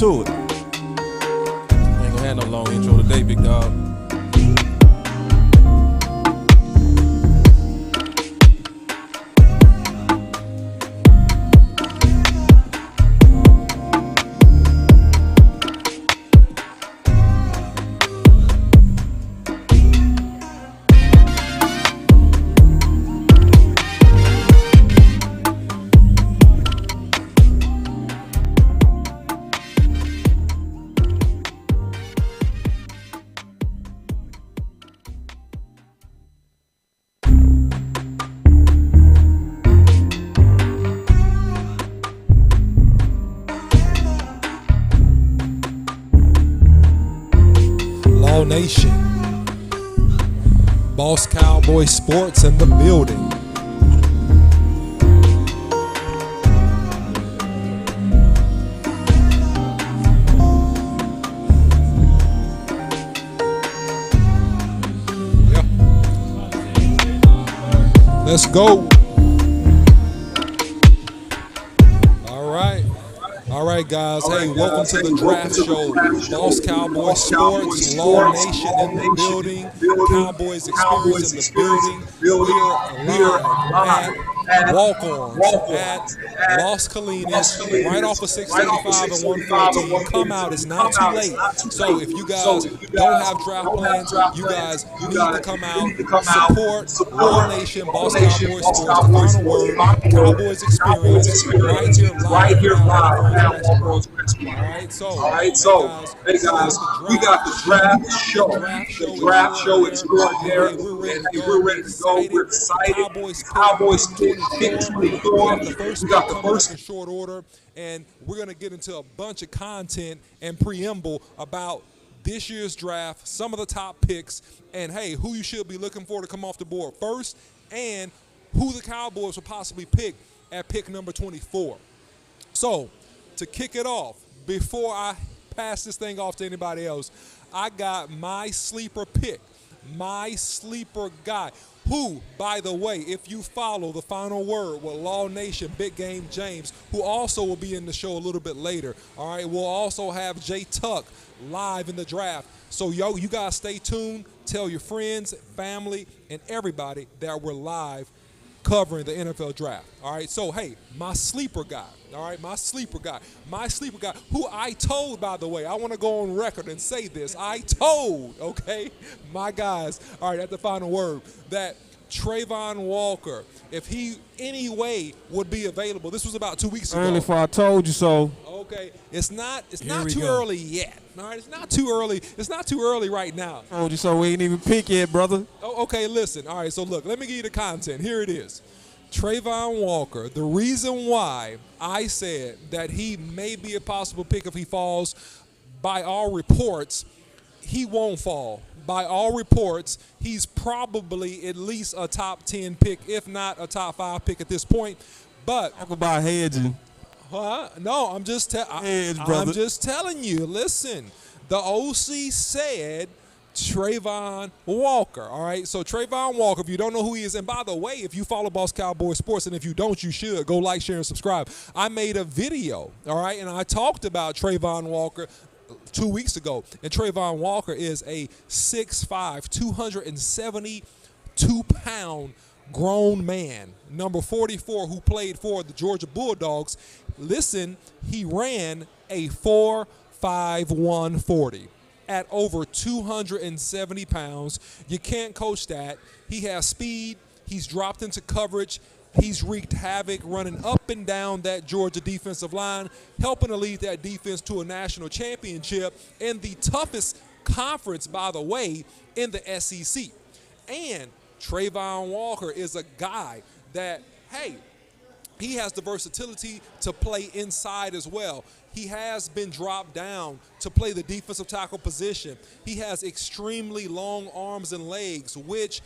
to it. I ain't gonna have no long intro today, big dog. Nation, Boss Cowboys Sports in the building. Yeah. Let's go. All right, guys. Hey, welcome to the draft show. Boss Cowboys Sports, Law Nation in the building. Cowboys Experience in the building. We are live at Walk-Ons at Las Colinas, right off of 635 and 114. Come out. It's not too late. So if you guys don't have draft plans, you guys need to come out, support Law Nation, Boss Cowboys Sports, the final word, Cowboys Experience, right here live. All right, so hey guys, we got the draft show. The draft show extraordinaire, and we're ready to go. We're excited. Cowboys pick 24. We got the first in short order, and we're gonna get into a bunch of content and preamble about this year's draft, some of the top picks, and hey, who you should be looking for to come off the board first, and who the Cowboys will possibly pick at pick number 24. So, to kick it off, before I pass this thing off to anybody else, I got my sleeper pick, my sleeper guy, who, by the way, if you follow the final word with Law Nation, Big Game James, who also will be in the show a little bit later, all right? We'll also have Jay Tuck live in the draft. So, you guys stay tuned. Tell your friends, family, and everybody that we're live covering the NFL draft. All right, so hey, my sleeper guy. All right, my sleeper guy, who I told, by the way, I want to go on record and say this. I told, okay, my guys, all right, at the final word, that Travon Walker, if he any way would be available, this was about 2 weeks ago. Early before I told you so. Okay, it's not too early yet. All right, it's not too early. It's not too early right now. Told you so. We ain't even pick yet, brother. Oh, okay, listen. All right, so look, let me give you the content. Here it is. Travon Walker, the reason why I said that he may be a possible pick if he falls, by all reports, he won't fall. By all reports, he's probably at least a top 10 pick, if not a top 5 pick at this point. But talk about hedging. No, I'm just telling you. Listen, the OC said Travon Walker. All right, so Travon Walker, if you don't know who he is, and by the way, if you follow Boss Cowboy Sports, and if you don't, you should go like, share, and subscribe. I made a video, all right, and I talked about Travon Walker 2 weeks ago, and Travon Walker is a 6'5", 272-pound grown man, number 44, who played for the Georgia Bulldogs. Listen, he ran a 4.51 40 at over 270 pounds. You can't coach that. He has speed. He's dropped into coverage. He's wreaked havoc running up and down that Georgia defensive line, helping to lead that defense to a national championship in the toughest conference, by the way, in the SEC. And Travon Walker is a guy that, hey, he has the versatility to play inside as well. He has been dropped down to play the defensive tackle position. He has extremely long arms and legs, which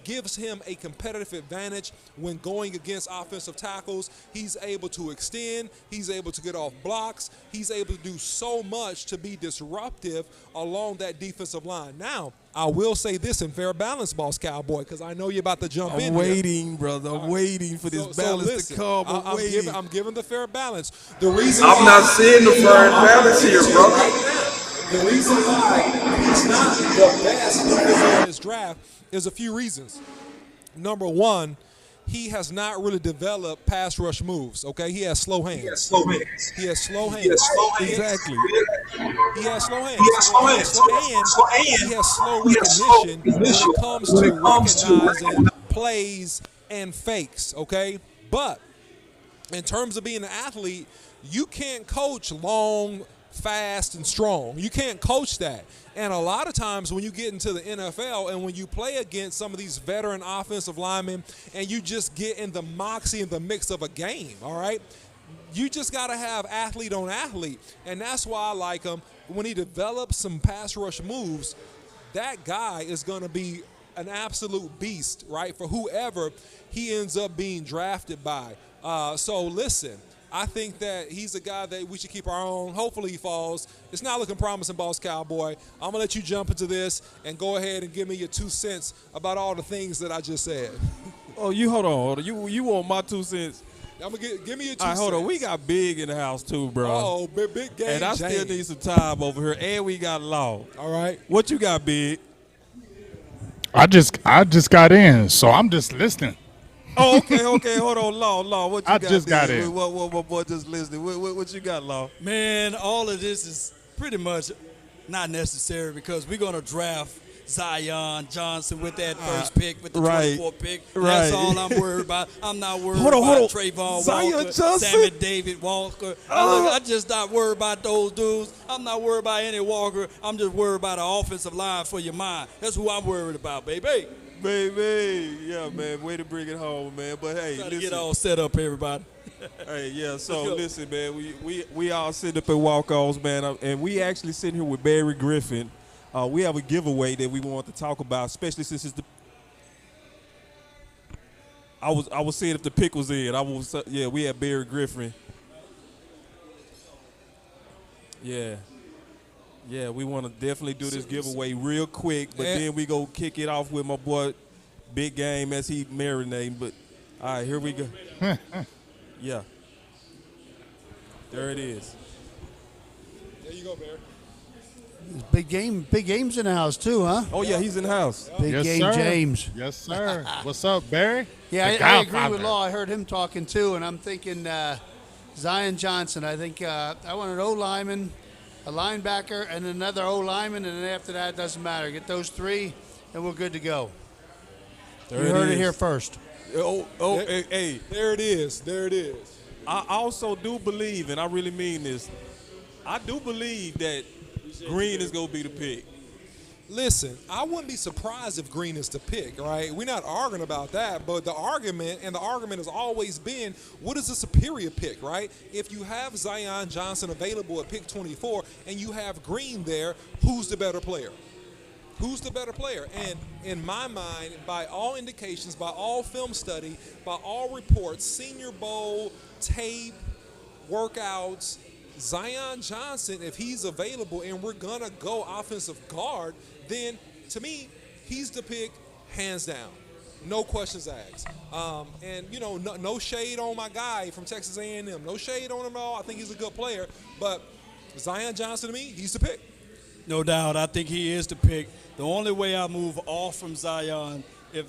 gives him a competitive advantage when going against offensive tackles. He's able to extend. He's able to get off blocks. He's able to do so much to be disruptive along that defensive line. Now, I will say this in fair balance, Boss Cowboy, because I know you're about to jump in. I'm waiting, brother. I'm waiting for this balance to come. I'm giving the fair balance. The reason I'm not saying preferred balance here, brother. The reason why he's not the best defender in this draft is a few reasons. Number one, he has not really developed pass rush moves. Okay, he has slow hands. He has slow hands. Exactly. He has slow hands. And he has slow recognition when it comes to recognizing plays and fakes. Okay, but in terms of being an athlete, you can't coach long, fast, and strong. You can't coach that. And a lot of times when you get into the NFL and when you play against some of these veteran offensive linemen and you just get in the moxie and the mix of a game, all right, you just got to have athlete on athlete. And that's why I like him. When he develops some pass rush moves, that guy is going to be an absolute beast, right, for whoever he ends up being drafted by. So listen, I think that he's a guy that we should keep our own. Hopefully he falls. It's not looking promising, Boss Cowboy. I'm going to let you jump into this and go ahead and give me your 2 cents about all the things that I just said. Oh, you hold on. You want my 2 cents? I'm going to give me your 2 All right, cents. hold on. We got Big in the house too, bro. Oh, big game. And I still need some time over here. And we got Law. All right. What you got, Big? I just got in, so I'm just listening. Oh, okay. Hold on, Law. What you I got? just got there? in. What just listening? What you got, Law? Man, all of this is pretty much not necessary because we're going to draft Zion Johnson with that first pick, with the 24th pick. That's all I'm worried about. I'm not worried about Travon Walker, Sammy David Walker. I just not worried about those dudes. I'm not worried about any Walker. I'm just worried about an offensive line for your mind. That's who I'm worried about, baby. Yeah, man, way to bring it home, man. But hey, Try to listen. get all set up, everybody. Hey, yeah. So listen, man, we all sitting up at walk-offs, man, and we actually sitting here with Barry Griffin. We have a giveaway that we want to talk about, especially since it's the. I was saying if the pick was in, we had Barry Griffin. Yeah, we want to definitely do this giveaway real quick, but then we go kick it off with my boy Big Game as he marinating. But all right, here we go. Yeah, there it is. There you go, Barry. Big game's in the house too, huh? Oh yeah, he's in the house. Big Yes, game, sir. James. Yes, sir. What's up, Barry? Yeah, The I agree Godfather. with Law. I heard him talking too, and I'm thinking Zion Johnson. I think I want an O lineman, a linebacker, and another O lineman, and then after that, it doesn't matter. Get those three, and we're good to go. There You heard it here first. Hey. There it is. I also do believe, and I really mean this, I do believe that Green is going to be the pick. Listen, I wouldn't be surprised if Green is the pick, right? We're not arguing about that, but the argument has always been, what is the superior pick, right? If you have Zion Johnson available at pick 24 and you have Green there, who's the better player? Who's the better player? And in my mind, by all indications, by all film study, by all reports, Senior Bowl, tape, workouts, Zion Johnson, if he's available and we're going to go offensive guard, then to me, he's the pick hands down. No questions asked. And, you know, no shade on my guy from Texas A&M. No shade on him at all. I think he's a good player. But Zion Johnson to me, he's the pick. No doubt. I think he is the pick. The only way I move off from Zion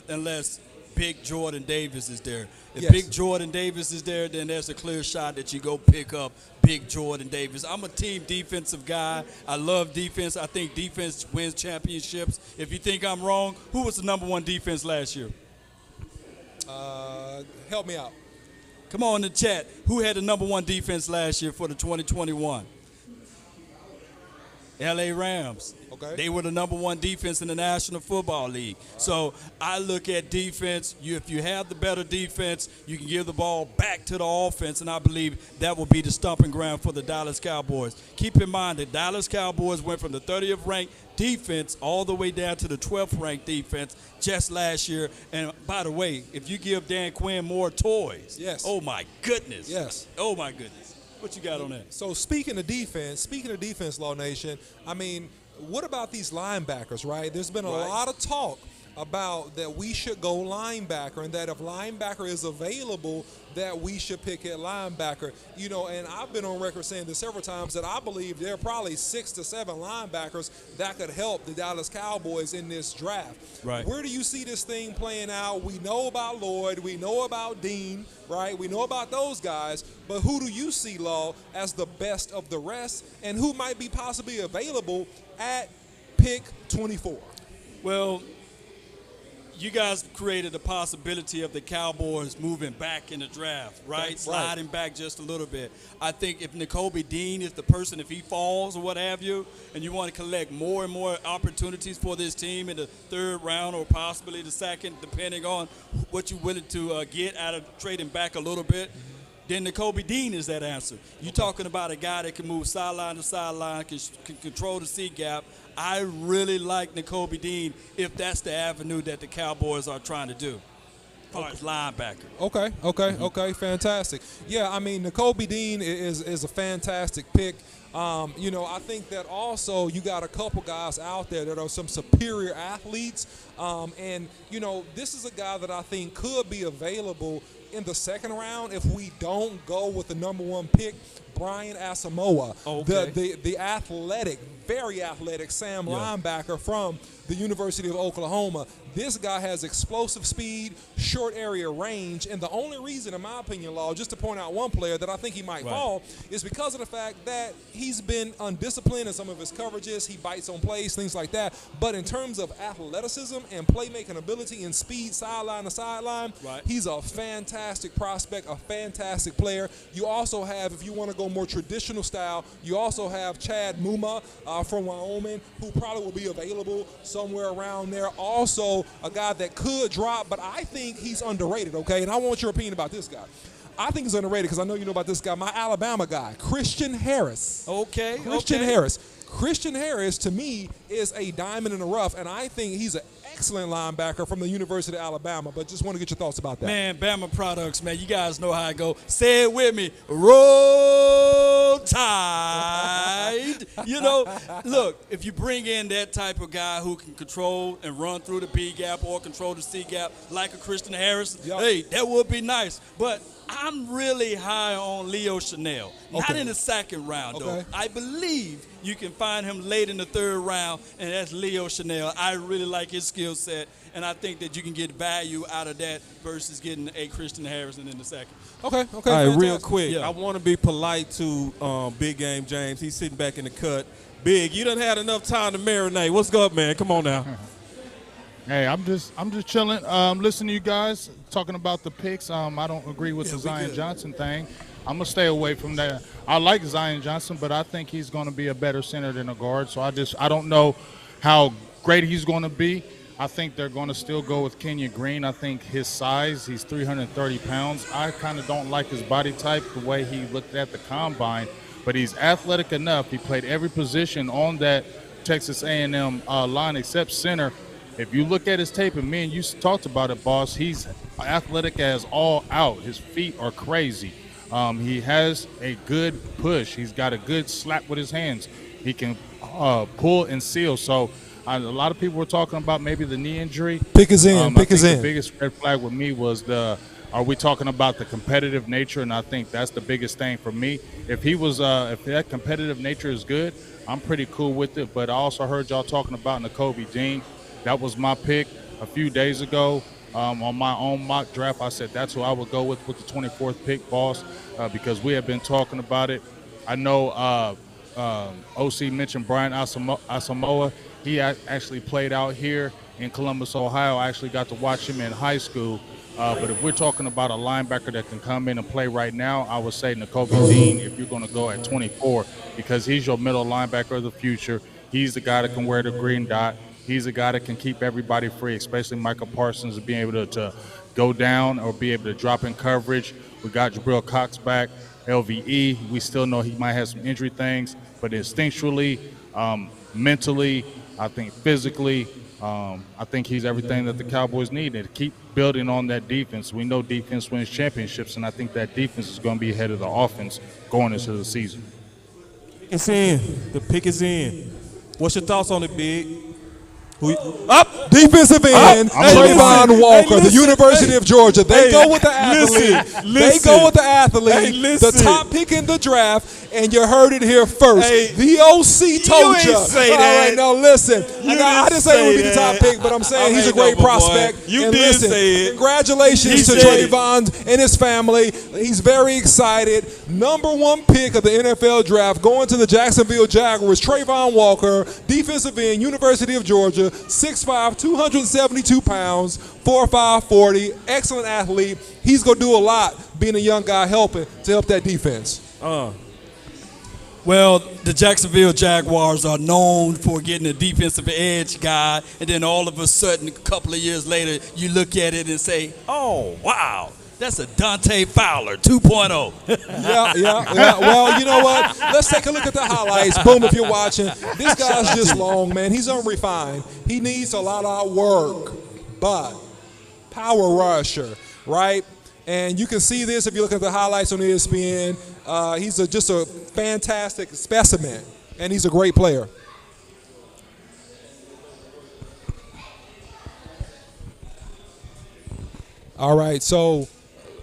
unless Big Jordan Davis is there. If Yes. Big Jordan Davis is there, then there's a clear shot that you go pick up Big Jordan Davis. I'm a team defensive guy. I love defense. I think defense wins championships. If you think I'm wrong, who was the number one defense last year? Help me out. Come on in the chat. Who had the number one defense last year for the 2021? L.A. Rams. Okay. They were the number one defense in the National Football League. So I look at defense. If you have the better defense, you can give the ball back to the offense, and I believe that will be the stomping ground for the Dallas Cowboys. Keep in mind that Dallas Cowboys went from the 30th ranked defense all the way down to the 12th ranked defense just last year. And by the way, if you give Dan Quinn more toys, Yes. oh my goodness. Yes. Oh my goodness. What you got on that? So speaking of defense, Law Nation, I mean, what about these linebackers, right? There's been a lot of talk about that we should go linebacker, and that if linebacker is available, that we should pick at linebacker. You know, and I've been on record saying this several times that I believe there are probably 6 to 7 linebackers that could help the Dallas Cowboys in this draft. Right. Where do you see this thing playing out? We know about Lloyd. We know about Dean, right? We know about those guys. But who do you see, Law, as the best of the rest, and who might be possibly available at pick 24? Well, you guys created the possibility of the Cowboys moving back in the draft, right? Sliding back just a little bit. I think if Nakobe Dean is the person, if he falls or what have you, and you want to collect more and more opportunities for this team in the 3rd round or possibly the 2nd, depending on what you're willing to get out of trading back a little bit, then Nakobe Dean is that answer. You're talking about a guy that can move sideline to sideline, can control the C gap. I really like Nakobe Dean if that's the avenue that the Cowboys are trying to do. As far as linebacker. Okay, fantastic. Yeah, I mean, Nakobe Dean is a fantastic pick. You know, I think that also you got a couple guys out there that are some superior athletes. And, you know, this is a guy that I think could be available in the 2nd round if we don't go with the number 1 pick, Brian Asamoah, the athletic, very athletic Sam linebacker from the University of Oklahoma. This guy has explosive speed, short area range, and the only reason, in my opinion, Law, just to point out one player that I think he might fall, is because of the fact that he's been undisciplined in some of his coverages. He bites on plays, things like that. But in terms of athleticism and playmaking ability and speed, sideline to sideline, he's a fantastic prospect, a fantastic player. You also have, if you want to go more traditional style, you also have Chad Muma from Wyoming, who probably will be available somewhere around there. Also, a guy that could drop, but I think he's underrated, okay? And I want your opinion about this guy. I think he's underrated because I know you know about this guy, my Alabama guy, Christian Harris. Christian Harris. Christian Harris, to me, is a diamond in the rough, and I think he's an excellent linebacker from the University of Alabama, but just want to get your thoughts about that. Man, Bama products, man, you guys know how I go. Say it with me. Roll Tide. You know, look, if you bring in that type of guy who can control and run through the B gap or control the C gap like a Christian Harris, hey, that would be nice. But I'm really high on Leo Chanel. Not in the 2nd round, though. I believe you can find him late in the 3rd round, and that's Leo Chanel. I really like his skill set, and I think that you can get value out of that versus getting a Christian Harrison in the 2nd. Okay. All right, real quick, I want to be polite to Big Game James. He's sitting back in the cut. Big, you done had enough time to marinate. What's up, man? Come on now. Hey, I'm just chilling, listening to you guys talking about the picks. I don't agree with the Zion Johnson thing. I'm gonna stay away from that. I like Zion Johnson, but I think he's gonna be a better center than a guard. So I don't know how great he's gonna be. I think they're gonna still go with Kenyon Green. I think his size, he's 330 pounds. I kind of don't like his body type, the way he looked at the combine, but he's athletic enough. He played every position on that Texas A&M line except center. If you look at his tape, and me and you talked about it, boss, he's athletic as all out. His feet are crazy. He has a good push. He's got a good slap with his hands. He can pull and seal. So a lot of people were talking about maybe the knee injury. Pick is in. The biggest red flag with me was are we talking about the competitive nature? And I think that's the biggest thing for me. If that competitive nature is good, I'm pretty cool with it. But I also heard y'all talking about Nakobe Dean. That was my pick a few days ago on my own mock draft. I said that's who I would go with the 24th pick, boss, because we have been talking about it. I know OC mentioned Brian Asamoah. He actually played out here in Columbus, Ohio. I actually got to watch him in high school. But if we're talking about a linebacker that can come in and play right now, I would say Nakobe Dean if you're going to go at 24, because he's your middle linebacker of the future. He's the guy that can wear the green dot. He's a guy that can keep everybody free, especially Michael Parsons, being able to go down or be able to drop in coverage. We got Jabril Cox back, LVE. We still know he might have some injury things, but instinctually, mentally, I think physically, I think he's everything that the Cowboys need, and to keep building on that defense. We know defense wins championships, and I think that defense is going to be ahead of the offense going into the season. It's in. The pick is in. What's your thoughts on it, Big? Up. Defensive end, Travon Walker, the University of Georgia. They go with the athlete. They go with the athlete. The top pick in the draft, and you heard it here first. The OC told you. Say All that. right, now listen. I didn't say he would be the top pick, but I'm saying he's a great prospect. You and did listen, say it. congratulations to Travon and his family. He's very excited. Number 1 pick of the NFL draft going to the Jacksonville Jaguars, Travon Walker, defensive end, University of Georgia, 6'5", 272 pounds, 4'5", 40, excellent athlete. He's going to do a lot being a young guy helping to help that defense. Well, the Jacksonville Jaguars are known for getting a defensive edge guy, and then all of a sudden, a couple of years later, you look at it and say, oh, wow, that's a Dante Fowler 2.0. Yeah. Well, you know what? Let's take a look at the highlights. Boom, if you're watching. This guy's just long, man. He's unrefined. He needs a lot of work, but power rusher, right? And you can see this if you look at the highlights on ESPN. He's just a fantastic specimen, and he's a great player. All right, so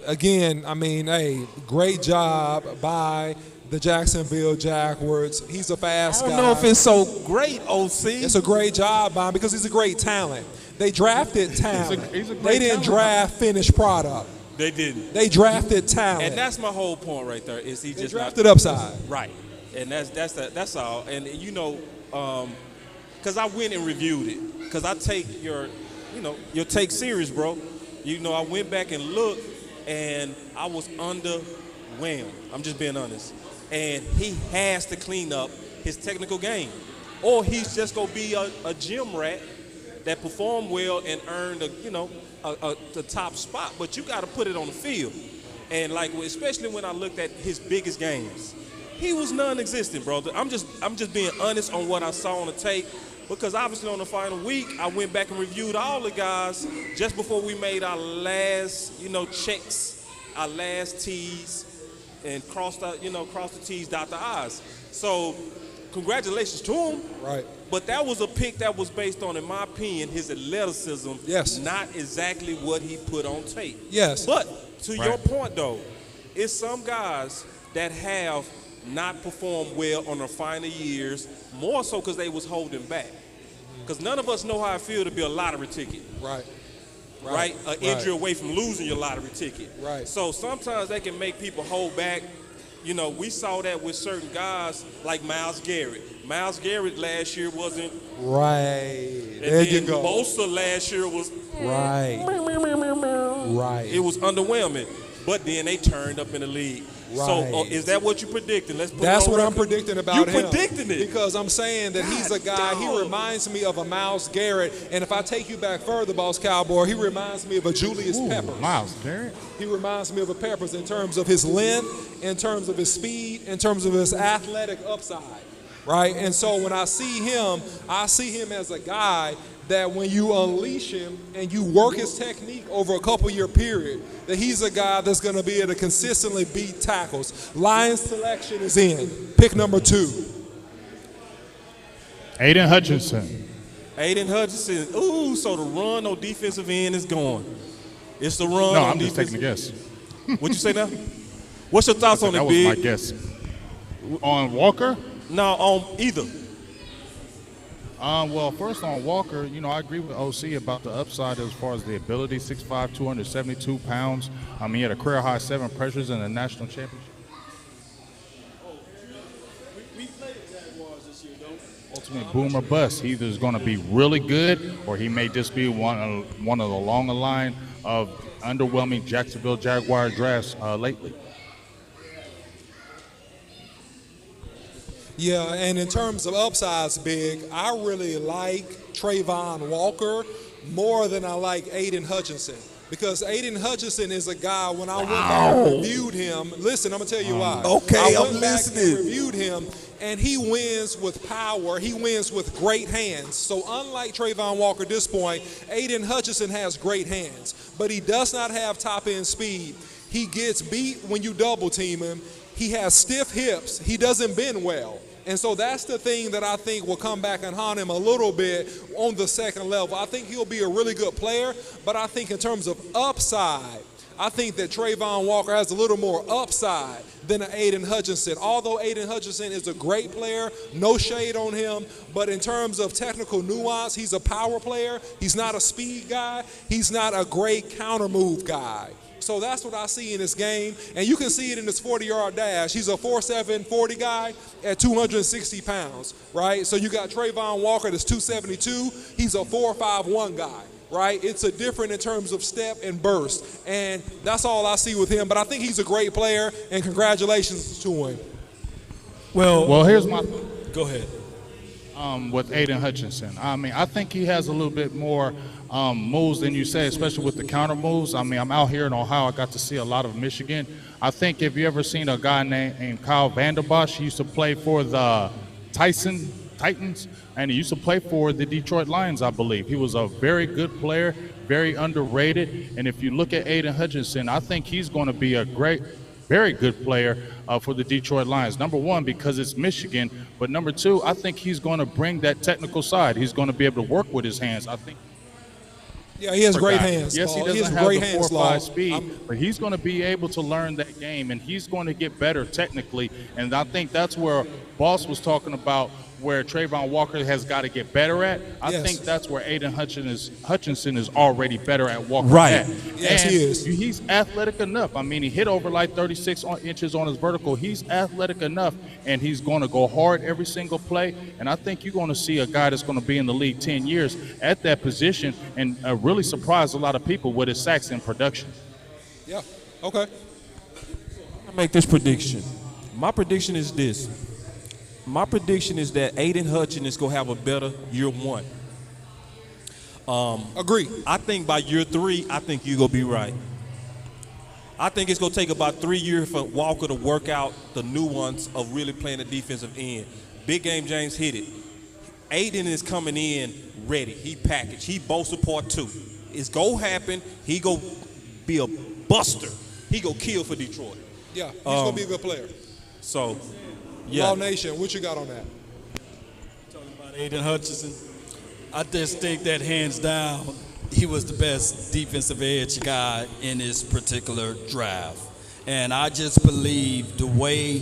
again, I mean, hey, great job by the Jacksonville Jaguars. He's a fast guy. I don't know if it's so great, OC. It's a great job by him because he's a great talent. They drafted talent. He's a great they didn't talent. draft finished product. They didn't. They drafted talent. And that's my whole point right there. Is he they just drafted upside. Right. And that's all. And you know, because I went and reviewed it. Because I take your take serious, bro. You know, I went back and looked, and I was underwhelmed. I'm just being honest. And he has to clean up his technical game, or he's just gonna be a gym rat that performed well and earned the top spot. But you got to put it on the field. And like, especially when I looked at his biggest games, he was non-existent, bro. I'm just being honest on what I saw on the tape, because obviously on the final week I went back and reviewed all the guys just before we made our last checks, our last T's, and crossed the T's, dot the I's. So congratulations to him. Right. But that was a pick that was based on, in my opinion, his athleticism. Yes. Not exactly what he put on tape. Yes. But to your point, though, it's some guys that have not performed well on their final years, more so because they was holding back. Because none of us know how it feels to be a lottery ticket. Right? An injury away from losing your lottery ticket. Right. So sometimes they can make people hold back. You know, we saw that with certain guys like Myles Garrett. Myles Garrett last year wasn't. Right. And There you then go. Bosa last year was. Right. Right. It was underwhelming. But then they turned up in the league. Right. So is that what you're predicting? Let's put That's it on what I'm record. predicting about You're him. predicting it. Because I'm saying that he's a guy, he reminds me of a Myles Garrett. And if I take you back further, Boss Cowboy, he reminds me of a Julius Peppers. Myles Garrett. He reminds me of a Peppers in terms of his length, in terms of his speed, in terms of his athletic upside. Right? And so when I see him as a guy that when you unleash him and you work his technique over a couple-year period, that he's a guy that's going to be able to consistently beat tackles. Lions selection is in. Pick number 2. Aiden Hutchinson. Aiden Hutchinson. Ooh, so the run on defensive end is gone. It's the run No, on I'm just defensive. taking a guess. What you say now? What's your thoughts on That it, was Big? my guess. On Walker? No, on either. Well, first on Walker, I agree with OC about the upside as far as the ability. 6'5", 272 pounds. He had a career high 7 pressures in the national championship. We played the Jaguars this year, though. Ultimate boom or bust. He either is going to be really good, or he may just be one of the longer line of underwhelming Jacksonville Jaguar drafts lately. Yeah, and in terms of upsides, Big, I really like Travon Walker more than I like Aiden Hutchinson. Because Aiden Hutchinson is a guy, when I went back and reviewed him, listen, I'm going to tell you why. Okay, I went I'm back listening. and reviewed him, and he wins with power. He wins with great hands. So unlike Travon Walker at this point, Aiden Hutchinson has great hands, but he does not have top-end speed. He gets beat when you double-team him. He has stiff hips. He doesn't bend well. And so that's the thing that I think will come back and haunt him a little bit on the second level. I think he'll be a really good player, but I think in terms of upside, I think that Travon Walker has a little more upside than an Aiden Hutchinson. Although Aiden Hutchinson is a great player, no shade on him, but in terms of technical nuance, he's a power player. He's not a speed guy. He's not a great counter move guy. So that's what I see in this game, and you can see it in his 40-yard dash. He's a 4.7 40 guy at 260 pounds, right? So you got Travon Walker that's 272. He's a 4.51 guy. Right? It's a different in terms of step and burst. And that's all I see with him. But I think he's a great player, and congratulations to him. Well, here's my Go ahead. with Aiden Hutchinson. I mean, I think he has a little bit more moves than you say, especially with the counter moves. I mean, I'm out here in Ohio. I got to see a lot of Michigan. I think if you ever seen a guy named Kyle Vanderbosch, he used to play for the Titans, and he used to play for the Detroit Lions, I believe. He was a very good player, very underrated. And if you look at Aiden Hutchinson, I think he's going to be a very good player for the Detroit Lions. Number one, because it's Michigan, but number two, I think he's going to bring that technical side. He's going to be able to work with his hands. I think. Yeah, he has great hands. Yes, he Paul. doesn't has have great the hands, 4.5 speed, but he's going to be able to learn that game, and he's going to get better technically. And I think that's where Boss was talking about, where Travon Walker has got to get better at. I think that's where Aiden Hutchinson is already better at Walker. Right. At. Yes, and he is. He's athletic enough. I mean, he hit over like 36 inches on his vertical. He's athletic enough, and he's going to go hard every single play. And I think you're going to see a guy that's going to be in the league 10 years at that position and really surprise a lot of people with his sacks and production. Yeah, okay. I make this prediction. My prediction is this. My prediction is that Aiden Hutchinson is going to have a better year one. Agree. I think by year 3, I think you're going to be right. I think it's going to take about 3 years for Walker to work out the nuance of really playing the defensive end. Big Game James hit it. Aiden is coming in ready. He packaged. He Bosa part 2. It's going to happen. He going to be a buster. He going to kill for Detroit. Yeah, he's going to be a good player. So, yeah. Law Nation, what you got on that? Talking about Aiden Hutchinson, I just think that hands down, he was the best defensive edge guy in this particular draft. And I just believe the way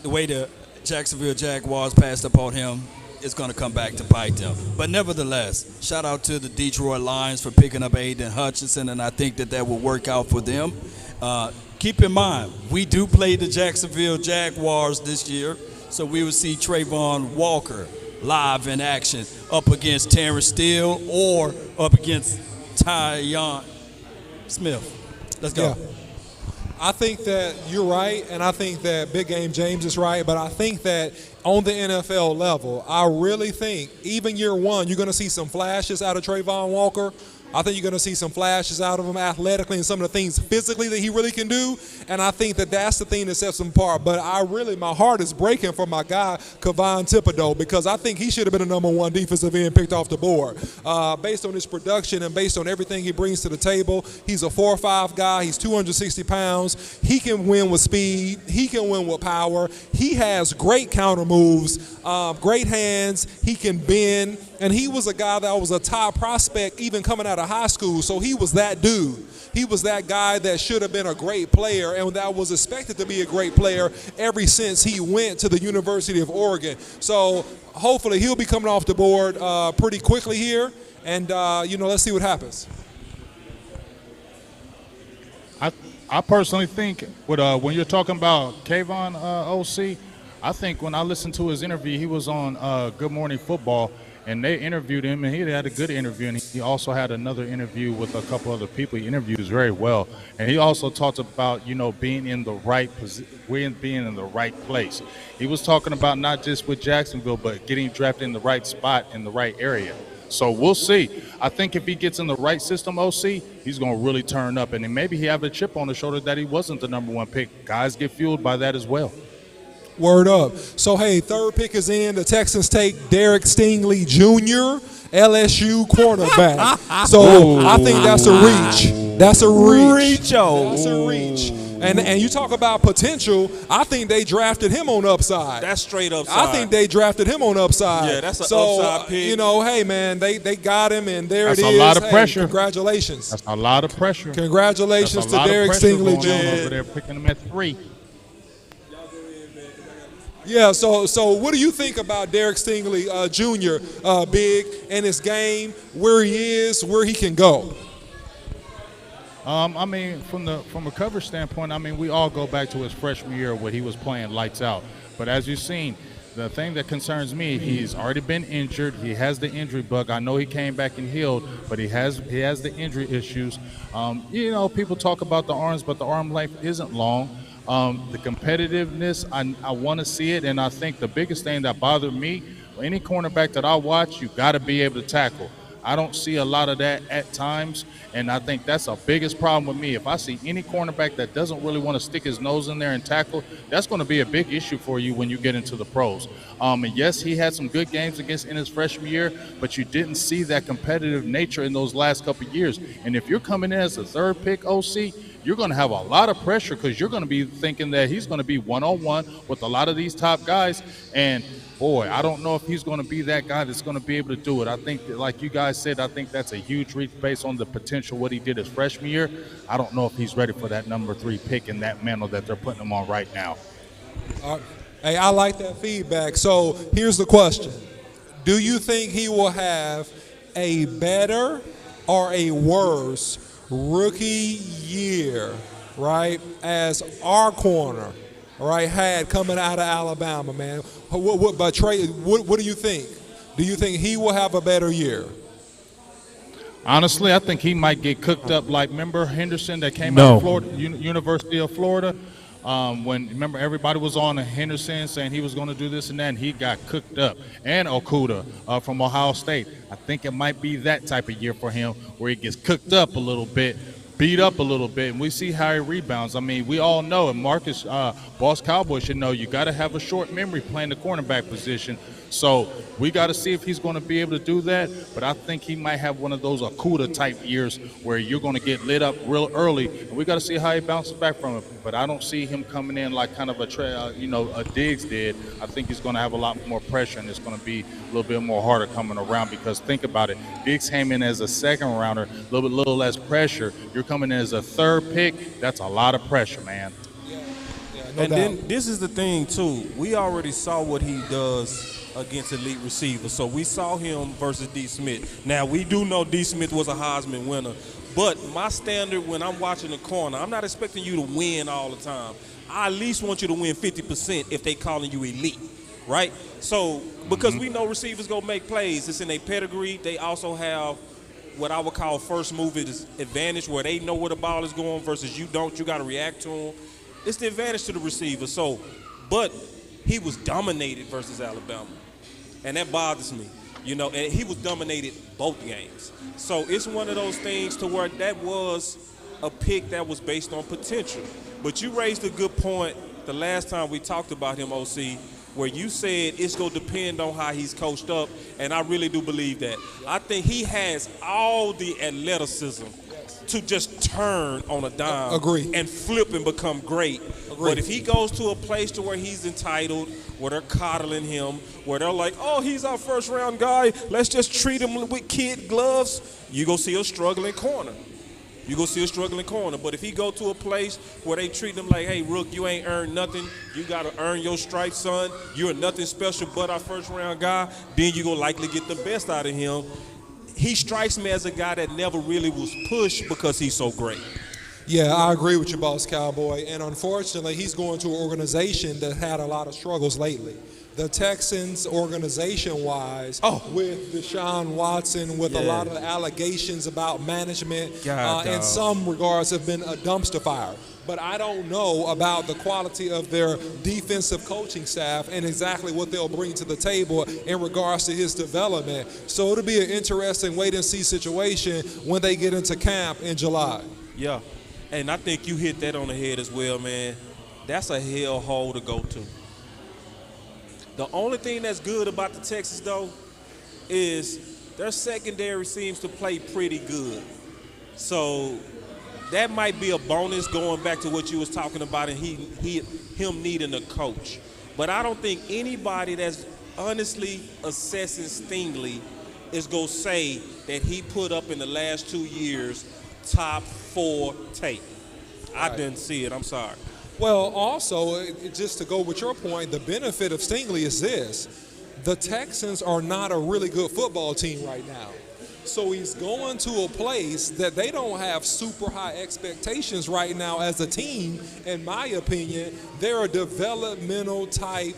the Jacksonville Jaguars passed up on him is going to come back to bite them. But nevertheless, shout out to the Detroit Lions for picking up Aiden Hutchinson, and I think that will work out for them. Keep in mind, we do play the Jacksonville Jaguars this year, so we will see Travon Walker live in action up against Terrence Steele or up against Tyron Smith. Let's go. Yeah. I think that you're right, and I think that Big Game James is right, but I think that on the NFL level, I really think even year one, you're going to see some flashes out of Travon Walker. I think you're going to see some flashes out of him athletically and some of the things physically that he really can do. And I think that that's the thing that sets him apart. But my heart is breaking for my guy, Kevon Thibodeau, because I think he should have been a number 1 defensive end picked off the board. Based on his production and based on everything he brings to the table, he's a 4.5 guy. He's 260 pounds. He can win with speed. He can win with power. He has great counter moves, great hands. He can bend. And he was a guy that was a top prospect even coming out of high school. So he was that dude. He was that guy that should have been a great player and that was expected to be a great player ever since he went to the University of Oregon. So hopefully he'll be coming off the board pretty quickly here. And, let's see what happens. I personally think when you're talking about Kayvon OC, I think when I listened to his interview, he was on Good Morning Football, and they interviewed him, and he had a good interview, and he also had another interview with a couple other people. He interviews very well, and he also talked about being in the right being in the right place. He was talking about not just with Jacksonville, but getting drafted in the right spot in the right area. So we'll see. I think if he gets in the right system, OC, he's going to really turn up, and then maybe he have a chip on his shoulder that he wasn't the number 1 pick. Guys get fueled by that as well. Word up. So, hey, third pick is in. The Texans take Derek Stingley Jr., LSU cornerback. So I think that's a reach. That's a reach. That's a reach. And you talk about potential. I think they drafted him on upside. That's straight upside. I think they drafted him on upside. Yeah, that's an upside pick. You know, hey, man, they got him, and That's it a is. lot of Hey, pressure. Congratulations. That's a lot of pressure. Congratulations That's to a lot of Derek pressure Stingley, going on man. over there, picking him at 3. Yeah, so what do you think about Derek Stingley Jr., Big, and his game, where he is, where he can go? I mean, from a coverage standpoint, I mean, we all go back to his freshman year where he was playing lights out. But as you've seen, the thing that concerns me, he's already been injured. He has the injury bug. I know he came back and healed, but he has the injury issues. You know, people talk about the arms, but the arm length isn't long. The competitiveness, I want to see it, and I think the biggest thing that bothered me, any cornerback that I watch, you got to be able to tackle. I don't see a lot of that at times, and I think that's the biggest problem with me. If I see any cornerback that doesn't really want to stick his nose in there and tackle, that's going to be a big issue for you when you get into the pros. And yes, he had some good games in his freshman year, but you didn't see that competitive nature in those last couple of years. And if you're coming in as a third pick OC, you're going to have a lot of pressure because you're going to be thinking that he's going to be one-on-one with a lot of these top guys. And, boy, I don't know if he's going to be that guy that's going to be able to do it. I think, like you guys said, I think that's a huge reach based on the potential what he did his freshman year. I don't know if he's ready for that number 3 pick in that mantle that they're putting him on right now. Hey, I like that feedback. So here's the question. Do you think he will have a better or a worse rookie year, right, as our corner, right, had coming out of Alabama, man? What do you think? Do you think he will have a better year? Honestly, I think he might get cooked up like, remember Henderson that came out of Florida, University of Florida? Remember everybody was on Henderson saying he was going to do this and that, and he got cooked up. And Okuda from Ohio State. I think it might be that type of year for him where he gets cooked up a little bit, beat up a little bit, and we see how he rebounds. I mean, we all know, and Marcus, Boss Cowboy should know, you got to have a short memory playing the cornerback position. So we got to see if he's going to be able to do that. But I think he might have one of those Okuda type years where you're going to get lit up real early, and we got to see how he bounces back from it. But I don't see him coming in like kind of a Diggs did. I think he's going to have a lot more pressure, and it's going to be a little bit more harder coming around because think about it. Diggs came in as a second rounder, a little less pressure. You're coming in as a third pick. That's a lot of pressure, man. And then this is the thing, too. We already saw what he does against elite receivers. So we saw him versus D. Smith. Now, we do know D. Smith was a Heisman winner. But my standard when I'm watching the corner, I'm not expecting you to win all the time. I at least want you to win 50% if they calling you elite, right? So because we know receivers go make plays. It's in their pedigree. They also have what I would call first move advantage where they know where the ball is going versus you don't. You got to react to them. It's the advantage to the receiver. So, but he was dominated versus Alabama. And that bothers me, and he was dominated both games. So it's one of those things to where that was a pick that was based on potential. But you raised a good point the last time we talked about him, OC, where you said it's going to depend on how he's coached up, and I really do believe that. I think he has all the athleticism to just turn on a dime and flip and become great. But if he goes to a place to where he's entitled, where they're coddling him, where they're like, oh, he's our first-round guy, let's just treat him with kid gloves, you're going to see a struggling corner. You're going to see a struggling corner. But if he go to a place where they treat him like, hey, Rook, you ain't earned nothing. You got to earn your stripes, son. You're nothing special but our first-round guy. Then you're going to likely get the best out of him. He strikes me as a guy that never really was pushed because he's so great. Yeah, I agree with you, Boss Cowboy. And unfortunately, he's going to an organization that had a lot of struggles lately. The Texans, organization-wise, with Deshaun Watson, with a lot of allegations about management, in some regards have been a dumpster fire. But I don't know about the quality of their defensive coaching staff and exactly what they'll bring to the table in regards to his development. So it'll be an interesting wait-and-see situation when they get into camp in July. Yeah, and I think you hit that on the head as well, man. That's a hellhole to go to. The only thing that's good about the Texans, though, is their secondary seems to play pretty good. So that might be a bonus going back to what you was talking about and him needing a coach. But I don't think anybody that's honestly assessing Stingley is going to say that he put up in the last 2 years top 4 tape. I didn't see it. I'm sorry. Well, also, just to go with your point, the benefit of Stingley is this. The Texans are not a really good football team right now. So he's going to a place that they don't have super high expectations right now as a team. In my opinion, they're a developmental type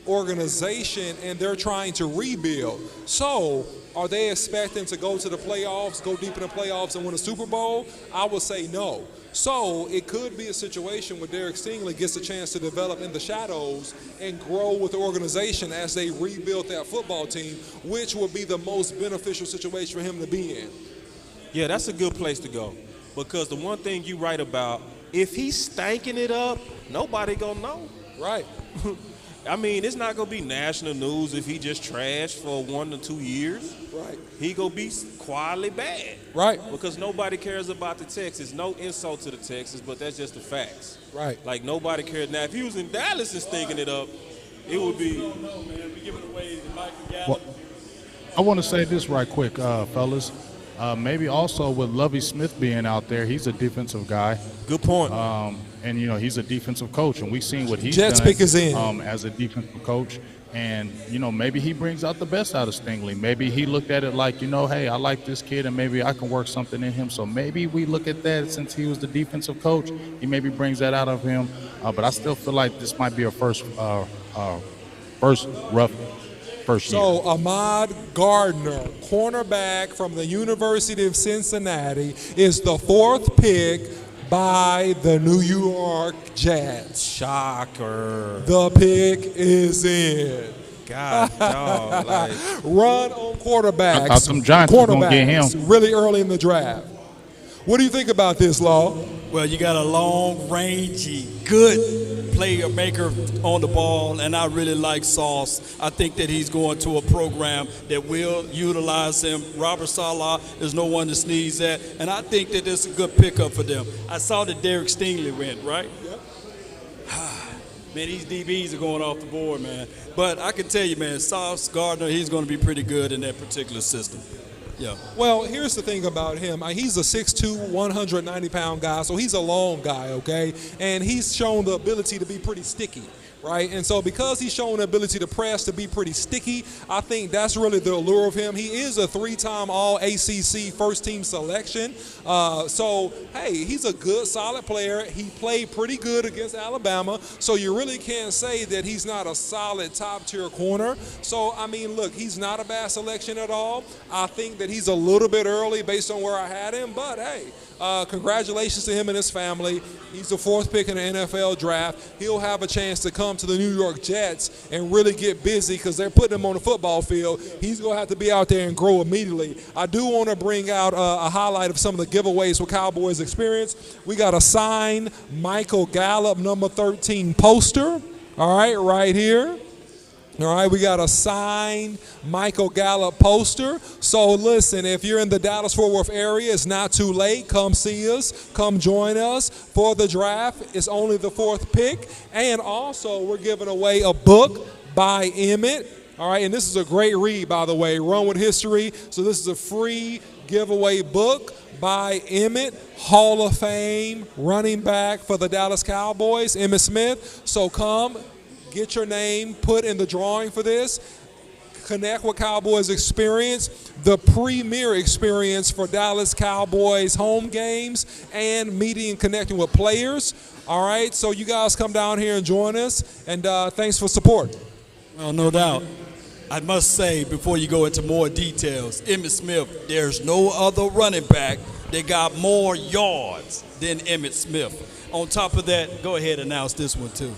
organization, and they're trying to rebuild. So are they expecting to go to the playoffs, go deep in the playoffs and win a Super Bowl? I would say no. So it could be a situation where Derek Stingley gets a chance to develop in the shadows and grow with the organization as they rebuild that football team, which will be the most beneficial situation for him to be in. Yeah, that's a good place to go. Because the one thing you write about, if he's stanking it up, nobody gonna know. Right. I mean, it's not going to be national news if he just trashed for 1 to 2 years. Right. He going to be quietly bad. Right. Because nobody cares about the Texans. No insult to the Texans, but that's just the facts. Right. Like, nobody cares. Now, if he was in Dallas and stinking it up, it would be. Well, I want to say this right quick, fellas. Maybe also with Lovie Smith being out there, he's a defensive guy. Good point. And, you know, he's a defensive coach, and we've seen what he's Jets done pick is in. As a defensive coach. And, you know, maybe he brings out the best out of Stingley. Maybe he looked at it like, you know, hey, I like this kid, and maybe I can work something in him. So maybe we look at that since he was the defensive coach. He maybe brings that out of him. But I still feel like this might be a first rough first year. So Ahmad Gardner, cornerback from the University of Cincinnati, is the 4th pick by the New York Jets. Shocker. The pick is in. God, dog. Like, Run on quarterbacks. I thought some Giants was gonna get him really early in the draft. What do you think about this, Law? Well, you got a long, rangy, good player maker on the ball, and I really like Sauce. I think that he's going to a program that will utilize him. Robert Saleh is no one to sneeze at, and I think that it's a good pickup for them. I saw that Derek Stingley went, right? Yep. Man, these DBs are going off the board, man. But I can tell you, man, Sauce Gardner, he's going to be pretty good in that particular system. Yeah. Well, here's the thing about him. He's a 6'2", 190-pound guy, so he's a long guy, okay? And he's shown the ability to be pretty sticky, right? And so because he's shown the ability to press, to be pretty sticky, I think that's really the allure of him. He is a 3-time All-ACC first-team selection. So, hey, he's a good, solid player. He played pretty good against Alabama, so you really can't say that he's not a solid top-tier corner. So, I mean, look, he's not a bad selection at all. I think that he's a little bit early based on where I had him, but, hey, congratulations to him and his family. He's the 4th pick in the NFL draft. He'll have a chance to come to the New York Jets and really get busy because they're putting him on the football field. He's going to have to be out there and grow immediately. I do want to bring out a highlight of some of the giveaways for Cowboys experience. We got a signed Michael Gallup number 13 poster, all right here. All right, we got a signed Michael Gallup poster. So listen, if you're in the Dallas-Fort Worth area, it's not too late. Come see us. Come join us for the draft. It's only the 4th pick. And also, we're giving away a book by Emmett. All right, and this is a great read, by the way, Run with History. So this is a free giveaway book by Emmett, Hall of Fame running back for the Dallas Cowboys, Emmitt Smith. So come. Get your name put in the drawing for this. Connect with Cowboys Experience, the premier experience for Dallas Cowboys home games and meeting and connecting with players. All right, so you guys come down here and join us, and thanks for support. Well, no doubt. I must say, before you go into more details, Emmitt Smith, there's no other running back that got more yards than Emmitt Smith. On top of that, go ahead and announce this one too.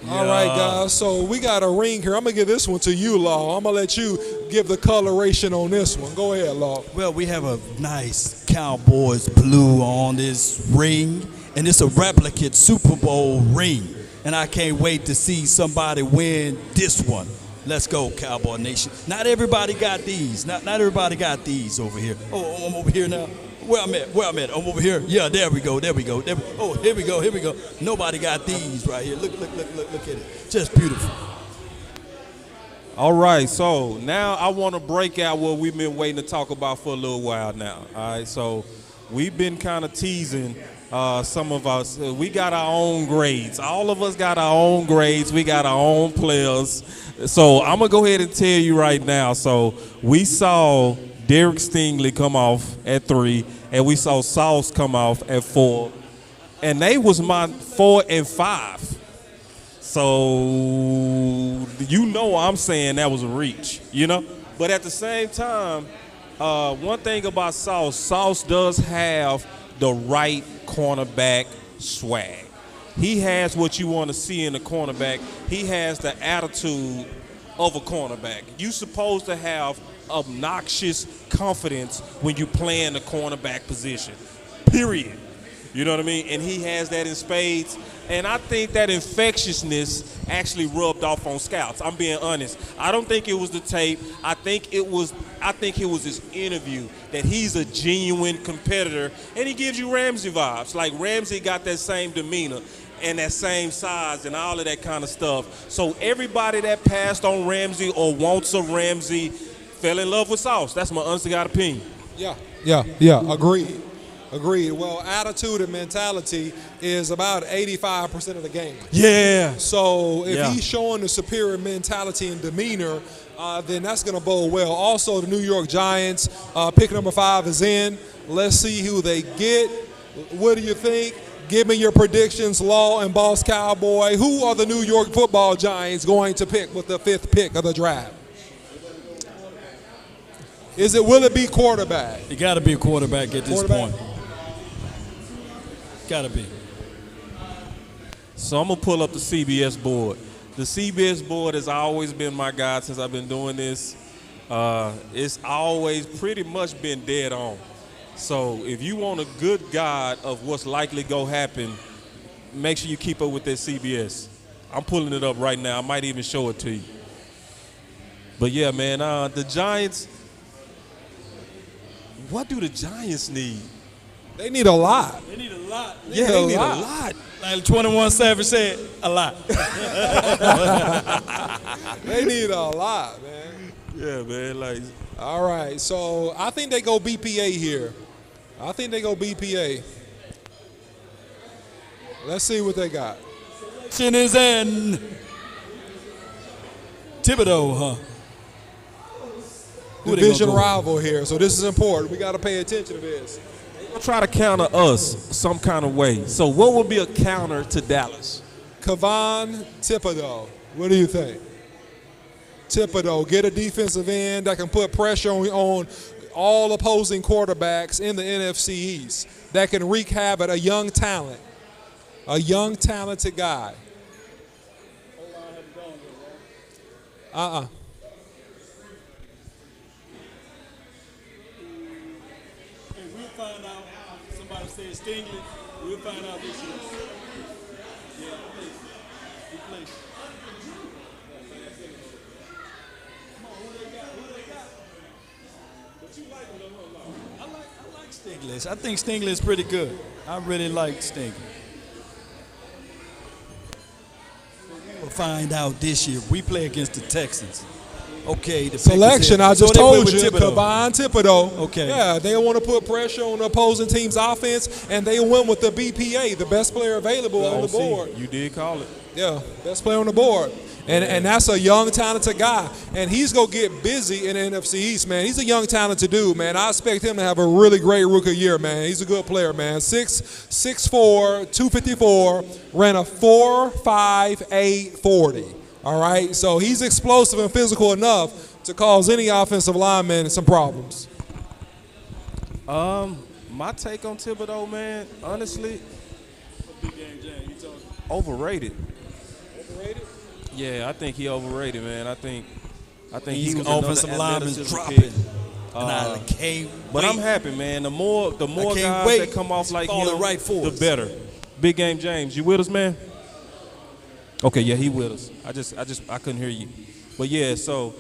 All right, guys, so we got a ring here. I'm going to give this one to you, Law. I'm going to let you give the coloration on this one. Go ahead, Law. Well, we have a nice Cowboys blue on this ring, and it's a replicate Super Bowl ring. And I can't wait to see somebody win this one. Let's go, Cowboy Nation. Not everybody got these. Not everybody got these over here. Oh, I'm over here now. Where I'm at. I'm over here. Yeah, there we go. Oh, here we go. Nobody got these right here. Look at it. Just beautiful. All right, so now I want to break out what we've been waiting to talk about for a little while now. All right, so we've been kind of teasing some of us. We got our own grades. All of us got our own grades. We got our own players. So I'm going to go ahead and tell you right now. So we saw Derek Stingley come off at 3, and we saw Sauce come off at 4. And they was my 4 and 5. So, I'm saying that was a reach, But at the same time, one thing about Sauce does have the right cornerback swag. He has what you want to see in a cornerback. He has the attitude of a cornerback. You're supposed to have obnoxious confidence when you play in the cornerback position, period. You know what I mean? And he has that in spades. And I think that infectiousness actually rubbed off on scouts. I'm being honest. I don't think it was the tape. I think it was his interview, that he's a genuine competitor, and he gives you Ramsey vibes. Like Ramsey got that same demeanor and that same size and all of that kind of stuff. So everybody that passed on Ramsey or wants a Ramsey fell in love with Sauce. That's my honest to God opinion. Yeah. Agreed. Well, attitude and mentality is about 85% of the game. Yeah. So if he's showing the superior mentality and demeanor, then that's going to bode well. Also, the New York Giants, pick number 5 is in. Let's see who they get. What do you think? Give me your predictions, Law and Boss Cowboy. Who are the New York Football Giants going to pick with the 5th pick of the draft? Will it be quarterback? It got to be a quarterback at this point. Got to be. So I'm going to pull up the CBS board. The CBS board has always been my guide since I've been doing this. It's always pretty much been dead on. So if you want a good guide of what's likely going to happen, make sure you keep up with that CBS. I'm pulling it up right now. I might even show it to you. But, yeah, man, the Giants, what do the Giants need? They need a lot. They need a lot. They need a lot. Like 21 Savage said, a lot. They need a lot, man. Yeah, man. All right, so I think they go BPA here. Let's see what they got. Selection is in. Thibodeau, huh? Division rival here, so this is important. We got to pay attention to this. They'll try to counter us some kind of way. So what would be a counter to Dallas? Kevon Thibodeau. What do you think? Thibodeau, get a defensive end that can put pressure on all opposing quarterbacks in the NFC East, that can wreak havoc, a young talent, a young talented guy. We'll find out. Somebody said Stingley. We'll find out this year. Yeah, he plays. Come on, who they got? But you like him, though. I like Stingley. I think Stingley is pretty good. I really like Stingley. We'll find out this year. We play against the Texans. Okay, the selection, I just told you, Thibodeau. Kevon Thibodeau. Okay. Yeah, they want to put pressure on the opposing team's offense, and they went with the BPA, the best player available on the board. You did call it. Yeah, best player on the board. And that's a young, talented guy. And he's going to get busy in the NFC East, man. He's a young, talented dude, man. I expect him to have a really great rookie year, man. He's a good player, man. 6'4", 254, ran a 4.58 40. All right? So he's explosive and physical enough to cause any offensive lineman some problems. My take on Thibodeau, man, honestly, overrated. Overrated? Yeah, I think he overrated, man. I think He's he was offensive another lineman athleticism dropping. pick. And I can't But wait. I'm happy, man. The more guys wait. that come off like Falling him, right for the us. better. Big Game James, you with us, man? Okay, yeah, he with us. I couldn't hear you. But yeah, so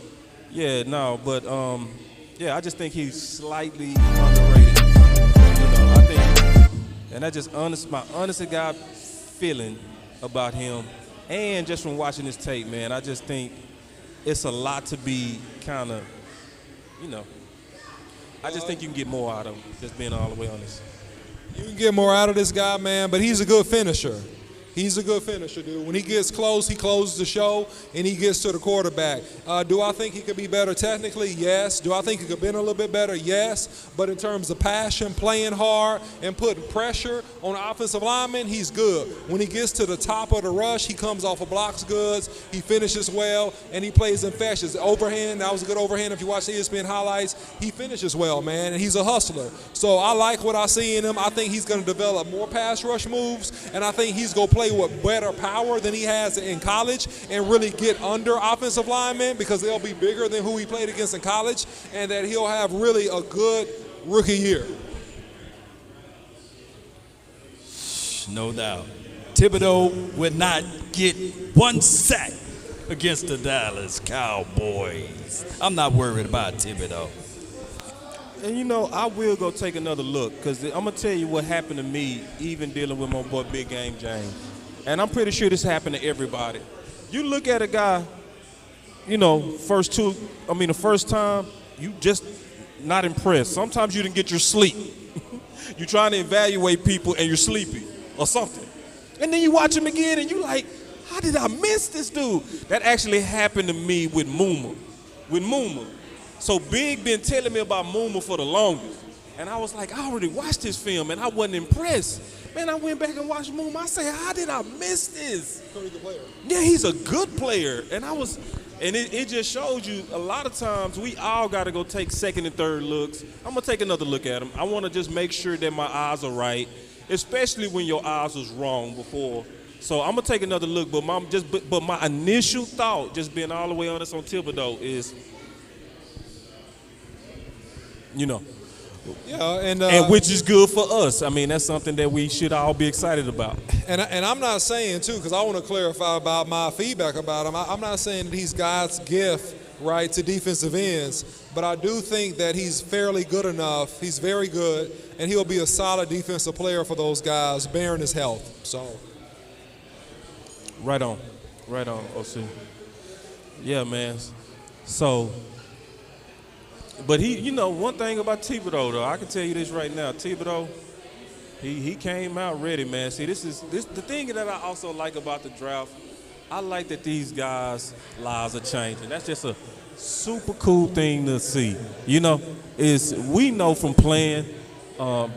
yeah, no, but I just think he's slightly underrated. And that's just my honest to God feeling about him. And just from watching this tape, man, I just think it's a lot to be kind of, I just think you can get more out of him, just being all the way honest. You can get more out of this guy, man, but he's a good finisher. He's a good finisher, dude. When he gets close, he closes the show, and he gets to the quarterback. Do I think he could be better technically? Yes. Do I think he could have been a little bit better? Yes. But in terms of passion, playing hard, and putting pressure on the offensive lineman, he's good. When he gets to the top of the rush, he comes off of blocks goods, he finishes well, and he plays infectious. Overhand, that was a good overhand. If you watch the ESPN highlights, he finishes well, man, and he's a hustler. So I like what I see in him. I think he's going to develop more pass rush moves, and I think he's going to play with better power than he has in college and really get under offensive linemen because they'll be bigger than who he played against in college, and that he'll have really a good rookie year. No doubt. Thibodeau would not get one sack against the Dallas Cowboys. I'm not worried about Thibodeau. And, I will go take another look because I'm going to tell you what happened to me even dealing with my boy Big Game James. And I'm pretty sure this happened to everybody. You look at a guy, the first time, you just not impressed. Sometimes you didn't get your sleep. You're trying to evaluate people and you're sleepy or something. And then you watch him again and you're like, how did I miss this dude? That actually happened to me with Muma. So Big been telling me about Muma for the longest. And I was like, I already watched this film and I wasn't impressed. Man, I went back and watched Muma. I said, how did I miss this? He's a good player. Yeah, he's a good player. And it just shows you a lot of times we all got to go take second and third looks. I'm going to take another look at him. I want to just make sure that my eyes are right, especially when your eyes was wrong before. So I'm going to take another look. But my initial thought, just being all the way honest on Thibodeau, is, Yeah, and which is good for us. I mean, that's something that we should all be excited about. And I'm not saying, too, because I want to clarify about my feedback about him. I'm not saying that he's God's gift, right, to defensive ends, but I do think that he's fairly good enough. He's very good, and he'll be a solid defensive player for those guys, bearing his health. So, right on, OC. Yeah, man. So. But one thing about Thibodeau, though, I can tell you this right now. Thibodeau, he came out ready, man. See, this the thing that I also like about the draft. I like that these guys' lives are changing. That's just a super cool thing to see. Is we know from playing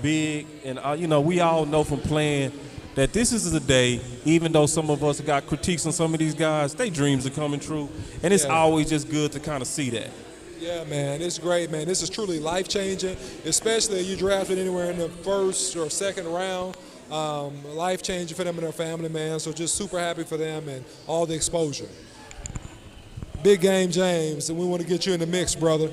big, and we all know from playing that this is the day. Even though some of us got critiques on some of these guys, their dreams are coming true, and it's always just good to kind of see that. Yeah, man, it's great, man. This is truly life-changing, especially if you drafted anywhere in the first or second round. Life-changing for them and their family, man. So just super happy for them and all the exposure. Big Game James, and we want to get you in the mix, brother.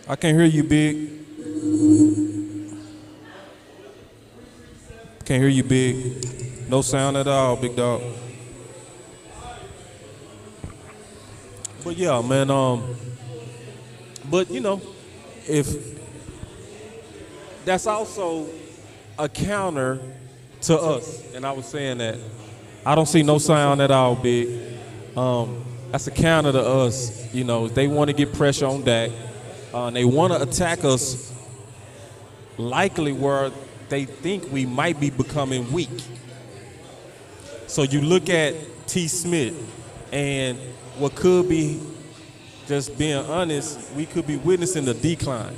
I can't hear you, Big. Can't hear you, Big. No sound at all, big dog. But yeah, man. But if that's also a counter to us, and I was saying that I don't see no sound at all, big. That's a counter to us. They want to get pressure on Dak. They want to attack us, likely where they think we might be becoming weak. So you look at T. Smith, and what could be, just being honest, we could be witnessing a decline.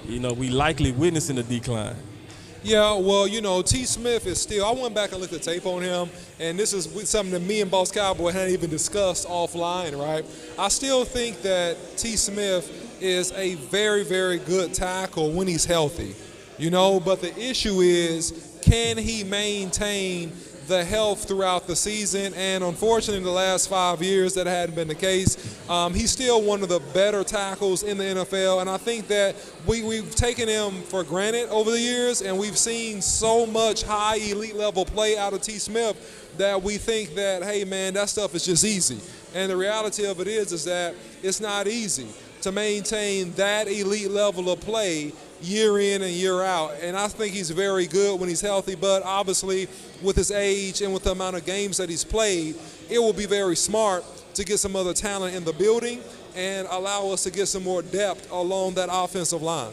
We likely witnessing a decline. Yeah, well, T. Smith is still – I went back and looked at tape on him, and this is something that me and Boss Cowboy hadn't even discussed offline, right? I still think that T. Smith is a very, very good tackle when he's healthy, but the issue is, can he maintain the health throughout the season, and unfortunately in the last 5 years that hadn't been the case. He's still one of the better tackles in the NFL, and I think that we've taken him for granted over the years, and we've seen so much high elite level play out of T. Smith that we think that, hey man, that stuff is just easy. And the reality of it is that it's not easy to maintain that elite level of play year in and year out. And I think he's very good when he's healthy, but obviously with his age and with the amount of games that he's played, it will be very smart to get some other talent in the building and allow us to get some more depth along that offensive line.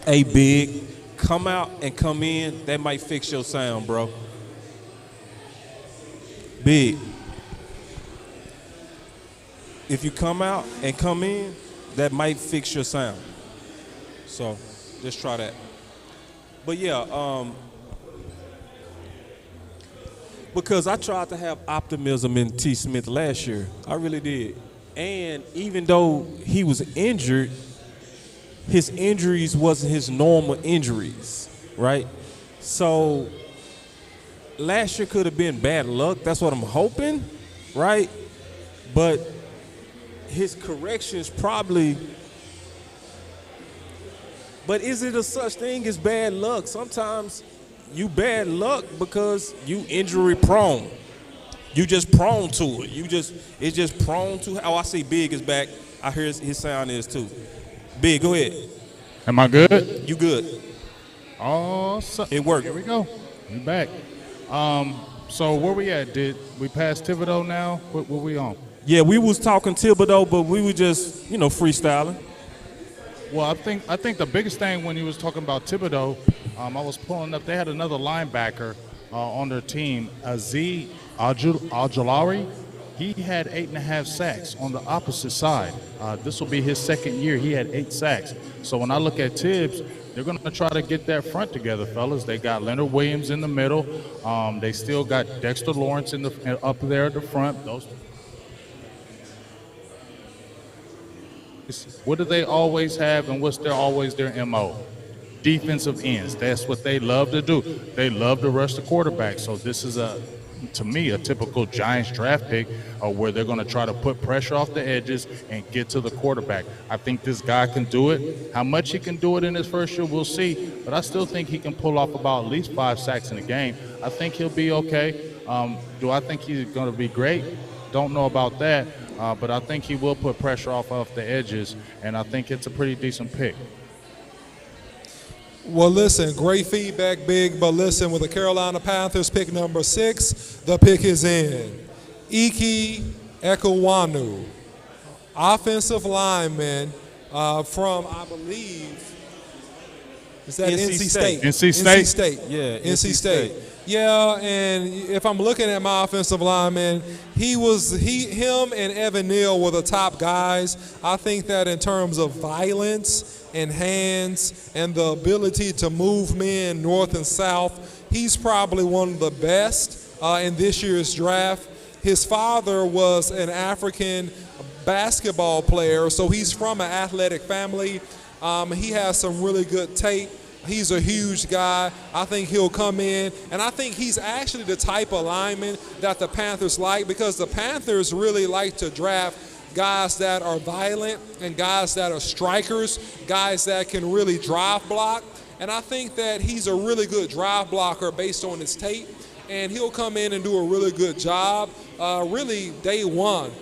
Hey, Big, come out and come in. That might fix your sound, bro. Big. If you come out and come in, that might fix your sound. So just try that. But yeah, because I tried to have optimism in T. Smith last year. I really did. And even though he was injured, his injuries wasn't his normal injuries, right? So last year could have been bad luck. That's what I'm hoping, right? But his corrections probably. But is it a such thing as bad luck? Sometimes you bad luck because you injury prone. You just prone to it. It's just prone to. Oh, I see Big is back. I hear his sound is too. Big, go ahead. Am I good? You good? Oh, it worked. Here we go. We back. So where we at? Did we pass Thibodeau now? What we on? Yeah, we was talking Thibodeau, but we were just, freestyling. Well, I think the biggest thing when he was talking about Thibodeau, I was pulling up. They had another linebacker on their team, Azeez Ojulari. He had 8.5 sacks on the opposite side. This will be his second year. He had 8 sacks. So when I look at Tibbs, they're going to try to get that front together, fellas. They got Leonard Williams in the middle. They still got Dexter Lawrence up there at the front. What do they always have, and what's always their MO? Defensive ends. That's what they love to do. They love to rush the quarterback. So this is, to me, a typical Giants draft pick where they're going to try to put pressure off the edges and get to the quarterback. I think this guy can do it. How much he can do it in his first year, we'll see. But I still think he can pull off about at least 5 sacks in a game. I think he'll be okay. Do I think he's going to be great? Don't know about that. But I think he will put pressure off the edges, and I think it's a pretty decent pick. Well, listen, great feedback, Big. But listen, with the Carolina Panthers pick number 6, the pick is in. Ike Ekwonu, offensive lineman from, I believe, is that NC State? NC State? NC State. Yeah, NC State. Yeah, and if I'm looking at my offensive lineman, him and Evan Neal were the top guys. I think that in terms of violence and hands and the ability to move men north and south, he's probably one of the best in this year's draft. His father was an African basketball player, so he's from an athletic family. He has some really good tape. He's a huge guy. I think he'll come in, and I think he's actually the type of lineman that the Panthers like, because the Panthers really like to draft guys that are violent and guys that are strikers, guys that can really drive block. And I think that he's a really good drive blocker based on his tape, and he'll come in and do a really good job really day one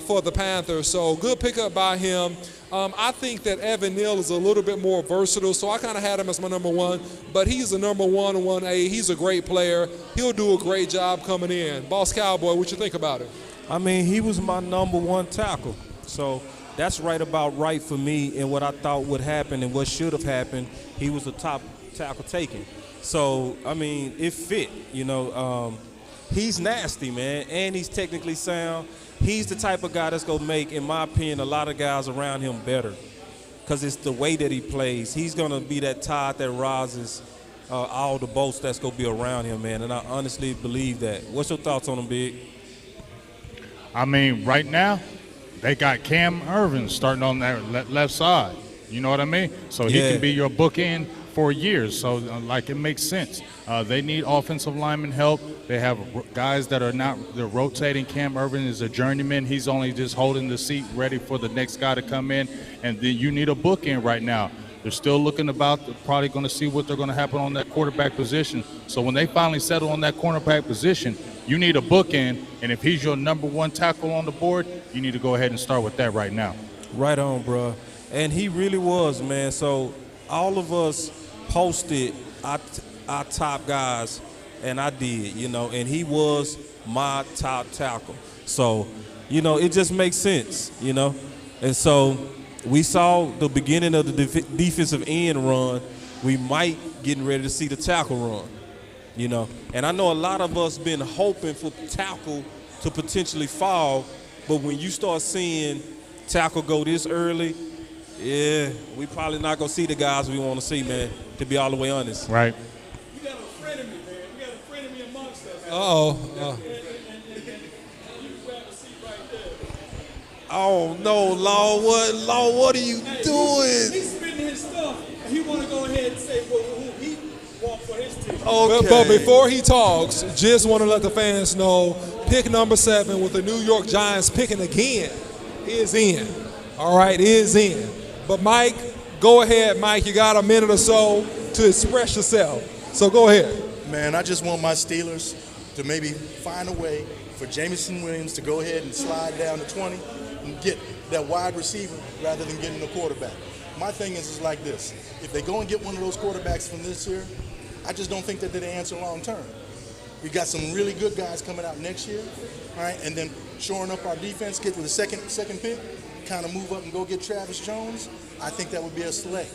for the Panthers. So good pickup by him. I think that Evan Neal is a little bit more versatile, so I kind of had him as my number 1, but he's a number 1 and 1A. He's a great player. He'll do a great job coming in. Boss Cowboy, what you think about it? I mean, he was my number 1 tackle. So that's right about right for me and what I thought would happen and what should have happened. He was the top tackle taken. So, I mean, it fit, He's nasty, man, and he's technically sound. He's the type of guy that's going to make, in my opinion, a lot of guys around him better because it's the way that he plays. He's going to be that tide that rises all the boats that's going to be around him, man, and I honestly believe that. What's your thoughts on him, Big? I mean, right now, they got Cam Irvin starting on that left side. You know what I mean? So he can be your bookend for years. So, like, it makes sense. They need offensive lineman help. They have guys that are they're rotating. Cam Irvin is a journeyman. He's only just holding the seat ready for the next guy to come in. And then you need a bookend right now. They're still looking probably going to see what they're going to happen on that quarterback position. So when they finally settle on that cornerback position, you need a bookend. And if he's your number one tackle on the board, you need to go ahead and start with that right now. Right on, bro. And he really was, man. So all of us posted our top guys, and I did, and he was my top tackle. So, it just makes sense, And so we saw the beginning of the defensive end run. We might getting ready to see the tackle run, And I know a lot of us been hoping for tackle to potentially fall, but when you start seeing tackle go this early, yeah, we probably not going to see the guys we want to see, man, to be all the way honest. Right. We got a friend of me, man. We got a friend of me amongst us. Uh-oh. Oh, no, Law, what are you doing? He's spinning his stuff, and he want to go ahead and say who he wants for his team. Okay. But before he talks, just want to let the fans know, pick number 7 with the New York Giants picking again is in. All right, is in. But, Mike, go ahead, Mike. You got a minute or so to express yourself. So go ahead. Man, I just want my Steelers to maybe find a way for Jameson Williams to go ahead and slide down to 20 and get that wide receiver rather than getting the quarterback. My thing is like this. If they go and get one of those quarterbacks from this year, I just don't think that they're the answer long term. We got some really good guys coming out next year, all right, and then shoring up our defense, get to the second pick, kind of move up and go get Travis Jones. I think that would be a select.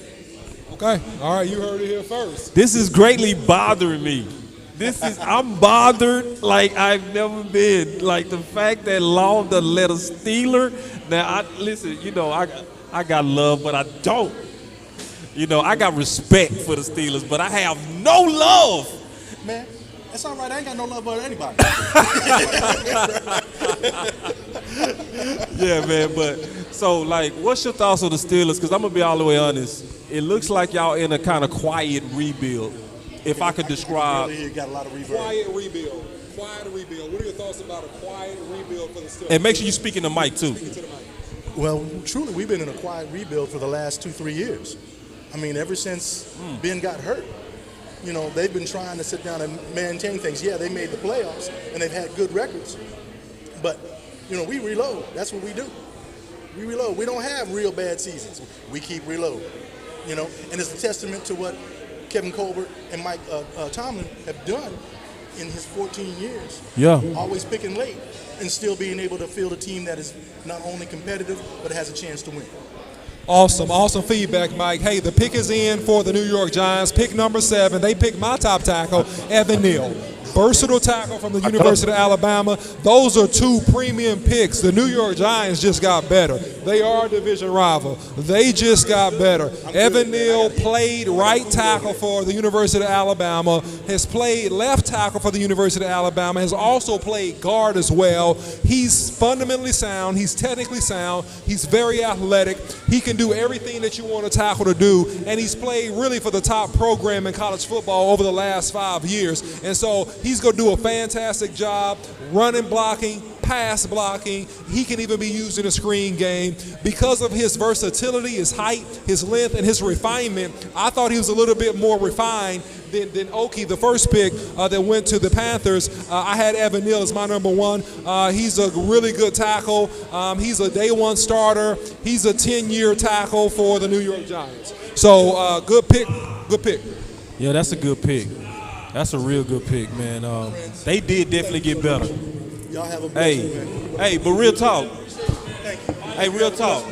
Okay. All right, you heard it here first. This is greatly bothering me. I'm bothered like I've never been. Like the fact that Law done let a Steeler. Now, listen, I got love, but I don't. I got respect for the Steelers, but I have no love. Man, that's all right. I ain't got no love for anybody. Yeah, man, but so, like, what's your thoughts on the Steelers? Because I'm going to be all the way honest. It looks like y'all in a kind of quiet rebuild, if I could describe. Really, you got a lot of reverb. Quiet rebuild. What are your thoughts about a quiet rebuild for the Steelers? And make sure you speak in the mic, too. Well, truly, we've been in a quiet rebuild for the last 2-3 years. I mean, ever since Ben got hurt, they've been trying to sit down and maintain things. Yeah, they made the playoffs, and they've had good records. But, we reload. That's what we do. We reload. We don't have real bad seasons. We keep reloading, And it's a testament to what Kevin Colbert and Mike Tomlin have done in his 14 years. Yeah. Always picking late and still being able to field a team that is not only competitive, but has a chance to win. Awesome feedback, Mike. Hey, the pick is in for the New York Giants. Pick number 7. They picked my top tackle, Evan Neal. Versatile tackle from the University of Alabama. Those are 2 premium picks. The New York Giants just got better. They are a division rival. They just got better. Evan Neal played right tackle for the University of Alabama, has played left tackle for the University of Alabama, has also played guard as well. He's fundamentally sound. He's technically sound. He's very athletic. He can do everything that you want a tackle to do, and he's played really for the top program in college football over the last 5 years. And so he's going to do a fantastic job running, blocking, pass blocking. He can even be used in a screen game. Because of his versatility, his height, his length, and his refinement, I thought he was a little bit more refined than Oki, the first pick that went to the Panthers. I had Evan Neal as my number 1. He's a really good tackle. He's a day 1 starter. He's a 10-year tackle for the New York Giants. So good pick. Yeah, that's a good pick. That's a real good pick, man. They did definitely get better. Y'all have a blessing, Hey, but real talk. Thank you. Hey, real talk.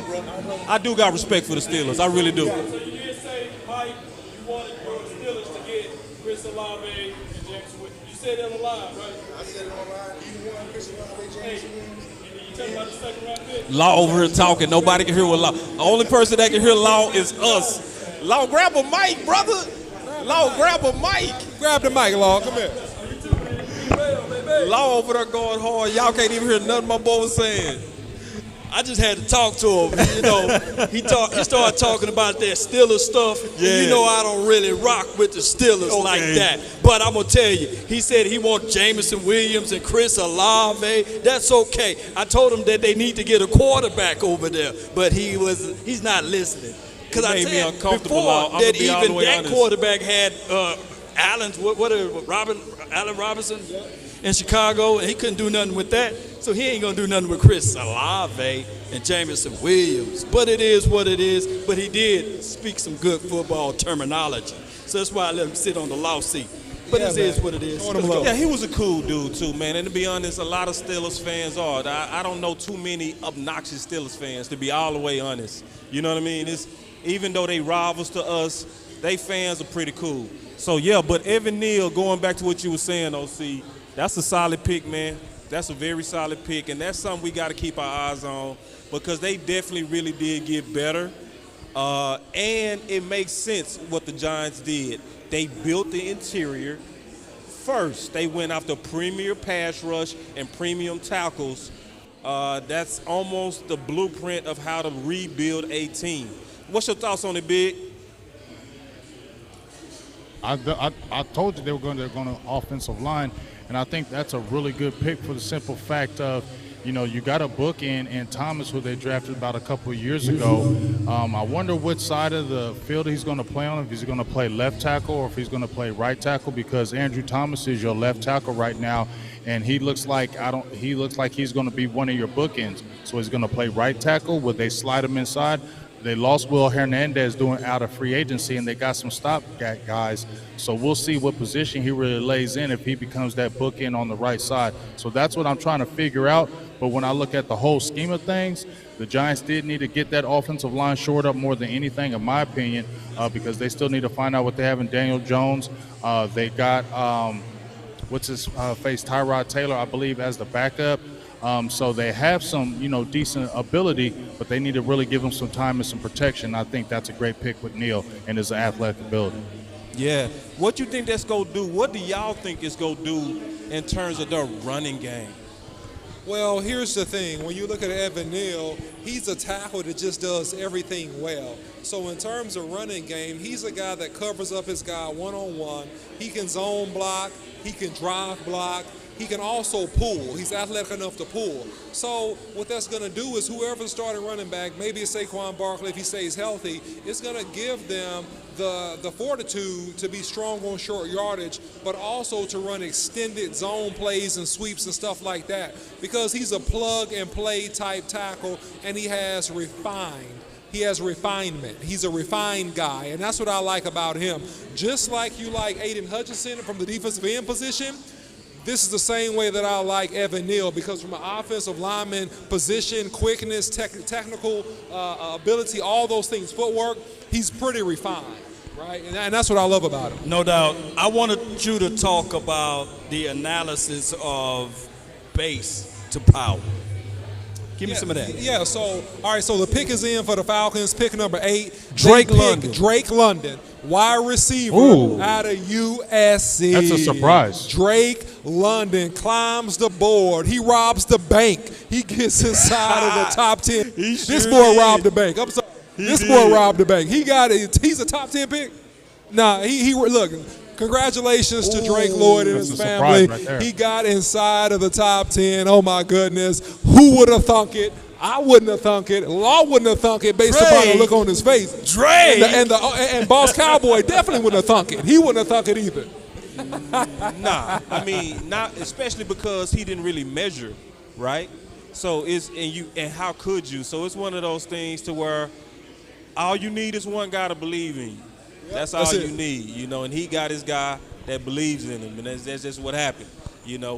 I do got respect for the Steelers. I really do. So you did say, Mike, you wanted the Steelers to get Chris Olave and James Winston. You said that on live, right? I said it online. You want Chris Olave, James Williams? You talking about the second round pick? Law over here talking. Nobody can hear what Law. The only person that can hear Law is us. Law, grab a mic, brother. Law, grab a mic. Grab the mic, Law. Come here. Law over there going hard. Y'all can't even hear nothing my boy was saying. I just had to talk to him. You know, he started talking about that Steelers stuff. Yeah. And you know, I don't really rock with the Steelers like that. But I'm gonna tell you, he said he wants Jameson Williams and Chris Olave. That's okay. I told him that they need to get a quarterback over there, but he's not listening. Because I made me said uncomfortable. before I'm that gonna be all even the way that honest. quarterback had Allen Robinson in Chicago, and he couldn't do nothing with that. So he ain't gonna do nothing with Chris Olave and Jameson Williams. But it is what it is. But he did speak some good football terminology. So that's why I let him sit on the law seat. But it is what it is. Let's go. Yeah, he was a cool dude too, man. And to be honest, a lot of Steelers fans are. I don't know too many obnoxious Steelers fans, to be all the way honest. You know what I mean? Even though they rivals to us, they fans are pretty cool. So yeah, but Evan Neal, going back to what you were saying, OC, that's a solid pick, man. That's a very solid pick, and that's something we got to keep our eyes on because they definitely really did get better. And it makes sense what the Giants did. They built the interior first. They went after premier pass rush and premium tackles. That's almost the blueprint of how to rebuild a team. What's your thoughts on it, Big? I told you they were going to offensive line, and I think that's a really good pick for the simple fact of, you know, you got a book in Thomas, who they drafted about a couple of years ago. I wonder which side of the field he's going to play on, if he's going to play left tackle or if he's going to play right tackle, because Andrew Thomas is your left tackle right now, and he looks like he's going to be one of your bookends. So he's going to play right tackle. Would they slide him inside? They lost Will Hernandez doing out of free agency, and they got some stopgap guys. So we'll see what position he really lays in if he becomes that bookend on the right side. So that's what I'm trying to figure out. But when I look at the whole scheme of things, the Giants did need to get that offensive line shored up more than anything, in my opinion, because they still need to find out what they have in Daniel Jones. They got, Tyrod Taylor, I believe, as the backup. So they have some, decent ability, but they need to really give him some time and some protection. I think that's a great pick with Neal and his athletic ability. Yeah. What you think that's going to do? What do y'all think it's going to do in terms of their running game? Well, here's the thing. When you look at Evan Neal, he's a tackle that just does everything well. So in terms of running game, he's a guy that covers up his guy one-on-one. He can zone block. He can drive block. He can also pull. He's athletic enough to pull. So what that's going to do is whoever's starting running back, maybe it's Saquon Barkley if he stays healthy, it's going to give them the fortitude to be strong on short yardage, but also to run extended zone plays and sweeps and stuff like that, because he's a plug-and-play type tackle, and he has refined. He has refinement. He's a refined guy, and that's what I like about him. Just like you like Aiden Hutchinson from the defensive end position, this is the same way that I like Evan Neal, because from an offensive lineman position, quickness, technical ability, all those things, footwork, he's pretty refined, right? And that's what I love about him. No doubt. I wanted you to talk about the analysis of base to power. Give me some of that. Yeah, so, all right, so the pick is in for the Falcons, pick number 8. Drake London. Drake London, wide receiver out of USC. That's a surprise. Drake London climbs the board. He robs the bank. He gets inside of the top 10. This boy robbed the bank. I'm sorry. This boy robbed the bank. He got it. He's a top 10 pick? Nah, he look. Congratulations to Drake Lloyd and his family. Right, he got inside of the top 10. Oh, my goodness. Who would have thunk it? I wouldn't have thunk it. Law wouldn't have thunk it based upon the look on his face. Drake! And Boss Cowboy definitely wouldn't have thunk it. He wouldn't have thunk it either. Nah, I mean, not especially because he didn't really measure, right? So and how could you? So it's one of those things to where all you need is one guy to believe in you. That's all you need, and he got his guy that believes in him, and that's just what happened,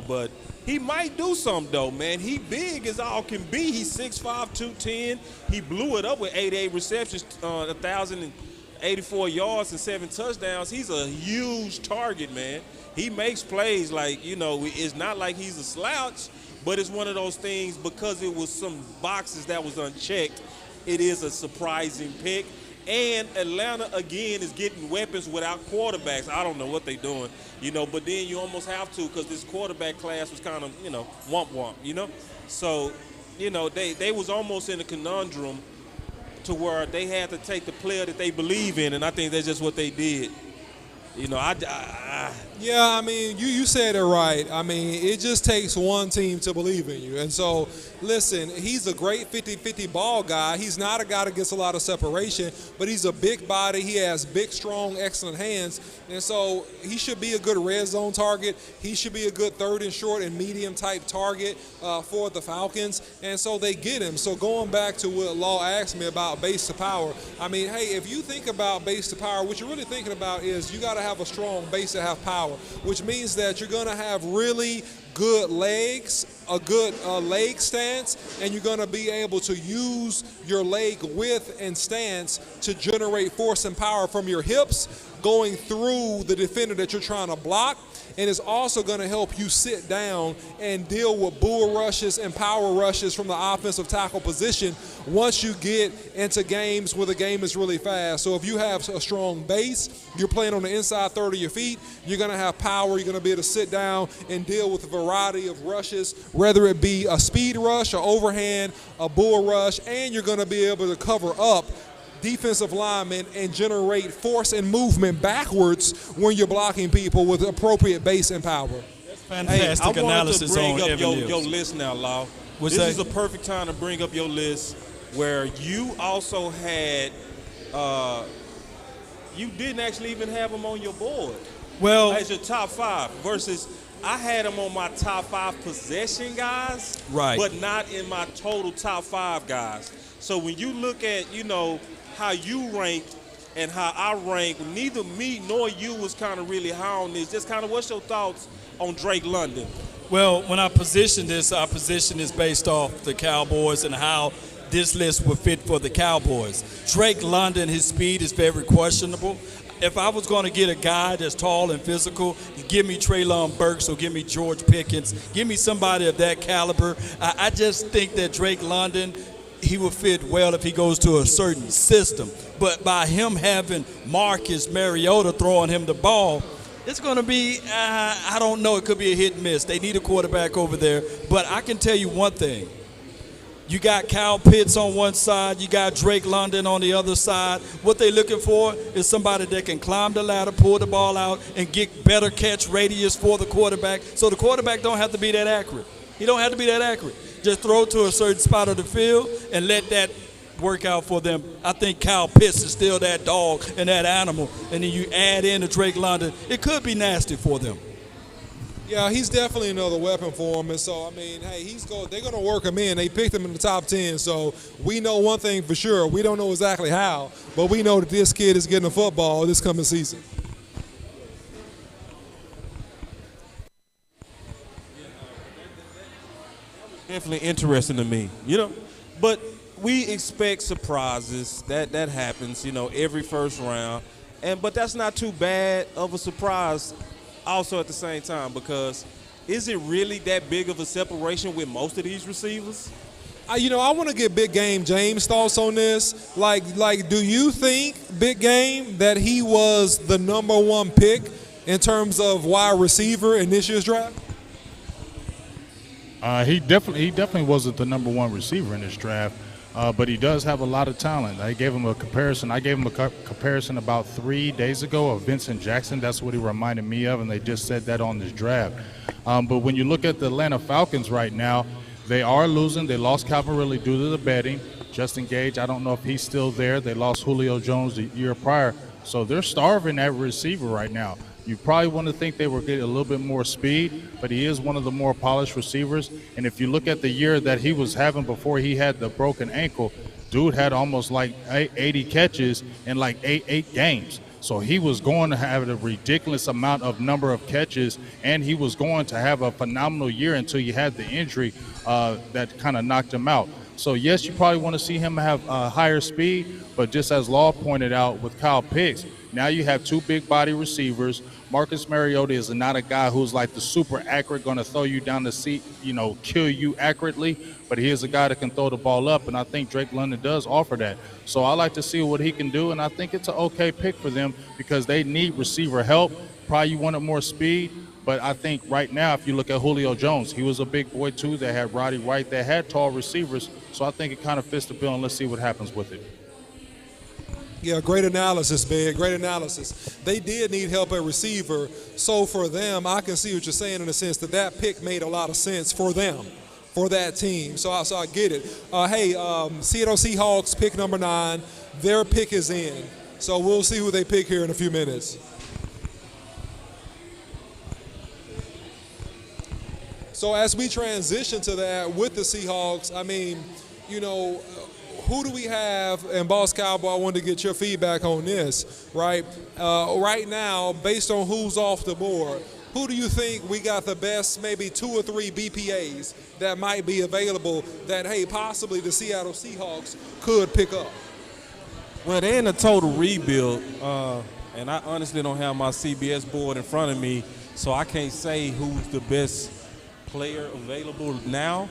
But he might do something, though, man. He big as all can be. He's 6'5", 210. He blew it up with 88 receptions, 1,084 yards and 7 touchdowns. He's a huge target, man. He makes plays like, it's not like he's a slouch, but it's one of those things because it was some boxes that was unchecked. It is a surprising pick. And Atlanta, again, is getting weapons without quarterbacks. I don't know what they're doing, but then you almost have to because this quarterback class was kind of, womp-womp, So they was almost in a conundrum to where they had to take the player that they believe in, and I think that's just what they did. Yeah, I mean, you said it right. I mean, it just takes one team to believe in you. And so, listen, he's a great 50-50 ball guy. He's not a guy that gets a lot of separation, but he's a big body. He has big, strong, excellent hands. And so he should be a good red zone target. He should be a good third and short and medium type target for the Falcons. And so they get him. So going back to what Law asked me about base to power, I mean, hey, if you think about base to power, what you're really thinking about is you got to have a strong base to have power, which means that you're going to have really good legs, a good leg stance, and you're going to be able to use your leg width and stance to generate force and power from your hips going through the defender that you're trying to block. And it's also going to help you sit down and deal with bull rushes and power rushes from the offensive tackle position once you get into games where the game is really fast. So if you have a strong base, you're playing on the inside third of your feet, you're going to have power, you're going to be able to sit down and deal with a variety of rushes, whether it be a speed rush, an overhand, a bull rush, and you're going to be able to cover up defensive linemen and generate force and movement backwards when you're blocking people with appropriate base and power. Fantastic analysis on Evan your Niels. list now, Law. What's this that? is a perfect time to bring up your list where you also had you didn't actually even have them on your board. Well, as your top 5 versus I had them on my top 5 possession guys, right, but not in my total top 5 guys. So when you look at, how you ranked and how I ranked, neither me nor you was kind of really high on this. Just kind of what's your thoughts on Drake London? Well, when I positioned this, our position is based off the Cowboys and how this list would fit for the Cowboys. Drake London, his speed is very questionable. If I was going to get a guy that's tall and physical, give me Treylon Burks or give me George Pickens, give me somebody of that caliber. I just think that Drake London, he will fit well if he goes to a certain system. But by him having Marcus Mariota throwing him the ball, it's going to be, I don't know, it could be a hit and miss. They need a quarterback over there. But I can tell you one thing. You got Kyle Pitts on one side. You got Drake London on the other side. What they're looking for is somebody that can climb the ladder, pull the ball out, and get better catch radius for the quarterback. So the quarterback don't have to be that accurate. He don't have to be that accurate. Just throw to a certain spot of the field and let that work out for them. I think Kyle Pitts is still that dog and that animal. And then you add in the Drake London, it could be nasty for them. Yeah, he's definitely another weapon for him. And so, I mean, hey, they're going to work him in. They picked him in the top 10. So we know one thing for sure. We don't know exactly how, but we know that this kid is getting a football this coming season. Definitely interesting to me, but we expect surprises. That happens, every first round, but that's not too bad of a surprise also at the same time, because is it really that big of a separation with most of these receivers? I want to get Big Game James' thoughts on this. Like, do you think, Big Game, that he was the number 1 pick in terms of wide receiver in this year's draft? He definitely wasn't the number 1 receiver in this draft, but he does have a lot of talent. I gave him a comparison. About 3 days ago of Vincent Jackson. That's what he reminded me of, and they just said that on this draft. But when you look at the Atlanta Falcons right now, they are losing. They lost Calvin Ridley due to the betting. Justin Gage, I don't know if he's still there. They lost Julio Jones the year prior. So they're starving at receiver right now. You probably want to think they were getting a little bit more speed, but he is one of the more polished receivers. And if you look at the year that he was having before he had the broken ankle, dude had almost like 80 catches in like eight games. So he was going to have a ridiculous amount of number of catches, and he was going to have a phenomenal year until he had the injury that kind of knocked him out. So, yes, you probably want to see him have higher speed, but just as Law pointed out with Kyle Pitts, now you have 2 big body receivers. Marcus Mariota is not a guy who's like the super accurate, going to throw you down the seat, kill you accurately, but he is a guy that can throw the ball up, and I think Drake London does offer that. So I like to see what he can do, and I think it's an okay pick for them because they need receiver help. Probably you wanted more speed, But I think right now, if you look at Julio Jones, he was a big boy too. They had Roddy White. They had tall receivers. So I think it kind of fits the bill, and let's see what happens with it. Yeah, great analysis, Big. Great analysis. They did need help at receiver. So for them, I can see what you're saying in the sense that that pick made a lot of sense for them, for that team. So I get it. Seattle Seahawks, pick number 9. Their pick is in. So we'll see who they pick here in a few minutes. So as we transition to that with the Seahawks, I mean, you know, who do we have? And Boss Cowboy, I wanted to get your feedback on this, right? Right now, based on who's off the board, who do you think we got the best maybe 2 or 3 BPAs that might be available that, hey, possibly the Seattle Seahawks could pick up? Well, they're in a total rebuild, and I honestly don't have my CBS board in front of me, so I can't say who's the best player available now.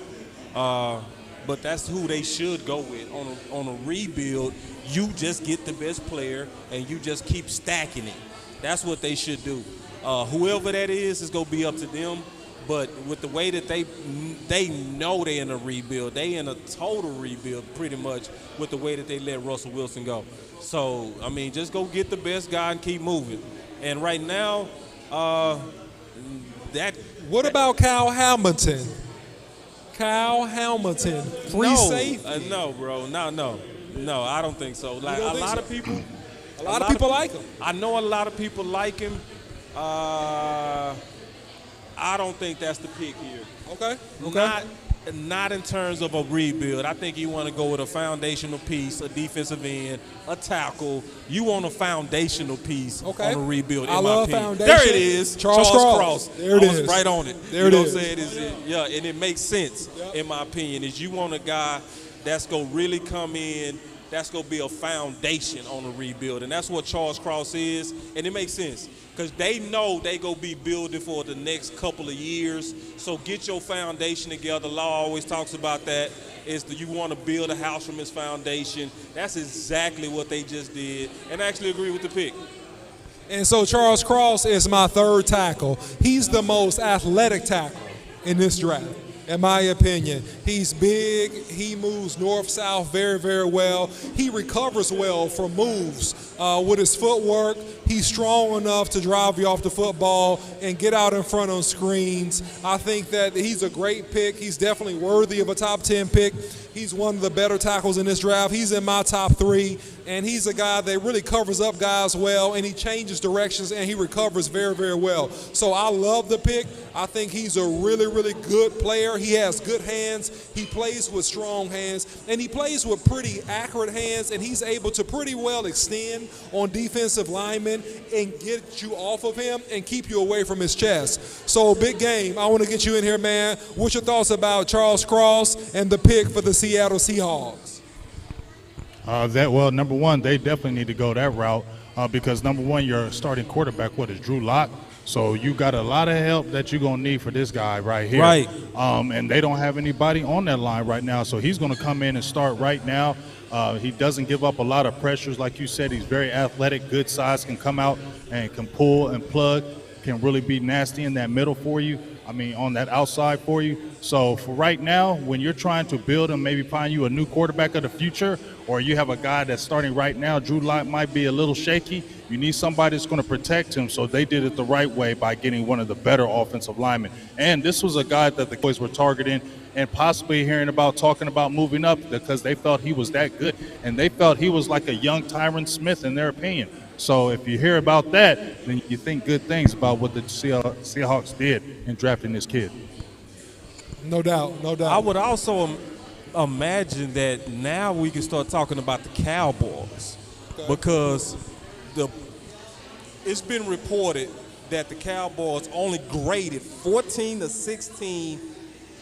But that's who they should go with. On a rebuild, you just get the best player and you just keep stacking it. That's what they should do. Whoever that is going to be up to them. But with the way that they know they're in a rebuild, they in a total rebuild pretty much with the way that they let Russell Wilson go. So, I mean, just go get the best guy and keep moving. And right now, What about Kyle Hamilton? Kyle Hamilton, free safety. No, bro. No, I don't think so. Like a lot of people like him. I know a lot of people like him. I don't think that's the pick here. Okay. Not in terms of a rebuild. I think you want to go with a foundational piece, a defensive end, a tackle. You want a foundational piece on a rebuild. I love foundation. There it is, Charles Cross. There it is. I was right on it. There it is. Yeah, and it makes sense in my opinion. Is you want a guy that's gonna really come in, that's gonna be a foundation on a rebuild, and that's what Charles Cross is, and it makes sense. Because they know they go be building for the next couple of years. So get your foundation together. Law always talks about that. You want to build a house from its foundation. That's exactly what they just did. And I actually agree with the pick. And so Charles Cross is my 3rd tackle. He's the most athletic tackle in this draft, in my opinion. He's big. He moves north-south very, very well. He recovers well from moves with his footwork. He's strong enough to drive you off the football and get out in front on screens. I think that he's a great pick. He's definitely worthy of a top 10 pick. He's one of the better tackles in this draft. He's in my top 3, and he's a guy that really covers up guys well, and he changes directions, and he recovers very, very well. So I love the pick. I think he's a really, really good player. He has good hands. He plays with strong hands, and he plays with pretty accurate hands, and he's able to pretty well extend on defensive linemen and get you off of him and keep you away from his chest. So big game. I want to get you in here, man. What's your thoughts about Charles Cross and the pick for the Seattle Seahawks? Well, number one, they definitely need to go that route because, number one, your starting quarterback, is Drew Lock? So you got a lot of help that you're going to need for this guy right here. Right. And they don't have anybody on that line right now. So he's going to come in and start right now. He doesn't give up a lot of pressures. Like you said, he's very athletic, good size, can come out and can pull and plug, can really be nasty in that middle for you. I mean, on that outside for you. So for right now, when you're trying to build and maybe find you a new quarterback of the future, or you have a guy that's starting right now, Drew Lock might be a little shaky, you need somebody that's going to protect him. So they did it the right way by getting one of the better offensive linemen. And this was a guy that the Cowboys were targeting and possibly talking about moving up because they felt he was that good. And they felt he was like a young Tyron Smith in their opinion. So if you hear about that, then you think good things about what the Seahawks did in drafting this kid. No doubt. I would also imagine that now we can start talking about the Cowboys because it's been reported that the Cowboys only graded 14 to 16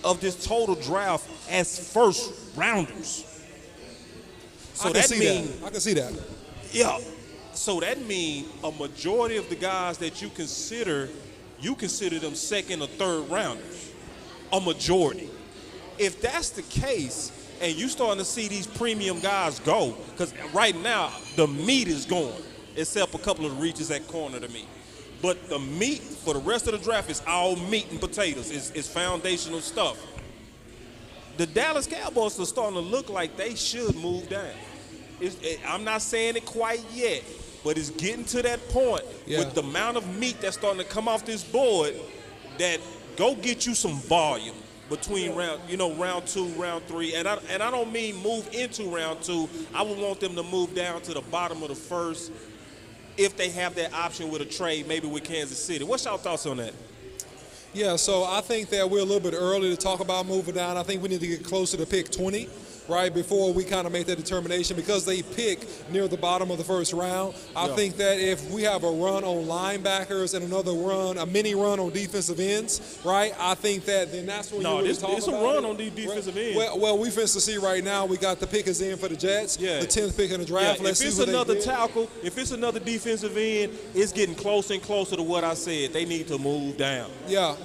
of this total draft as first rounders. So I can see that. Yeah. So that means a majority of the guys that you consider them second or third rounders. A majority. If that's the case, and you starting to see these premium guys go, because right now the meat is going, except a couple of reaches at corner to me. But the meat for the rest of the draft is all meat and potatoes. It's foundational stuff. The Dallas Cowboys are starting to look like they should move down. I'm not saying it quite yet, but it's getting to that point with the amount of meat that's starting to come off this board that go get you some volume between round 2, round 3, and I don't mean move into round 2. I would want them to move down to the bottom of the first if they have that option with a trade, maybe with Kansas City. What's y'all thoughts on that? Yeah, so I think that we're a little bit early to talk about moving down. I think we need to get closer to pick 20. Right before we kind of make that determination, because they pick near the bottom of the first round. I think that if we have a run on linebackers and another run, a mini run on defensive ends, right? I think that then that's when you really talk about it's a run on these defensive ends. Well, we finna see right now. We got the pickers in for the Jets, the 10th pick in the draft. Let's see what they did. Tackle, if it's another defensive end, it's getting closer and closer to what I said. They need to move down. Yeah.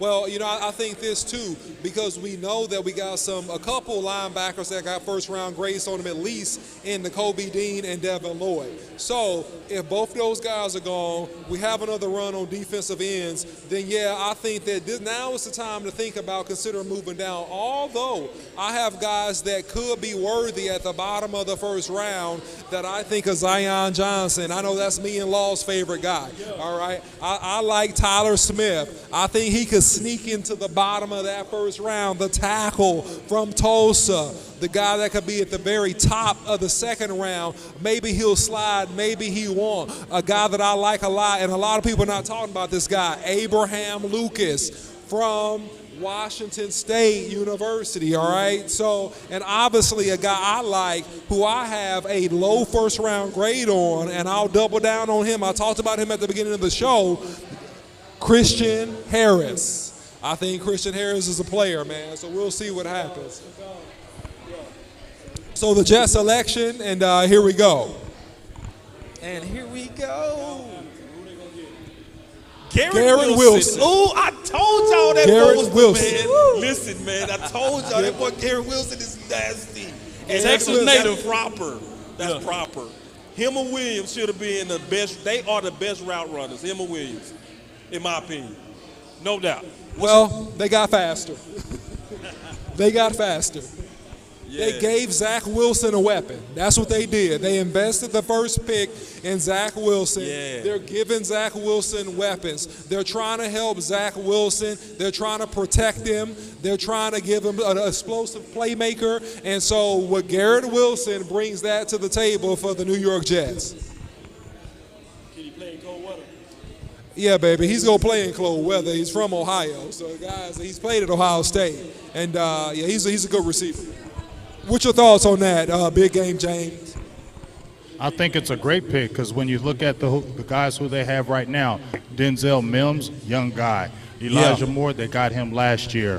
Well, I think this too, because we know that we got a couple linebackers that got first-round grades on them at least in the Kobe Dean and Devin Lloyd. So if both those guys are gone, we have another run on defensive ends, then I think that now is the time to think about considering moving down. Although I have guys that could be worthy at the bottom of the first round that I think of Zion Johnson. I know that's me and Law's favorite guy. All right, I like Tyler Smith. I think he could sneak into the bottom of that first round. The tackle from Tulsa, the guy that could be at the very top of the second round. Maybe he'll slide, maybe he won't. A guy that I like a lot, and a lot of people are not talking about this guy, Abraham Lucas from Washington State University, all right? So, and obviously a guy I like who I have a low first round grade on, and I'll double down on him. I talked about him at the beginning of the show, Christian Harris. I think Christian Harris is a player, man, so we'll see what happens. So the Jets selection, and here we go. And here we go. Garrett Wilson. Oh, I told y'all that Garrett Wilson. Man. Listen, man, I told y'all that boy Garrett Wilson is nasty. And Texas native. That's proper. That's proper. Him or Williams should have been the best. They are the best route runners, him or Williams, in my opinion. No doubt. Well, they got faster. They got faster. Yeah. They gave Zach Wilson a weapon. That's what they did. They invested the first pick in Zach Wilson. Yeah. They're giving Zach Wilson weapons. They're trying to help Zach Wilson. They're trying to protect him. They're trying to give him an explosive playmaker. And so what Garrett Wilson brings that to the table for the New York Jets. Can he play in cold weather? Yeah, baby, he's going to play in cold weather. He's from Ohio. So, guys, he's played at Ohio State. And, he's a good receiver. What's your thoughts on that, big game, James? I think it's a great pick because when you look at the guys who they have right now, Denzel Mims, young guy. Elijah Moore, they got him last year.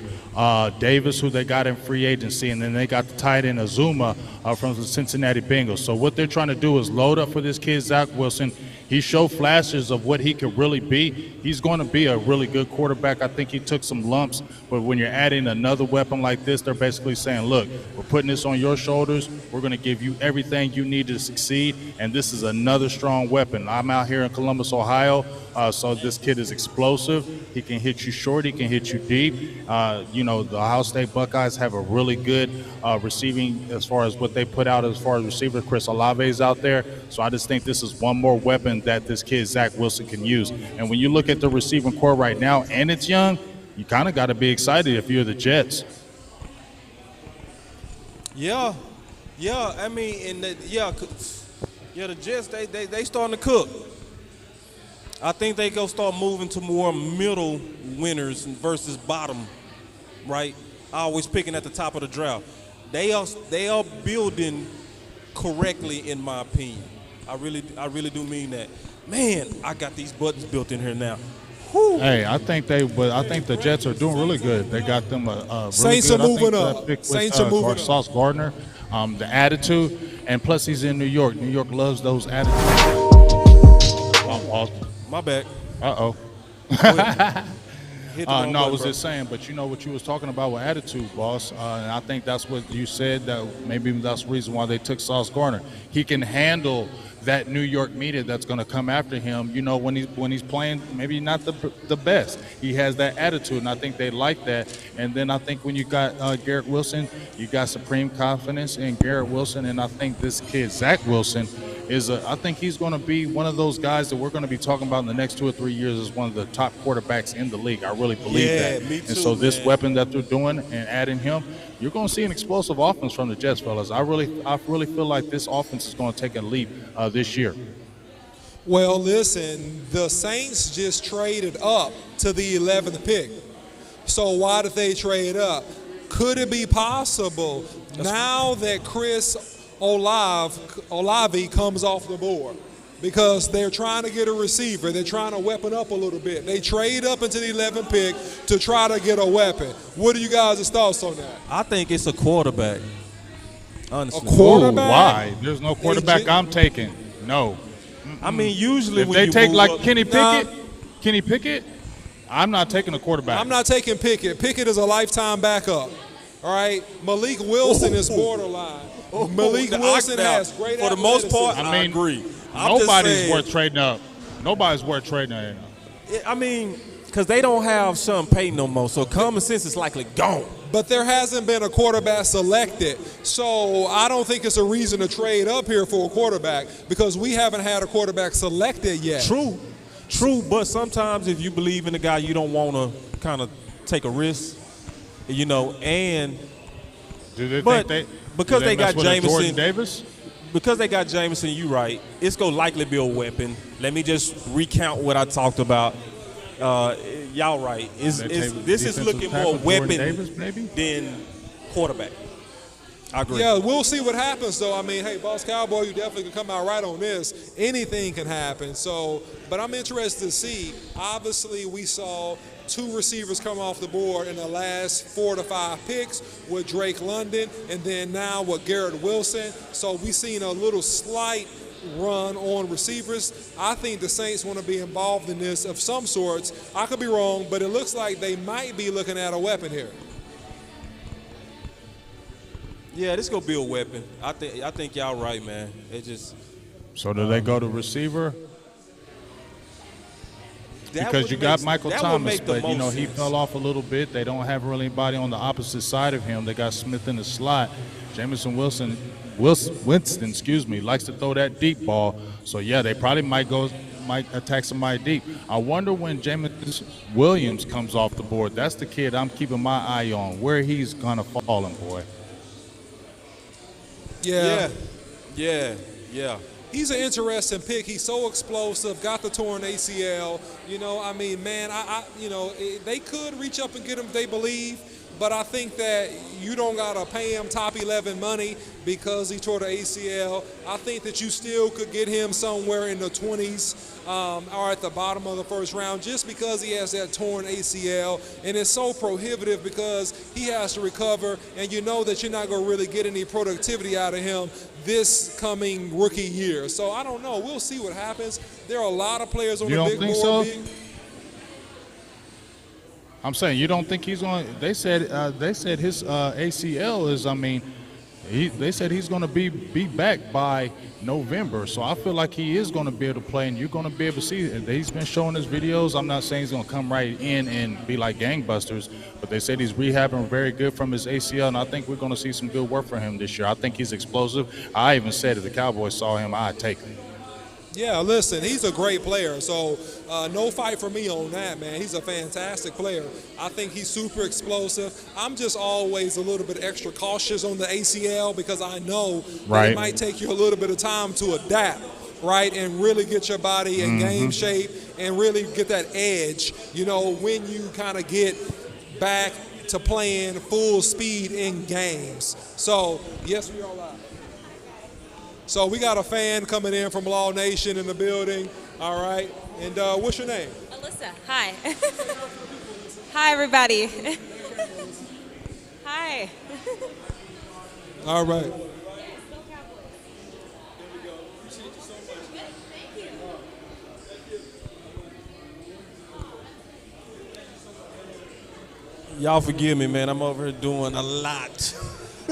Davis, who they got in free agency, and then they got the tight end Azuma from the Cincinnati Bengals. So what they're trying to do is load up for this kid, Zach Wilson. He showed flashes of what he could really be. He's going to be a really good quarterback. I think he took some lumps, but when you're adding another weapon like this, they're basically saying, look, we're putting this on your shoulders. We're going to give you everything you need to succeed, and this is another strong weapon. I'm out here in Columbus, Ohio, so this kid is explosive. He can hit you short. He can hit you deep. The Ohio State Buckeyes have a really good receiving as far as what they put out as far as receivers. Chris Olave's out there. So I just think this is one more weapon that this kid, Zach Wilson, can use. And when you look at the receiving core right now, and it's young, you kind of got to be excited if you're the Jets. Yeah. I mean, the Jets, they starting to cook. I think they go start moving to more middle winners versus bottom, right? Always picking at the top of the draft. They are building correctly, in my opinion. I really do mean that. Man, I got these buttons built in here now. Whew. Hey, I think the Jets are doing really good. They got them a really Saints good. are moving up. Pick with, Saints are moving up. Sauce Gardner, the attitude, and plus he's in New York. New York loves those attitudes. My bad. Uh-oh. Hit the wrong No, I button, was bro. just saying, but you know what you was talking about with attitude, boss, and I think that's what you said. That maybe that's the reason why they took Sauce Gardner. He can handle that New York media that's going to come after him. You know, when he's playing, maybe not the best. He has that attitude, and I think they like that. And then I think when you got Garrett Wilson, you got supreme confidence in Garrett Wilson, and I think this kid Zach Wilson I think he's going to be one of those guys that we're going to be talking about in the next 2 or 3 years as one of the top quarterbacks in the league. I really believe that. Me too, and so this man. weapon that they're doing and adding him, you're going to see an explosive offense from the Jets, fellas. I really feel like this offense is going to take a leap this year. Well, listen, the Saints just traded up to the 11th pick. So why did they trade up? Could it be possible now that Chris Olave comes off the board? Because they're trying to get a receiver. They're trying to weapon up a little bit. They trade up into the 11th pick to try to get a weapon. What are you guys' thoughts on that? I think it's a quarterback. Honestly. A quarterback? Ooh, why? There's no quarterback I'm taking. No. I mean, usually If when they you take move like up, Kenny Pickett, I'm not taking a quarterback. I'm not taking Pickett. Pickett is a lifetime backup. All right? Malik Wilson is borderline. Malik Wilson has great for the most part, athleticism. I agree. Nobody's worth trading up. Nobody's worth trading up. I mean, because they don't have Sean Payton no more, so common sense is likely gone. But there hasn't been a quarterback selected. So I don't think it's a reason to trade up here for a quarterback because we haven't had a quarterback selected yet. True, but sometimes if you believe in the guy, you don't want to kind of take a risk, you know, and because they got Jameson Davis? Because they got Jameson, you right, it's going to likely be a weapon. Let me just recount what I talked about. Y'all right. This is looking more weapon than quarterback. I agree. Yeah, we'll see what happens, though. I mean, hey, Boss Cowboy, you definitely can come out right on this. Anything can happen. So, but I'm interested to see. Obviously, we saw 2 receivers come off the board in the last 4 to 5 picks with Drake London and then now with Garrett Wilson. So we've seen a little slight run on receivers. I think the Saints want to be involved in this of some sorts. I could be wrong, but it looks like they might be looking at a weapon here. Yeah, this gonna be a weapon. I think y'all right, man. It just. So do they go to receiver? Because you got Michael Thomas, but you know he fell off a little bit. They don't have really anybody on the opposite side of him. They got Smith in the slot. Jameson Winston, likes to throw that deep ball. So yeah, they probably might attack somebody deep. I wonder when Jameson Williams comes off the board. That's the kid I'm keeping my eye on, where he's gonna fall, boy. Yeah. He's an interesting pick. He's so explosive, got the torn ACL. You know, I mean, man, they could reach up and get him if they believe, but I think that you don't got to pay him top 11 money because he tore the ACL. I think that you still could get him somewhere in the 20s or at the bottom of the first round just because he has that torn ACL, and it's so prohibitive because he has to recover, and you know that you're not going to really get any productivity out of him this coming rookie year. So I don't know. We'll see what happens. There are a lot of players on the big board. So? I'm saying you don't think he's going. They said his ACL is. I mean, they said he's going to be back by November. So I feel like he is going to be able to play, and you're going to be able to see it. He's been showing his videos. I'm not saying he's going to come right in and be like gangbusters, but they said he's rehabbing very good from his ACL, and I think we're going to see some good work for him this year. I think he's explosive. I even said if the Cowboys saw him, I'd take him. Yeah, listen, he's a great player. So no fight for me on that, man. He's a fantastic player. I think he's super explosive. I'm just always a little bit extra cautious on the ACL because I know that it might take you a little bit of time to adapt, right, and really get your body in game shape and really get that edge, you know, when you kind of get back to playing full speed in games. So, yes, we are live. So we got a fan coming in from Law Nation in the building, all right? And what's your name? Alyssa, hi. Hi, everybody. Hi. All right. Y'all forgive me, man. I'm over here doing a lot.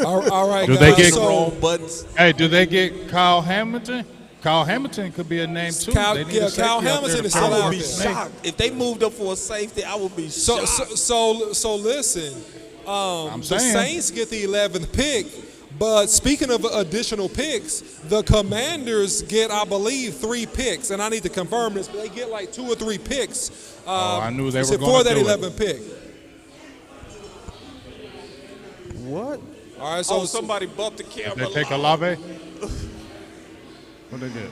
All right, Do guys. they get wrong buttons? Hey, do they get Kyle Hamilton? Kyle Hamilton could be a name too. Kyle- They need yeah, a safety Kyle out there Hamilton to is still cover I out would up be there. the snake. shocked if they moved up for a safety. I would be So, shocked. so listen. I'm The saying. Saints get the 11th pick, but speaking of additional picks, the Commanders get, I believe, 3 picks, and I need to confirm this, but they get like 2 or 3 picks. I knew they were for gonna that do it. 11th pick. What? All right, so somebody bumped the camera. They take Olave. What they get?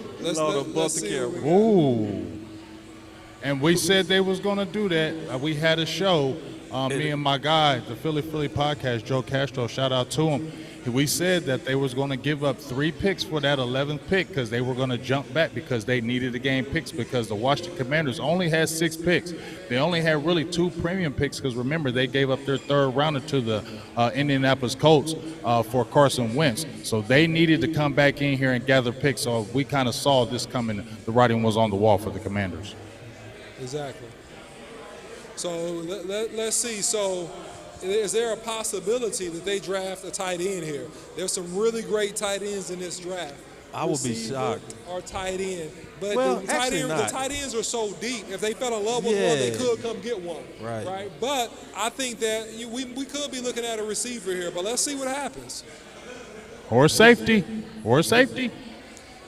Let's see. Ooh. And we said they was gonna do that. We had a show. Me and my guy, the Philly podcast, Joe Castro. Shout out to him. We said that they was going to give up 3 picks for that 11th pick because they were going to jump back because they needed to gain picks because the Washington Commanders only had 6 picks. They only had really 2 premium picks because remember they gave up their 3rd rounder to the Indianapolis Colts for Carson Wentz. So they needed to come back in here and gather picks. So we kind of saw this coming. The writing was on the wall for the Commanders. Exactly. So let's see. So is there a possibility that they draft a tight end here? There's some really great tight ends in this draft. I would be Receiver shocked. Or tight end. But Well, the tight actually end, the not. tight ends are so deep. If they fell in love with one, they Yeah. could come get one. Right. But I think that we could be looking at a receiver here. But let's see what happens. Or safety. Or safety.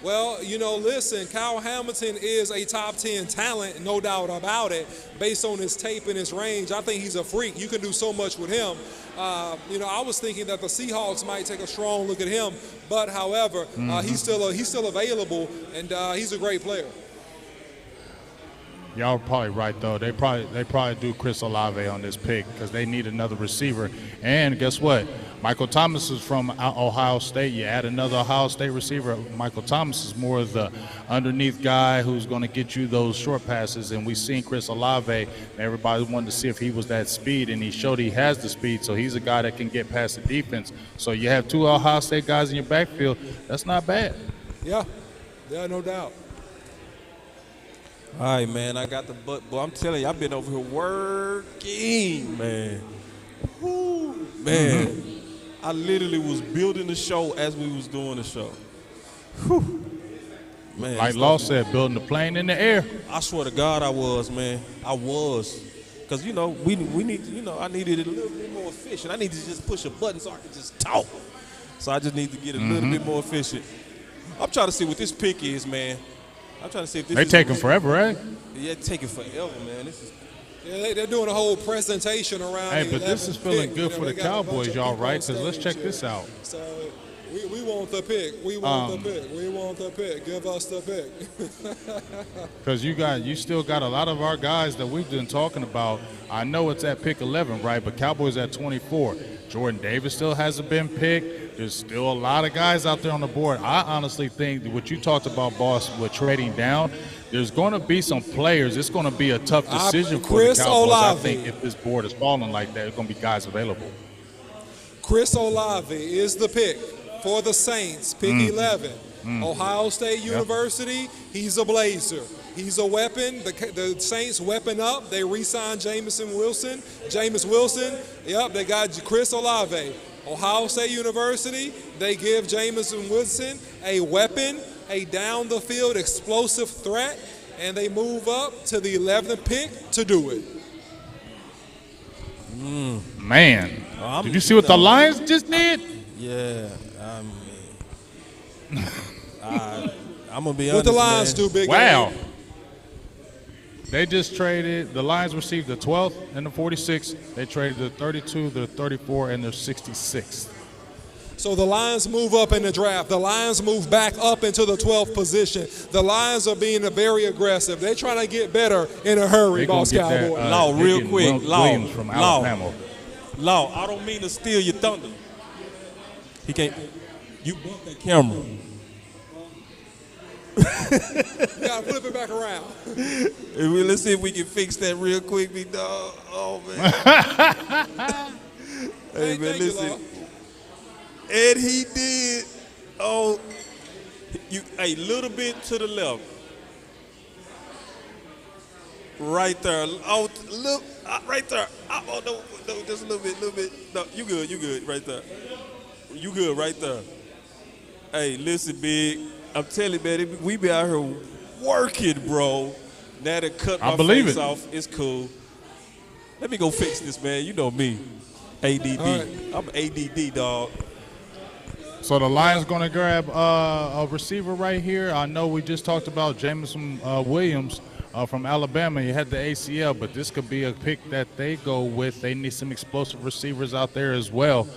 Well, listen, Kyle Hamilton is a top 10 talent, no doubt about it, based on his tape and his range. I think he's a freak. You can do so much with him. I was thinking that the Seahawks might take a strong look at him, but however, he's still available, and he's a great player. Y'all are probably right though. They probably do Chris Olave on this pick because they need another receiver. And guess what? Michael Thomas is from Ohio State. You add another Ohio State receiver. Michael Thomas is more of the underneath guy who's going to get you those short passes. And we've seen Chris Olave. Everybody wanted to see if he was that speed, and he showed he has the speed. So he's a guy that can get past the defense. So you have 2 Ohio State guys in your backfield. That's not bad. Yeah, no doubt. All right, man. I got the butt. Boy, I'm telling you, I've been over here working, man. Woo, man. I literally was building the show as we was doing the show. Whew. Man, Like Law said, building the plane in the air. I swear to God I was, man. I was. Because, we need, I needed it a little bit more efficient. I need to just push a button so I can just talk. So I just need to get a little bit more efficient. I'm trying to see what this pick is, man. I'm trying to see if this They is taking forever, right? Yeah, it's taking forever, man. This is. Yeah, they're doing a whole presentation around. Hey, the but this 11th is feeling pick. good for they the got a bunch Cowboys, of y'all, people right? on Because let's stage check this out. So we want the pick. We want the pick. We want the pick. Give us the pick. Because you still got a lot of our guys that we've been talking about. I know it's at pick 11, right? But Cowboys at 24. Jordan Davis still hasn't been picked. There's still a lot of guys out there on the board. I honestly think that what you talked about, boss, with trading down, there's going to be some players. It's going to be a tough decision for the Chris Cowboys. Olave. I think if this board is falling like that, there's going to be guys available. Chris Olave is the pick for the Saints, pick 11. Ohio State University, he's a blazer. He's a weapon. The Saints weapon up. They re-signed Jameis Wilson. Yep, they got Chris Olave. Ohio State University, they give Jameis Wilson a weapon, a down-the-field explosive threat, and they move up to the 11th pick to do it. Man, did you see what the Lions just did? Yeah, I'm going to be honest, What the Lions man. do, Big Wow. A? They just traded. The Lions received the 12th and the 46th. They traded the 32, the 34, and the 66th. So the Lions move up in the draft. The Lions move back up into the 12th position. The Lions are being very aggressive. They're trying to get better in a hurry, They gonna Boss get that, Cowboy. Law, they real getting quick. Williams from Alabama. Law, I don't mean to steal your thunder. He can't. You bumped that camera. You gotta flip it back around. Let's see if we can fix that real quick, big dog. Oh, man. Hey, man, Thank you, listen. Law. And he did. Oh, a little bit to the left. Right there. Oh, look. Right there. Oh, no, just a little bit. No, you good right there. You good right there. Hey, listen, big. I'm telling you, man, we be out here working, bro. Now to cut my face off, it's cool. Let me go fix this, man. You know me. ADD. Right. I'm ADD, dog. So the Lions going to grab a receiver right here. I know we just talked about Jameson Williams from Alabama. He had the ACL, but this could be a pick that they go with. They need some explosive receivers out there as well.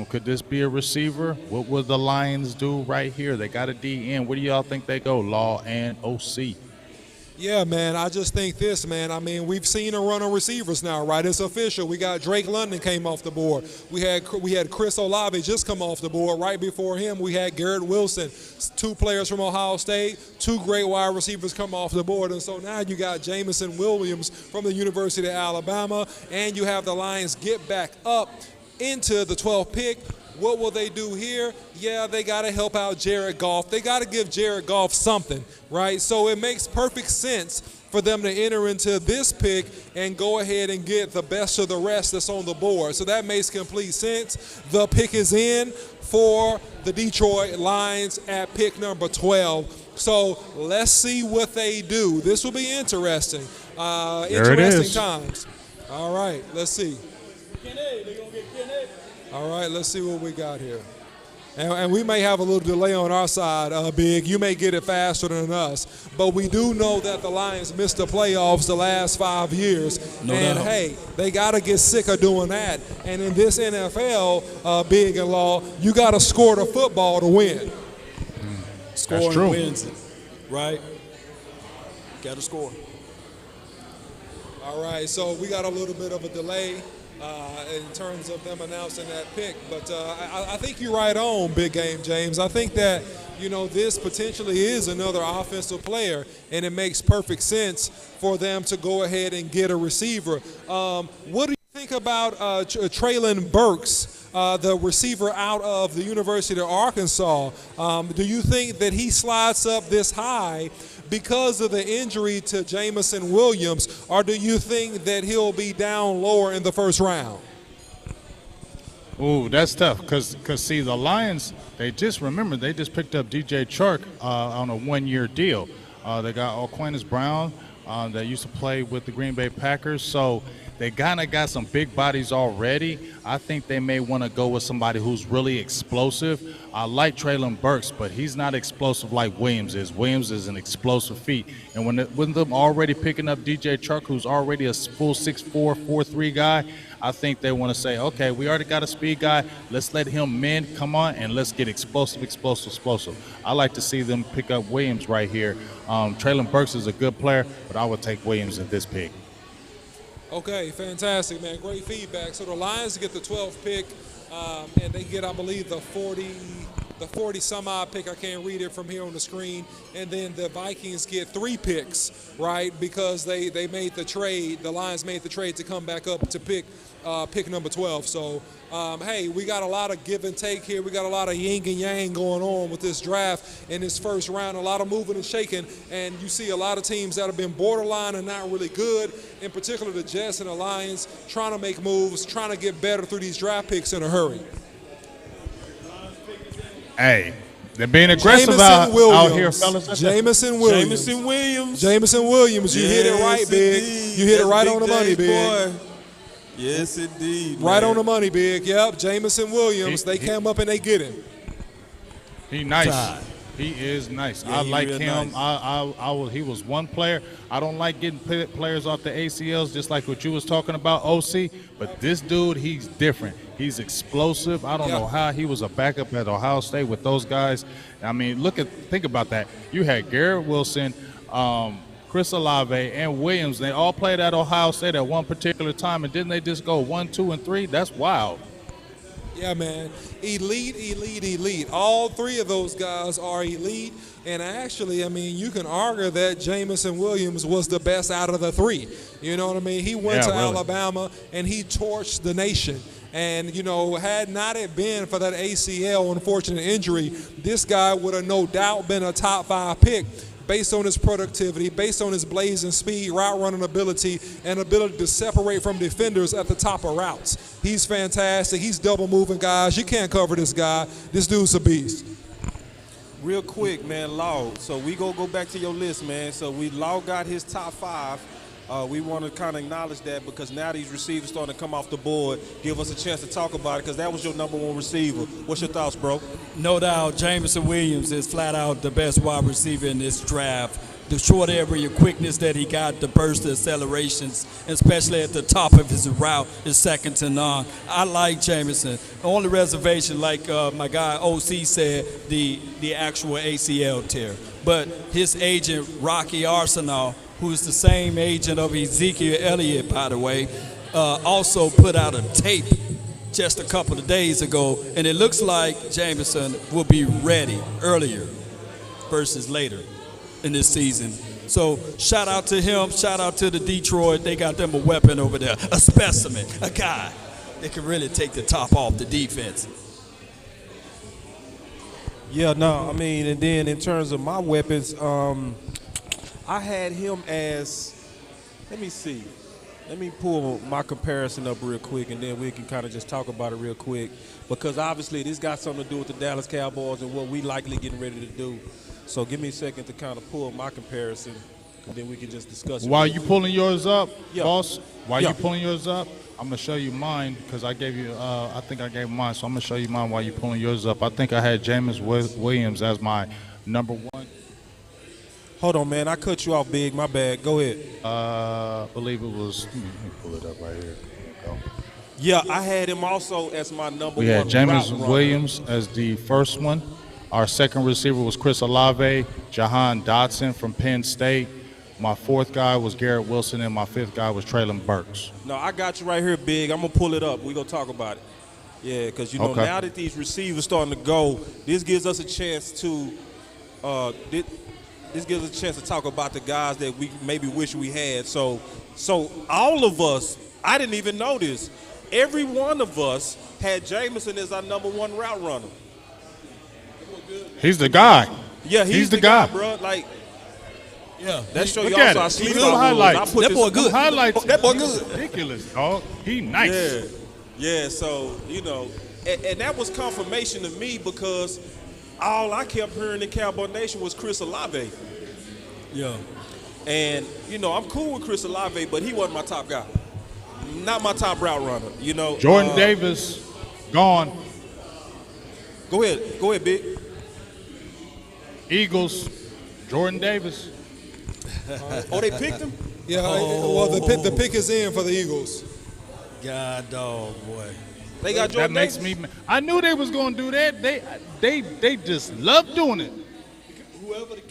Could this be a receiver? What will the Lions do right here? They got a DN. Where do y'all think they go, Law and OC? Yeah, man, I just think this, man. I mean, we've seen a run on receivers now, right? It's official. We got Drake London came off the board. We had Chris Olave just come off the board. Right before him, we had Garrett Wilson, 2 players from Ohio State, 2 great wide receivers come off the board. And so now you got Jameson Williams from the University of Alabama, and you have the Lions get back up into the 12th pick. What will they do here? Yeah, they got to help out Jared Goff. They got to give Jared Goff something, right? So it makes perfect sense for them to enter into this pick and go ahead and get the best of the rest that's on the board. So that makes complete sense. The pick is in for the Detroit Lions at pick number 12. So let's see what they do. This will be interesting. Interesting times. All right, let's see. All right, let's see what we got here. And we may have a little delay on our side, Big. You may get it faster than us. But we do know that the Lions missed the playoffs the last 5 years. Hey, they got to get sick of doing that. And in this NFL, Big and Law, you got to score the football to win. Scoring wins it, right? Got to score. All right, so we got a little bit of a delay in terms of them announcing that pick. But I think you're right on, Big Game James. I think that, this potentially is another offensive player, and it makes perfect sense for them to go ahead and get a receiver. What do you think about Traylon Burks, the receiver out of the University of Arkansas? Do you think that he slides up this high because of the injury to Jameson Williams, or do you think that he'll be down lower in the first round? Ooh, that's tough because see, the Lions, they just picked up DJ Chark on a 1-year deal. They got Aquinas Brown that used to play with the Green Bay Packers, so they kind of got some big bodies already. I think they may want to go with somebody who's really explosive. I like Traylon Burks, but he's not explosive like Williams is. Williams is an explosive feat. And with them already picking up DJ Chark, who's already a full 6'4", 4'3" guy, I think they want to say, okay, we already got a speed guy. Let's let him come on, and let's get explosive. I like to see them pick up Williams right here. Traylon Burks is a good player, but I would take Williams in this pick. Okay, fantastic, man. Great feedback. So the Lions get the 12th pick, and they get, I believe, the 40-some-odd pick. I can't read it from here on the screen. And then the Vikings get 3 picks, right, because they made the trade. The Lions made the trade to come back up to pick number 12. So, hey, we got a lot of give and take here. We got a lot of yin and yang going on with this draft in this first round, a lot of moving and shaking. And you see a lot of teams that have been borderline and not really good, in particular the Jets and the Lions, trying to make moves, trying to get better through these draft picks in a hurry. Hey, they're being aggressive out here, fellas. Jameson Williams. You hit it right, Big. You hit it right on the money, Big. Yes, indeed. Right on the money, Big. Yep, Jameson Williams. They came up and they get him. He nice. He is nice. Yeah, I like him. Nice. He was one player. I don't like getting players off the ACLs, just like what you was talking about, OC. But this dude, he's different. He's explosive. I don't know how he was a backup at Ohio State with those guys. I mean, think about that. You had Garrett Wilson, Chris Olave, and Williams. They all played at Ohio State at one particular time, and didn't they just go 1, 2, and 3? That's wild. Yeah, man. Elite. All 3 of those guys are elite. And actually, I mean, you can argue that Jameson Williams was the best out of the 3. You know what I mean? He went to Alabama, and he torched the nation. And, had not it been for that ACL unfortunate injury, this guy would have no doubt been a top 5 pick. based on his productivity, based on his blazing speed, route running ability, and ability to separate from defenders at the top of routes. He's fantastic. He's double moving guys. You can't cover this guy. This dude's a beast. Real quick, man, Law. So we go back to your list, man. So Law got his top 5. We want to kind of acknowledge that because now these receivers starting to come off the board. Give us a chance to talk about it because that was your number 1 receiver. What's your thoughts, bro? No doubt, Jameson Williams is flat out the best wide receiver in this draft. The short area quickness that he got, the burst, the accelerations, especially at the top of his route, is second to none. I like Jameson. The only reservation, like my guy OC said, the actual ACL tear. But his agent, Rocky Arsenal, who's the same agent of Ezekiel Elliott, by the way, also put out a tape just a couple of days ago, and it looks like Jameson will be ready earlier versus later in this season. So shout out to him, shout out to the Detroit. They got them a weapon over there, a specimen, a guy that can really take the top off the defense. Yeah, no, I mean, and then in terms of my weapons, I had him as, let me see. Let me pull my comparison up real quick, and then we can kind of just talk about it real quick. Because obviously this got something to do with the Dallas Cowboys and what we likely getting ready to do. So give me a second to kind of pull my comparison, and then we can just discuss it. While you pulling yours up, Yeah. boss, while Yeah. you pulling yours up, I'm going to show you mine because I gave you, I think I gave mine, so I'm going to show you mine while you pulling yours up. I think I had Jameis Williams as my number 1. Hold on, man. I cut you off, Big. My bad. Go ahead. I believe it was, let me pull it up right here. There we go. Yeah, I had him also as my number 1. We had Jameis route runner. Williams as the first one. Our second receiver was Chris Olave, Jahan Dotson from Penn State. My 4th guy was Garrett Wilson, and my 5th guy was Traylon Burks. No, I got you right here, Big. I'm going to pull it up. We're going to talk about it. Yeah, because, you know, Okay. now that these receivers starting to go, this gives us a chance to this gives us a chance to talk about the guys that we maybe wish we had. So all of us, I didn't even know this. Every one of us had Jameson as our number 1 route runner. He's the guy. Yeah, he's the guy, bro. Like, Yeah, that show Look you at also it. our sleep Look at the highlights. That boy good. Highlights. That boy good. Ridiculous, dog. He nice. Yeah. So, you know, and that was confirmation to me because all I kept hearing in Cowboy Nation was Chris Olave. yeah. And, you know, I'm cool with Chris Olave, but he wasn't my top guy. Not my top route runner, you know. Jordan Davis, gone. Go ahead, Big. Eagles, Jordan Davis. Oh, they picked him? Yeah, well, the pick is in for the Eagles. God dog, boy. They got That Jordan makes Davis? me. I knew they was gonna do that. They just love doing it. Whoever the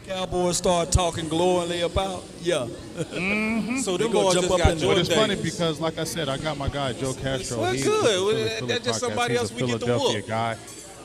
Cowboys start talking glowingly about, yeah. So They them gonna boys jump just up got in there. But Jordan it's funny Davis. because, like I said, I got my guy Joe Castro. Well, He's good. the That's just podcast. somebody He's else a we get to Philadelphia whoop. guy.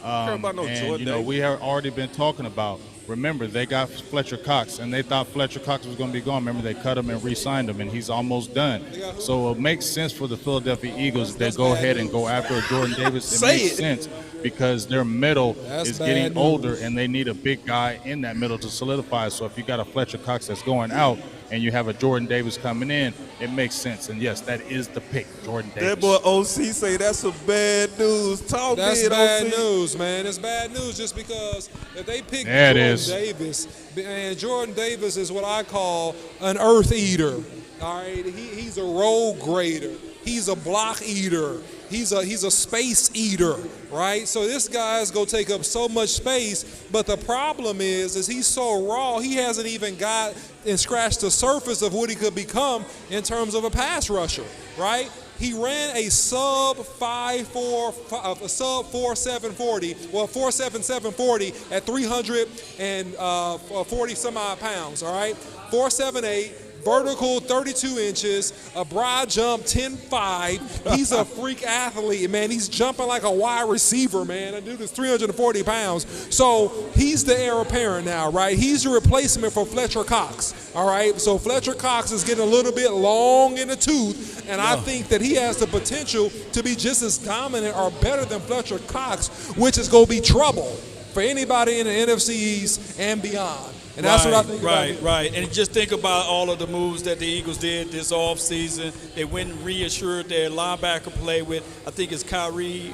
Care about no And Jordan you know, Davis. we have already been talking about. Remember, they got Fletcher Cox, and they thought Fletcher Cox was going to be gone. Remember, they cut him and re-signed him, and he's almost done. So it makes sense for the Philadelphia Eagles if they go ahead and go after Jordan Davis. It Say makes it. sense because their middle That's is bad getting news. older, and they need a big guy in that middle to solidify. So if you got a Fletcher Cox that's going out and you have a Jordan Davis coming in, it makes sense. And, yes, that is the pick, Jordan Davis. That boy OC say that's some bad news. Talk That's big, bad OC. news, man. It's bad news just because if they pick There it Jordan is. Davis, and Jordan Davis is what I call an earth eater. All right, he's a road grader. He's a block eater. He's a space eater, right? So this guy's gonna take up so much space. But the problem is he's so raw. He hasn't even got and scratched the surface of what he could become in terms of a pass rusher, right? He ran a sub 4.740, well 4.7740 at 340 some odd pounds. All right, 4.78. Vertical 32 inches, a broad jump 10.5. He's a freak athlete, man. He's jumping like a wide receiver, man. That dude is 340 pounds. So he's the heir apparent now, right? He's the replacement for Fletcher Cox, all right? So Fletcher Cox is getting a little bit long in the tooth, and I think that he has the potential to be just as dominant or better than Fletcher Cox, which is going to be trouble for anybody in the NFC East and beyond. And that's what I think about it. Right. And just think about all of the moves that the Eagles did this offseason. They went and reassured their linebacker play with, I think it's Kyrie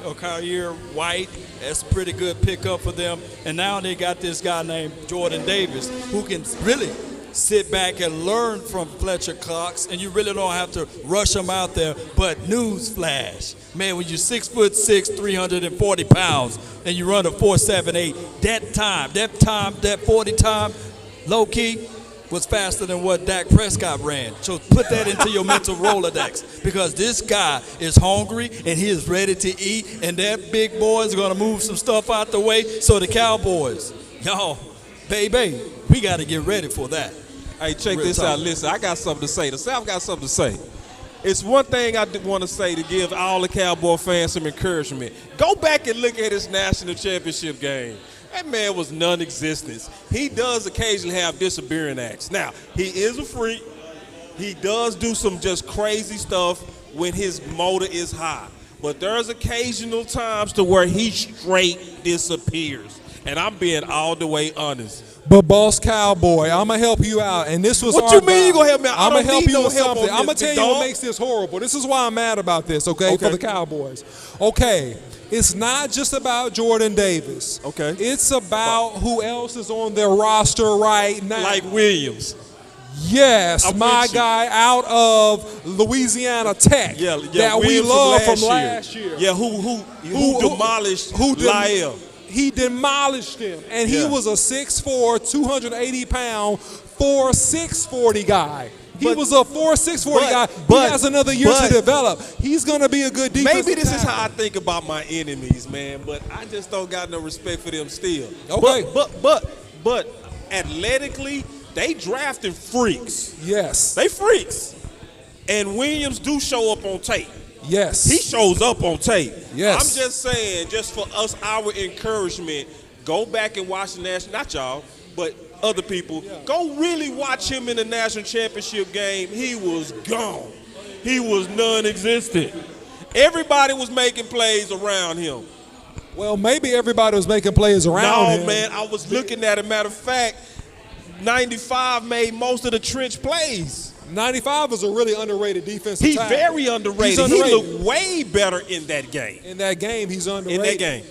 White. That's a pretty good pickup for them. And now they got this guy named Jordan Davis who can really sit back and learn from Fletcher Cox, and you really don't have to rush him out there. But news flash, man, when you're 6'6", 340 pounds, and you run a 4.78, that 40 time, low key, was faster than what Dak Prescott ran. So put that into your mental Rolodex, because this guy is hungry and he is ready to eat, and that big boy is going to move some stuff out the way. So the Cowboys, y'all, baby, we got to get ready for that. Hey, check this out. Listen, I got something to say. The South got something to say. It's one thing I want to say to give all the Cowboy fans some encouragement. Go back and look at his national championship game. That man was non-existent. He does occasionally have disappearing acts. Now, he is a freak. He does do some just crazy stuff when his motor is high. But there's occasional times to where he straight disappears. And I'm being all the way honest. But Boss Cowboy, I'm going to help you out. And this was what you mean you going to help me out? I'm going to help you with help something. I'm going to tell you what dog. makes this horrible. This is why I'm mad about this, okay, for the Cowboys. Okay, it's not just about Jordan Davis. Okay. It's about who else is on their roster right now. Like Williams. Yes, my guy out of Louisiana Tech that we love from last year. Yeah, who demolished Lyle. He demolished him, and he was a 6'4", 280-pound, 4'6" guy. He was a 4'6" guy. He has another year to develop. He's going to be a good defensive Maybe this is tackle. how I think about my enemies, man, but I just don't got no respect for them still. Okay. But athletically, they drafting freaks. Yes. They freaks. And Williams do show up on tape. Yes. He shows up on tape. Yes. I'm just saying, just for us, our encouragement, go back and watch the national, not y'all, but other people, go really watch him in the national championship game. He was gone. He was non-existent. Everybody was making plays around him. Well, maybe everybody was making plays around him. No, man, I was looking at it. Matter of fact, 95 made most of the trench plays. 95 is a really underrated defensive tackle. He's very underrated. He looked way better in that game. In that game, he's underrated. In that game.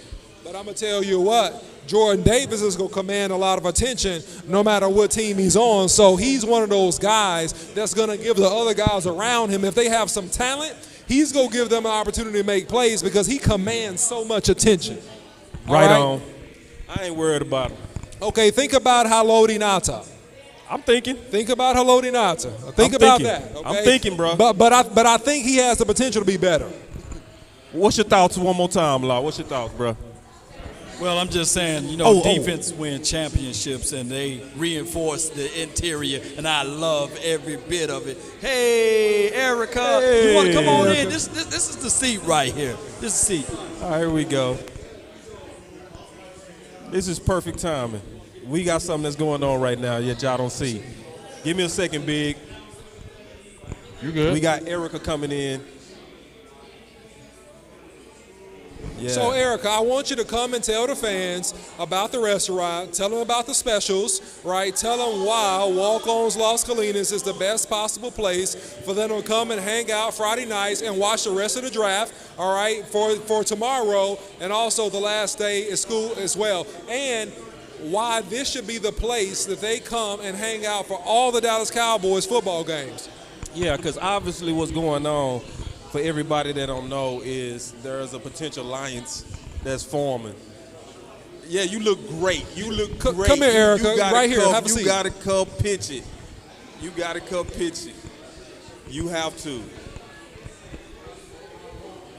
But I'm going to tell you what, Jordan Davis is going to command a lot of attention no matter what team he's on. So he's one of those guys that's going to give the other guys around him, if they have some talent, he's going to give them an opportunity to make plays because he commands so much attention. Right on. I ain't worried about him. Okay, think about Haloti Ngata. I'm thinking. Think about Haloti Ngata. Think about that. Okay? I'm thinking, bro. But I think he has the potential to be better. What's your thoughts one more time, Law? What's your thoughts, bro? Well, I'm just saying, defense win championships, and they reinforce the interior, and I love every bit of it. Hey, Erica, you want to come on in? This is the seat right here. This is the seat. All right, here we go. This is perfect timing. We got something that's going on right now yet y'all don't see. Give me a second, Big. You good? We got Erica coming in. Yeah. So, Erica, I want you to come and tell the fans about the restaurant. Tell them about the specials, right? Tell them why Walk-On's Las Colinas is the best possible place for them to come and hang out Friday nights and watch the rest of the draft, all right, for tomorrow, and also the last day of school as well. And why this should be the place that they come and hang out for all the Dallas Cowboys football games. Yeah, because obviously what's going on, for everybody that don't know, is there's a potential alliance that's forming. Yeah, you look great. You look great. Come here, Erica. Right here. Have a seat. You got to come pitch it. You got to come pitch it. You have to.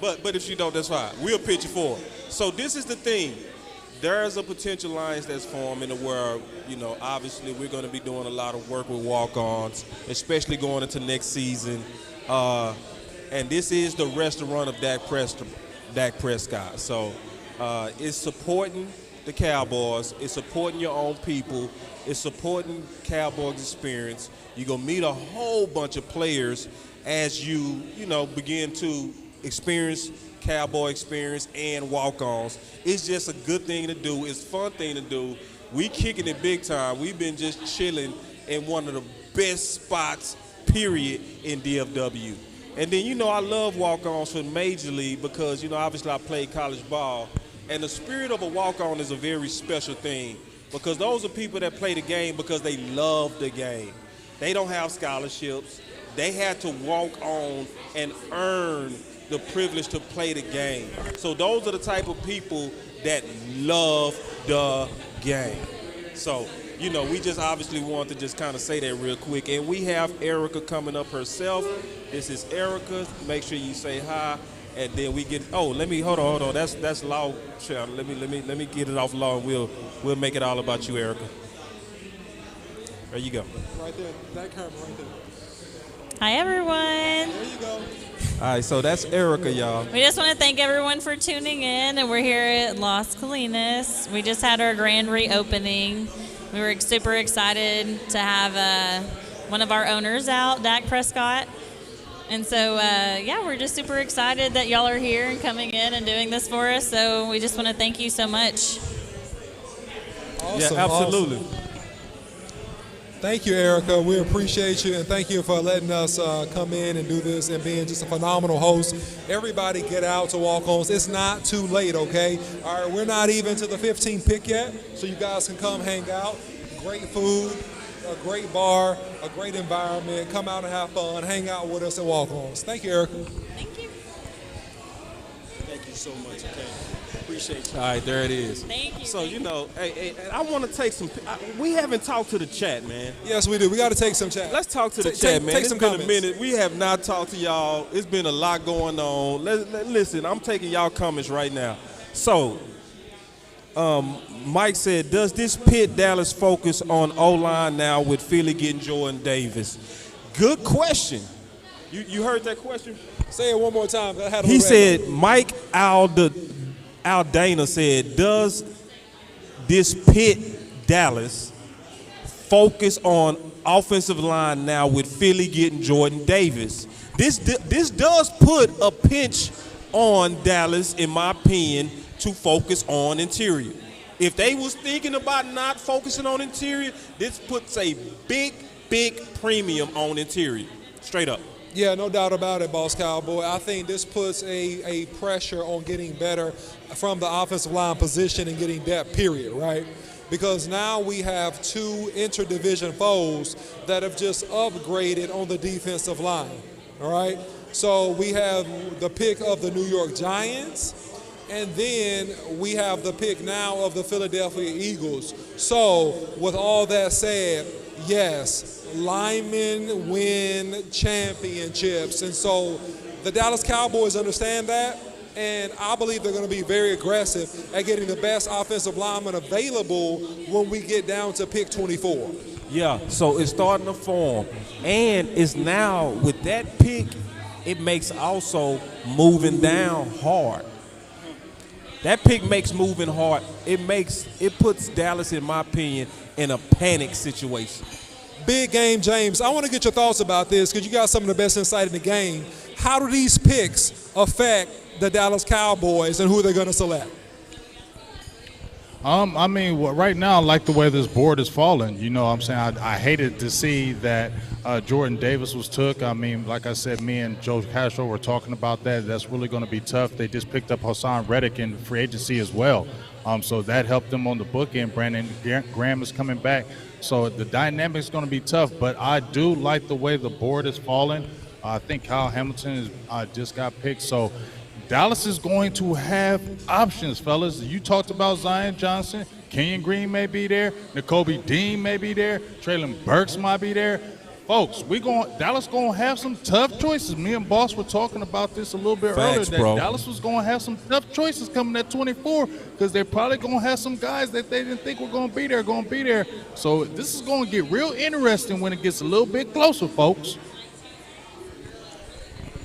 But if you don't, that's fine. We'll pitch it for her. So this is the thing. There's a potential alliance that's forming where, obviously we're going to be doing a lot of work with walk-ons, especially going into next season. And this is the restaurant of Dak Prescott. So it's supporting the Cowboys. It's supporting your own people. It's supporting Cowboys experience. You're going to meet a whole bunch of players as you begin to experience Cowboy experience and walk-ons. It's just a good thing to do. It's a fun thing to do. We kicking it big time. We've been just chilling in one of the best spots, period, in DFW. And then, I love walk-ons for Major League because, obviously I played college ball. And the spirit of a walk-on is a very special thing because those are people that play the game because they love the game. They don't have scholarships. They had to walk on and earn the privilege to play the game. So those are the type of people that love the game. So, we just obviously want to just kind of say that real quick. And we have Erica coming up herself. This is Erica. Make sure you say hi. And then we get. Oh, hold on. That's Law. Let me get it off Law, and we'll make it all about you, Erica. There you go. Right there, that camera right there. Hi, everyone. There you go. All right, so that's Erica, y'all. We just want to thank everyone for tuning in, and we're here at Las Colinas. We just had our grand reopening. We were super excited to have one of our owners out, Dak Prescott. And so, we're just super excited that y'all are here and coming in and doing this for us. So we just want to thank you so much. Awesome, yeah, absolutely. Awesome. Thank you, Erica. We appreciate you, and thank you for letting us come in and do this and being just a phenomenal host. Everybody get out to walk-ons. It's not too late, okay? All right, we're not even to the 15th pick yet, so you guys can come hang out. Great food, a great bar, a great environment. Come out and have fun. Hang out with us at walk-ons. Thank you, Erica. Thank you. Thank you so much, okay? Appreciate you. All right, there it is. Thank you. So, hey, I want to take some. We haven't talked to the chat, man. Yes, we do. We got to take some chat. Let's talk to the chat, man. It's been comments. a minute. We have not talked to y'all. It's been a lot going on. Listen, I'm taking y'all comments right now. So, Mike said, does this pit Dallas focus on O-line now with Philly getting Jordan Davis? Good question. You heard that question? Say it one more time. He said, Mike Aldana said, does this pit Dallas focus on offensive line now with Philly getting Jordan Davis? This does put a pinch on Dallas, in my opinion, to focus on interior. If they was thinking about not focusing on interior, this puts a big premium on interior. Straight up. Yeah, no doubt about it, Boss Cowboy. I think this puts a pressure on getting better from the offensive line position and getting depth, period, right? Because now we have two interdivision foes that have just upgraded on the defensive line, all right? So we have the pick of the New York Giants, and then we have the pick now of the Philadelphia Eagles. So with all that said, yes, linemen win championships. And so the Dallas Cowboys understand that, and I believe they're going to be very aggressive at getting the best offensive lineman available when we get down to pick 24. Yeah, so it's starting to form. And it's now, with that pick, it makes also moving down hard. That pick makes moving hard. It puts Dallas, in my opinion, in a panic situation. Big game, James. I want to get your thoughts about this because you got some of the best insight in the game. How do these picks affect the Dallas Cowboys and who they're going to select? Right now, I like the way this board is falling. You know what I'm saying? I hated to see that Jordan Davis was took. I mean, like I said, me and Joe Castro were talking about that. That's really going to be tough. They just picked up Hassan Reddick in free agency as well. So that helped them on the book end. Brandon Graham is coming back. So the dynamic is going to be tough. But I do like the way the board is falling. I think Kyle Hamilton just got picked. So Dallas is going to have options, fellas. You talked about Zion Johnson. Kenyon Green may be there. Nakobe Dean may be there. Traylon Burks might be there. Folks, Dallas going to have some tough choices. Me and Boss were talking about this a little bit earlier. That Dallas was going to have some tough choices coming at 24 because they're probably going to have some guys that they didn't think were going to be there, So this is going to get real interesting when it gets a little bit closer, folks.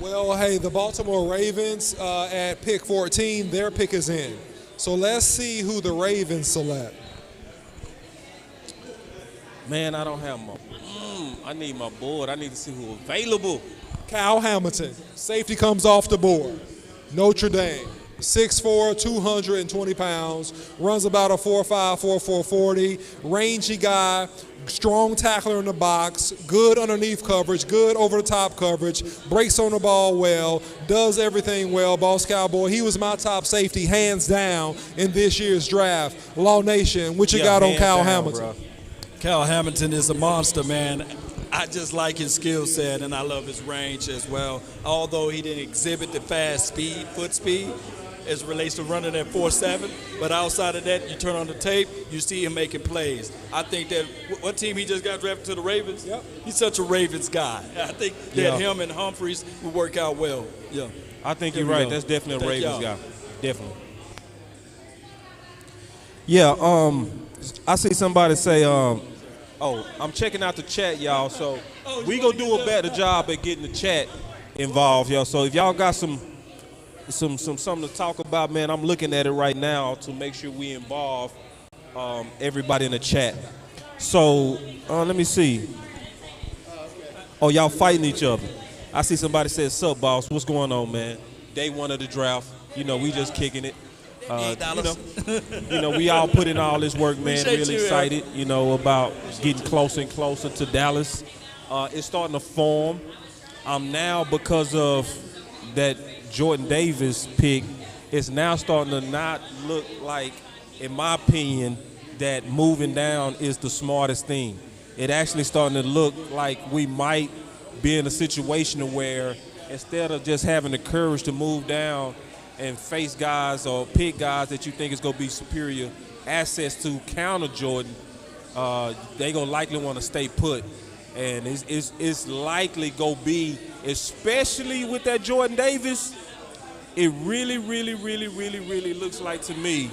Well, hey, the Baltimore Ravens at pick 14, their pick is in. So let's see who the Ravens select. Man, I don't have I need my board. I need to see who's available. Kyle Hamilton. Safety comes off the board. Notre Dame. 6'4", 220 pounds, runs about a 4.5, 4.4 40, rangy guy, strong tackler in the box, good underneath coverage, good over-the-top coverage, breaks on the ball well, does everything well. Boss Cowboy, he was my top safety, hands down, in this year's draft. Law Nation, what you got on Kyle Hamilton? Bro. Kyle Hamilton is a monster, man. I just like his skill set, and I love his range as well. Although he didn't exhibit the fast speed, foot speed, as it relates to running at 4.7, but outside of that, you turn on the tape, you see him making plays. I think that what team he just got drafted to, the Ravens? Yep. He's such a Ravens guy. I think that him and Humphreys would work out well. Yeah. I think you're right. That's definitely a Ravens guy. Definitely. Yeah, I see somebody say, I'm checking out the chat, y'all, so we gonna do a better job at getting the chat involved, y'all. So if y'all got something to talk about, man, I'm looking at it right now to make sure we involve everybody in the chat. So let me see. Oh, y'all fighting each other. I see somebody said, "Sup, boss? What's going on, man? Day one of the draft. You know, we just kicking it. We all put in all this work, man. Really excited, about getting closer and closer to Dallas. It's starting to form. Now, because of that Jordan Davis pick, it's now starting to not look like, in my opinion, that moving down is the smartest thing. It actually starting to look like we might be in a situation where instead of just having the courage to move down and face guys or pick guys that you think is going to be superior assets to counter Jordan, they going to likely want to stay put. And it's likely going to be, especially with that Jordan Davis, it really, really, really, really, really looks like to me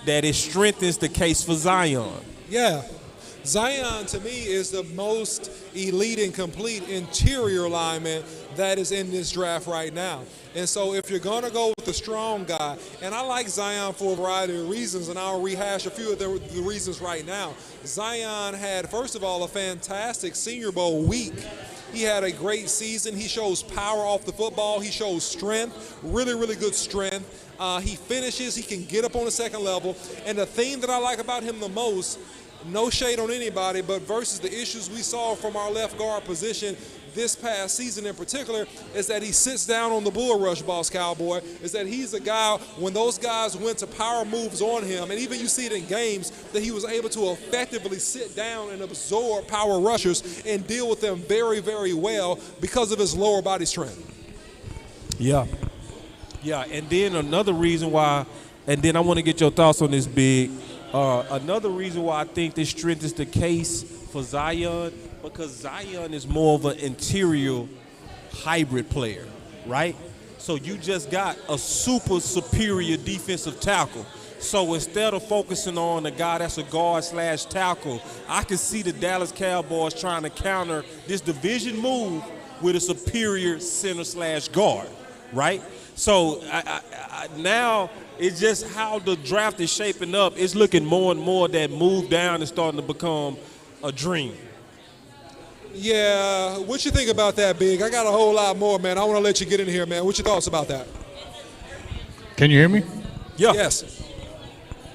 that it strengthens the case for Zion. Yeah. Zion, to me, is the most elite and complete interior lineman that is in this draft right now. And so if you're going to go with the strong guy, and I like Zion for a variety of reasons, and I'll rehash a few of the reasons right now. Zion had, first of all, a fantastic Senior Bowl week. He had a great season. He shows power off the football. He shows strength, really, really good strength. He finishes. He can get up on the second level. And the thing that I like about him the most, no shade on anybody, but versus the issues we saw from our left guard position this past season in particular, is that he sits down on the bull rush, Boss Cowboy, is that he's a guy, when those guys went to power moves on him, and even you see it in games, that he was able to effectively sit down and absorb power rushers and deal with them very, very well because of his lower body strength. Yeah. Yeah, and then another reason why, and then I want to get your thoughts on this, Big. Another reason why I think this strengthens the case for Zion, because Zion is more of an interior hybrid player, right? So you just got a super superior defensive tackle. So instead of focusing on a guy that's a guard / tackle, I can see the Dallas Cowboys trying to counter this division move with a superior center / guard, right? So now it's just how the draft is shaping up. It's looking more and more that move down is starting to become a dream. Yeah, what you think about that, Big? I got a whole lot more, man. I want to let you get in here, man. What's your thoughts about that? Can you hear me? Yeah. Yes.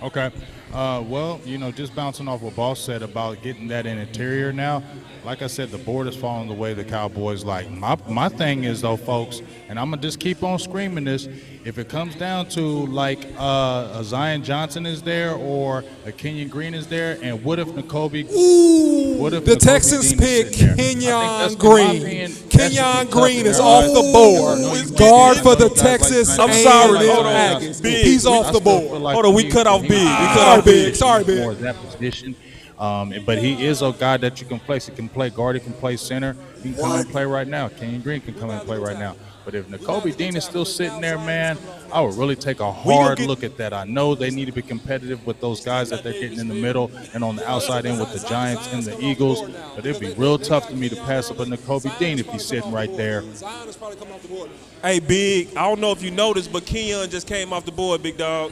Okay. Well, just bouncing off what Boss said about getting that in interior now, like I said, the board is falling the way the Cowboys like. My thing is, though, folks, and I'm going to just keep on screaming this, if it comes down to like a Zion Johnson is there or a Kenyon Green is there, and what if Nakobe? The Texans pick Kenyon Green. Kenyon Green is off the board. Guard for the Texas. I'm sorry. Hold on. He's off the board. Hold on. We cut off Big. Sorry, Big. For that position. But he is a guy that you can place. He can play guard. He can play center. He can come and play right now. Kenyon Green can come and play right now. But if Nakobe Dean is still sitting there, man, I would really take a hard look at that. I know they need to be competitive with those guys that they're getting in the middle and on the outside end with the Giants and the Eagles. But it'd be real tough to me to pass up a Nakobe Dean if he's sitting right there. Zion is probably coming off the board. Hey, Big, I don't know if you noticed, but Kenyon just came off the board, big dog.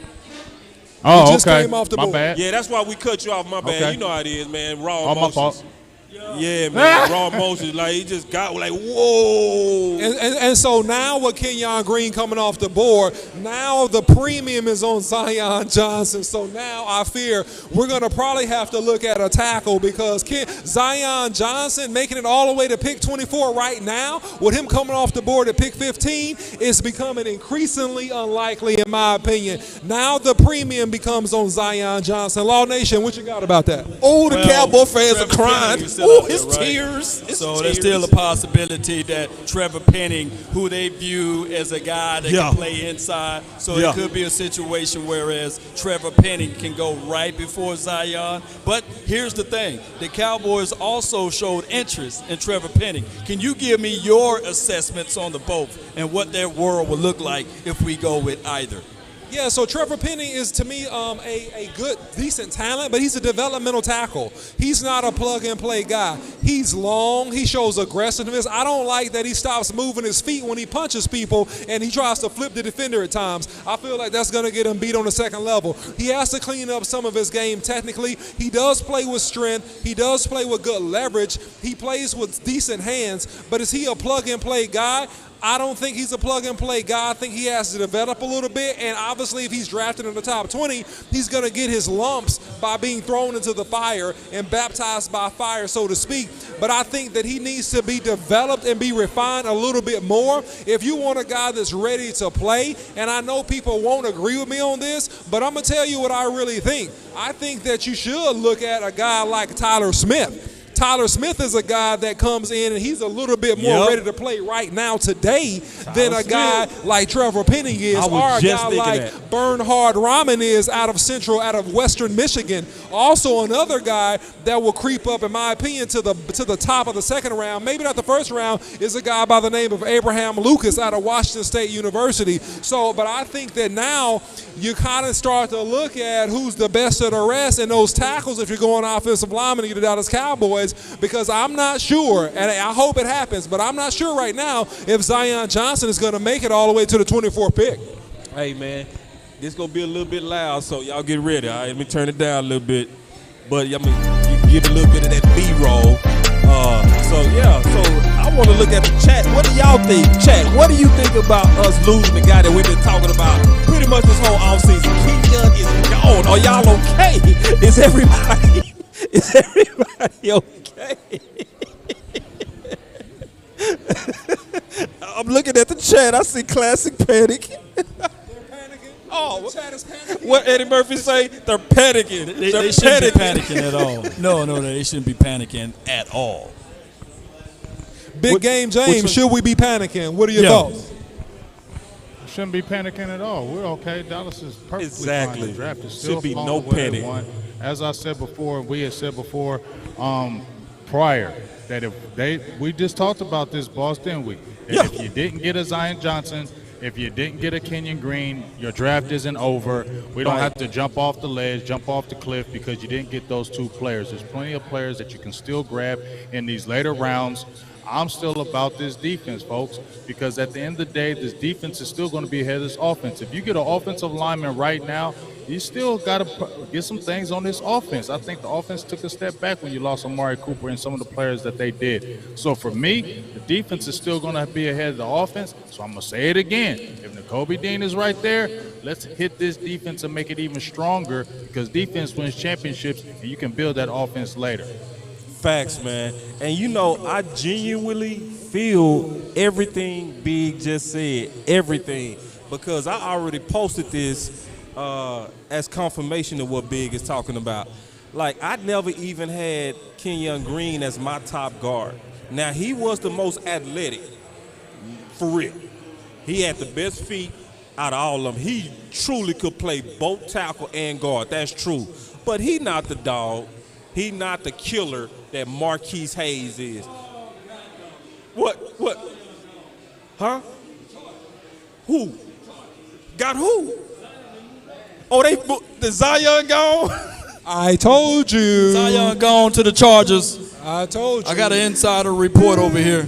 Oh, just okay. Came off the my board. bad. Yeah, that's why we cut you off. My bad. Okay. You know how it is, man. Raw All emotions. my fault. Yeah, man, raw emotions. Like, he just got like, whoa. And so now with Kenyon Green coming off the board, now the premium is on Zion Johnson. So now I fear we're going to probably have to look at a tackle because Zion Johnson making it all the way to pick 24 right now, with him coming off the board at pick 15, is becoming increasingly unlikely in my opinion. Now the premium becomes on Zion Johnson. Law Nation, what you got about that? Oh, the Cowboy fans are crying. Oh, his tears. So there's still a possibility that Trevor Penning, who they view as a guy that can play inside, so it could be a situation whereas Trevor Penning can go right before Zion. But here's the thing. The Cowboys also showed interest in Trevor Penning. Can you give me your assessments on the both and what their world will look like if we go with either? Yeah, so Trevor Penning is, to me, a good, decent talent, but he's a developmental tackle. He's not a plug-and-play guy. He's long. He shows aggressiveness. I don't like that he stops moving his feet when he punches people and he tries to flip the defender at times. I feel like that's going to get him beat on the second level. He has to clean up some of his game technically. He does play with strength. He does play with good leverage. He plays with decent hands, but is he a plug-and-play guy? I don't think he's a plug-and-play guy. I think he has to develop a little bit, and obviously if he's drafted in the top 20, he's going to get his lumps by being thrown into the fire and baptized by fire, so to speak. But I think that he needs to be developed and be refined a little bit more. If you want a guy that's ready to play, and I know people won't agree with me on this, but I'm going to tell you what I really think. I think that you should look at a guy like Tyler Smith. Tyler Smith is a guy that comes in and he's a little bit more ready to play right now today than a guy like Trevor Penning is, or a guy like Bernhard Rahman is out of Western Michigan. Also another guy that will creep up, in my opinion, to the top of the second round, maybe not the first round, is a guy by the name of Abraham Lucas out of Washington State University. So, but I think that now you kind of start to look at who's the best of the rest in those tackles if you're going offensive lineman to get the Dallas Cowboys, because I'm not sure, and I hope it happens, but I'm not sure right now if Zion Johnson is going to make it all the way to the 24th pick. Hey, man, this going to be a little bit loud, so y'all get ready. All right, let me turn it down a little bit. But I mean, you get a little bit of that B-roll. So I want to look at the chat. What do y'all think? Chat, what do you think about us losing the guy that we've been talking about pretty much this whole offseason? Kenyon is gone. Are y'all okay? Is everybody okay? I'm looking at the chat. I see classic panic. They're panicking. Oh, the chat is panicking. What Eddie Murphy say? They're panicking. They shouldn't be panicking at all. No, they shouldn't be panicking at all. Big Game James, should we be panicking? What are your thoughts? Shouldn't be panicking at all. We're okay. Dallas is perfectly fine. The draft is still should be fine no the way panic. it won. As I said before, we had said before prior that we just talked about this, boss, didn't we? If you didn't get a Zion Johnson, if you didn't get a Kenyon Green, your draft isn't over. We don't have to jump off the ledge, jump off the cliff because you didn't get those two players. There's plenty of players that you can still grab in these later rounds. I'm still about this defense, folks, because at the end of the day, this defense is still going to be ahead of this offense. If you get an offensive lineman right now, you still got to get some things on this offense. I think the offense took a step back when you lost Amari Cooper and some of the players that they did. So for me, the defense is still going to be ahead of the offense. So I'm going to say it again. If Nakobe Dean is right there, let's hit this defense and make it even stronger, because defense wins championships and you can build that offense later. Facts, man. And you know, I genuinely feel everything Big just said, everything, because I already posted this as confirmation of what Big is talking about. Like, I never even had Kenyon Green as my top guard. Now, he was the most athletic, for real. He had the best feet out of all of them. He truly could play both tackle and guard. That's true. But he not the dog. He not the killer that Marquise Hayes is. What? Huh? Who? Got who? Oh, the Zion gone? I told you. Zion gone to the Chargers. I told you. I got an insider report over here.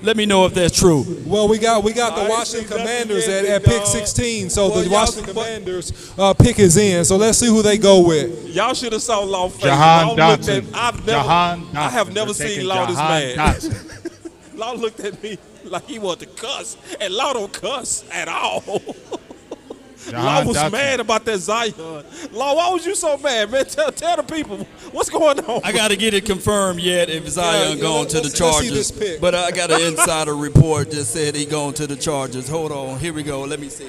Let me know if that's true. Well, we got the Washington Commanders at pick 16, so the Washington Commanders pick is in. So let's see who they go with. Y'all should have saw Law face. Jahan Law looked Dotson. I have never seen Law this mad. Dotson. Law looked at me like he wanted to cuss, and Law don't cuss at all. Law was mad about that Zion. Law, why was you so mad, man? Tell the people what's going on. I got to get it confirmed yet if Zion going to the let's Chargers. see this pick. But I got an insider report that said he going to the Chargers. Hold on. Here we go. Let me see.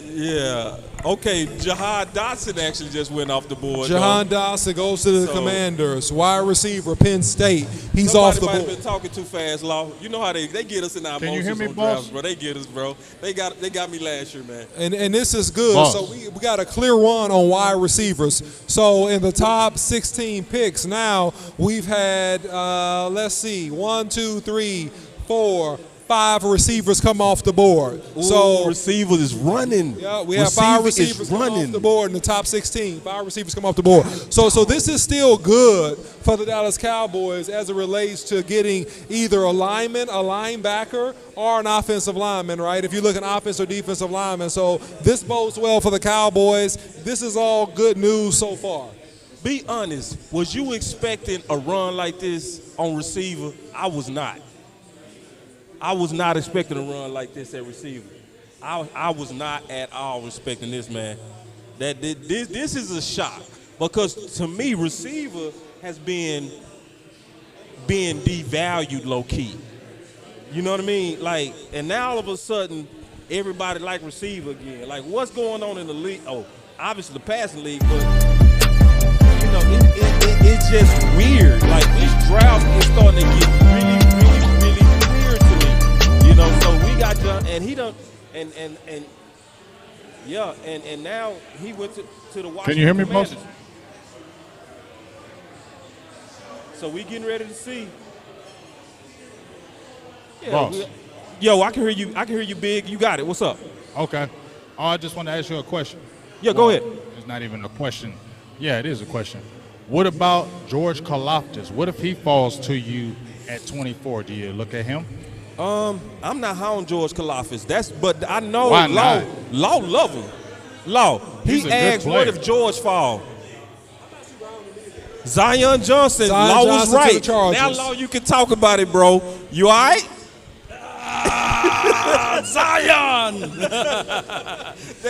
Yeah. Okay, Jahan Dotson actually just went off the board. Jahan Dotson goes to the Commanders. Wide receiver, Penn State. He's off the board. Somebody might have been talking too fast, Law. You know how they get us in our Can you emotions hear me, on boss? drafts, bro. They get us, bro. They got me last year, man. And this is good. Boss. So we got a clear run on wide receivers. So in the top 16 picks now, we've had, let's see, 1, 2, 3, 4, 5 receivers come off the board. Ooh, so receiver is running. Yeah, we have 5 receivers come off the board in the top 16. 5 receivers come off the board. So this is still good for the Dallas Cowboys as it relates to getting either a lineman, a linebacker, or an offensive lineman, right? If you look at offense or defensive lineman. So this bodes well for the Cowboys. This is all good news so far. Be honest. Was you expecting a run like this on receiver? I was not. I was not expecting a run like this at receiver. I was not at all expecting this, man. This is a shock because to me, receiver has been devalued low key. You know what I mean? Like, and now all of a sudden, everybody like receiver again. Like, what's going on in the league? Oh, obviously the passing league, but you know, it's just weird. Like this draft is starting to get really weird to me. You know, so we got John, and he done, and yeah, and now he went to the Washington Can you hear me, Commanders. boss? So we getting ready to see. Yeah, Boss. Yo, I can hear you. I can hear you, big. You got it. What's up? Okay. Oh, I just want to ask you a question. Yeah, go ahead. It's not even a question. Yeah, it is a question. What about George Karlaftis? What if he falls to you at 24? Do you look at him? I'm not high on George Karlaftis. But I know Why Law not? love him. Law. He's He a good asked, what player. if George fall? Zion Johnson. Zion Law was Johnson to the right. Chargers. Now, Law, you can talk about it, bro. You all right? Zion! Y'all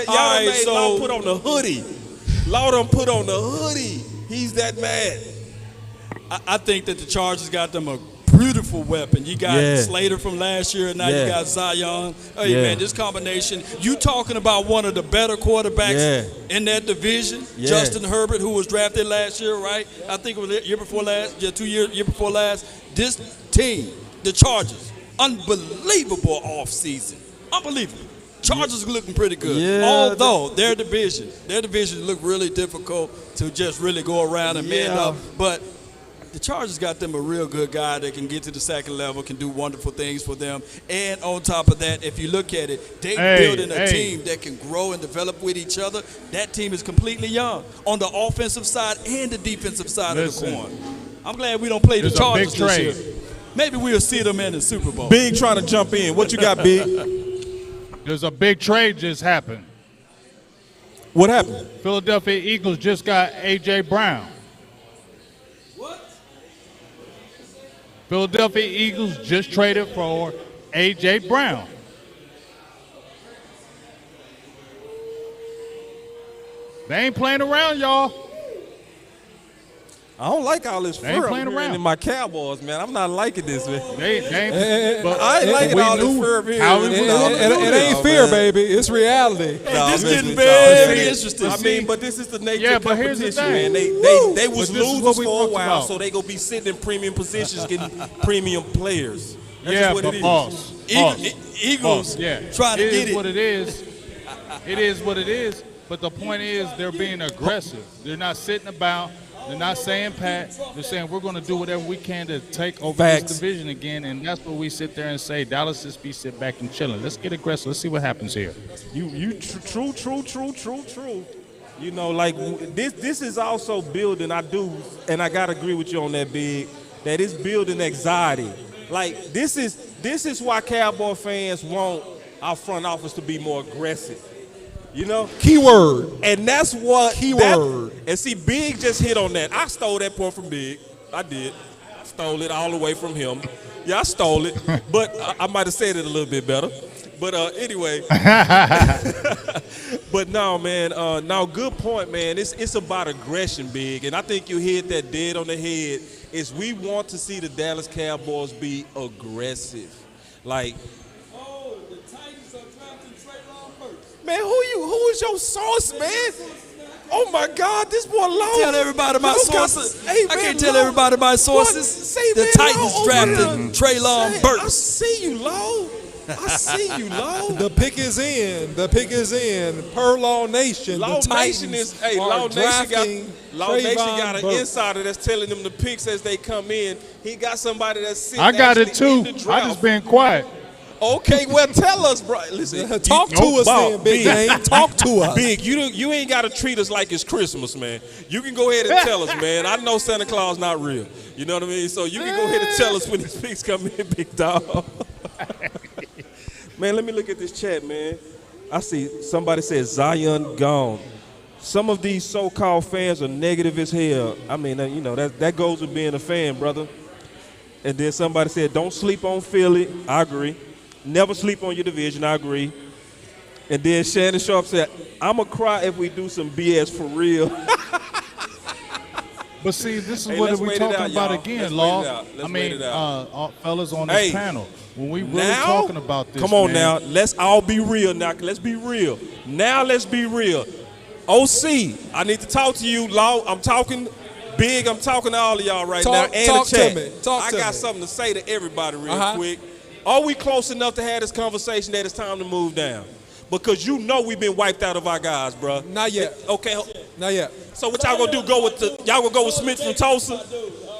All right, made so- Law put on the hoodie. Law done put on the hoodie. He's that mad. I think that the Chargers got them a beautiful weapon. You got Yeah. Slater from last year, and now Yeah. you got Zion. Hey, Yeah. man, this combination, you talking about one of the better quarterbacks Yeah. in that division, Yeah. Justin Herbert, who was drafted last year, right? I think it was the year before last, year before last. This team, the Chargers, unbelievable offseason. Unbelievable. Chargers looking pretty good. Yeah. Although their division looked really difficult to just really go around and man Yeah. up. But the Chargers got them a real good guy that can get to the second level, can do wonderful things for them. And on top of that, if you look at it, they building a team that can grow and develop with each other. That team is completely young on the offensive side and the defensive side of the coin. I'm glad we don't play the There's a Chargers big this trade. year. Maybe we'll see them in the Super Bowl. Big trying to jump in. What you got, Big? There's a big trade just happened. What happened? Philadelphia Eagles just got A.J. Brown. What? Philadelphia Eagles just traded for A.J. Brown. They ain't playing around, y'all. I don't like all this They ain't fur playing I'm hearing around. in my Cowboys, man. I'm not liking this, man. They ain't. But I ain't liking we all this knew fur up here. how man. it was No, gonna man. It ain't fear, baby. It's reality. Nah, This I'm getting messing with very y'all. interesting. I mean, but this is the nature Yeah, of but here's the competition, man. thing. They was But this is what losers we for a talked while, about. so they gonna be sitting in premium positions getting premium players. That's Yeah, just what but it is. boss, Eagles yeah, trying to it get is it. what it is. It is what it is. But the point is, they're being aggressive. They're not sitting about. They're not saying pat. They're saying we're going to do whatever we can to take over Facts. this division again, and that's what we sit there and say. Dallas just be sit back and chilling. Let's get aggressive. Let's see what happens here. True. You know, like this is also building. I do, and I gotta agree with you on that, Big. that it's building anxiety. Like this is why Cowboy fans want our front office to be more aggressive. You know? Keyword. And that's what Keyword. And see, Big just hit on that. I stole that point from Big. I did. I stole it all the way from him. Yeah, I stole it. But I might have said it a little bit better. But anyway. But no, man. No, good point, man. It's about aggression, Big. And I think you hit that dead on the head. Is we want to see the Dallas Cowboys be aggressive. Like, Oh, the Titans are drafting Travon Walker. man, who is your source, man? Oh my God, this boy Lowe. Tell everybody my Lowe got- sources. Hey, I man, can't tell Lowe. everybody my sources. What? Say, The man, Titans Lowe, drafted over here. Traylon Say, Burks. I see you, Lowe. I see you, Lowe. The pick is in. The pick is in. Per Law Nation, Law the Titans Nation is hey. are Law Nation drafting Law Nation Travon got an Burks. insider that's telling them the picks as they come in. He got somebody that's sitting. I got it actually in too. the I draft. just been quiet. Okay, well, tell us, bro. Listen, Talk to us then, Big Game. Talk to us. Big, you ain't got to treat us like it's Christmas, man. You can go ahead and tell us, man. I know Santa Claus not real. You know what I mean? So you can go ahead and tell us when these picks come in, big dog. Man, let me look at this chat, man. I see somebody said Zion gone. Some of these so-called fans are negative as hell. I mean, you know, that goes with being a fan, brother. And then somebody said, don't sleep on Philly. I agree. Never sleep on your division. I agree. And then Shannon Sharp said, I'm going to cry if we do some BS for real. But see, this is Hey, what let's we're wait it talking out, about y'all. again, Let's Law. wait it out. Let's I wait mean, it out. fellas on this Hey, panel, when we really now, talking about this, come on man, now, let's all be real now. Let's be real. Now let's be real. OC, I need to talk to you, Law. I'm talking Big. I'm talking to all of y'all right now. And talk the chat. to me. Talk I to got me. something to say to everybody real quick. Are we close enough to have this conversation that it's time to move down? Because you know we've been wiped out of our guys, bro. Not yet. Okay. Not yet. So what y'all gonna do? Y'all gonna go with Smith from Tulsa?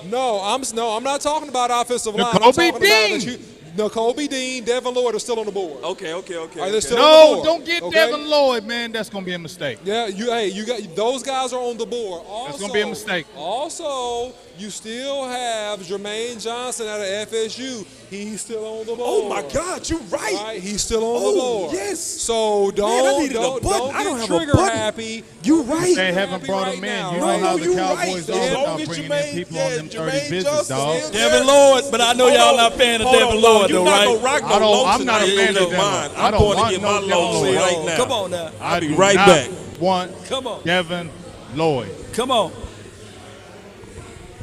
No, I'm not talking about offensive line. I'm Jacoby talking about Dean. that Kobe Dean, Devin Lloyd are still on the board. Okay. Are they okay. still on no, the board? don't get Okay? Devin Lloyd, man. That's gonna be a mistake. Yeah, you got those guys are on the board. Also, That's gonna be a mistake. Also, you still have Jermaine Johnson out of FSU. He's still on the board. Oh my God, you right. Right, he's still on the board. Yes. So Man, I don't needed a button. I don't get have a trigger button. happy. You right. They haven't happy brought right him in. now, You right? know how the you Cowboys right. are As long about as bringing Jermaine- in people yeah, on them dirty Jermaine business, Johnson dog. is- Devin Lloyd, but I know y'all not a fan of Hold Devin on, Lloyd, you though, not right? gonna rock no I don't- low I'm not a tonight, fan if of you don't Devin. mind. I I'm don't going to want get no my Devin low Lloyd. right now. Come on now. I'll be do right not back. Want Come on. Devin Lloyd. Come on.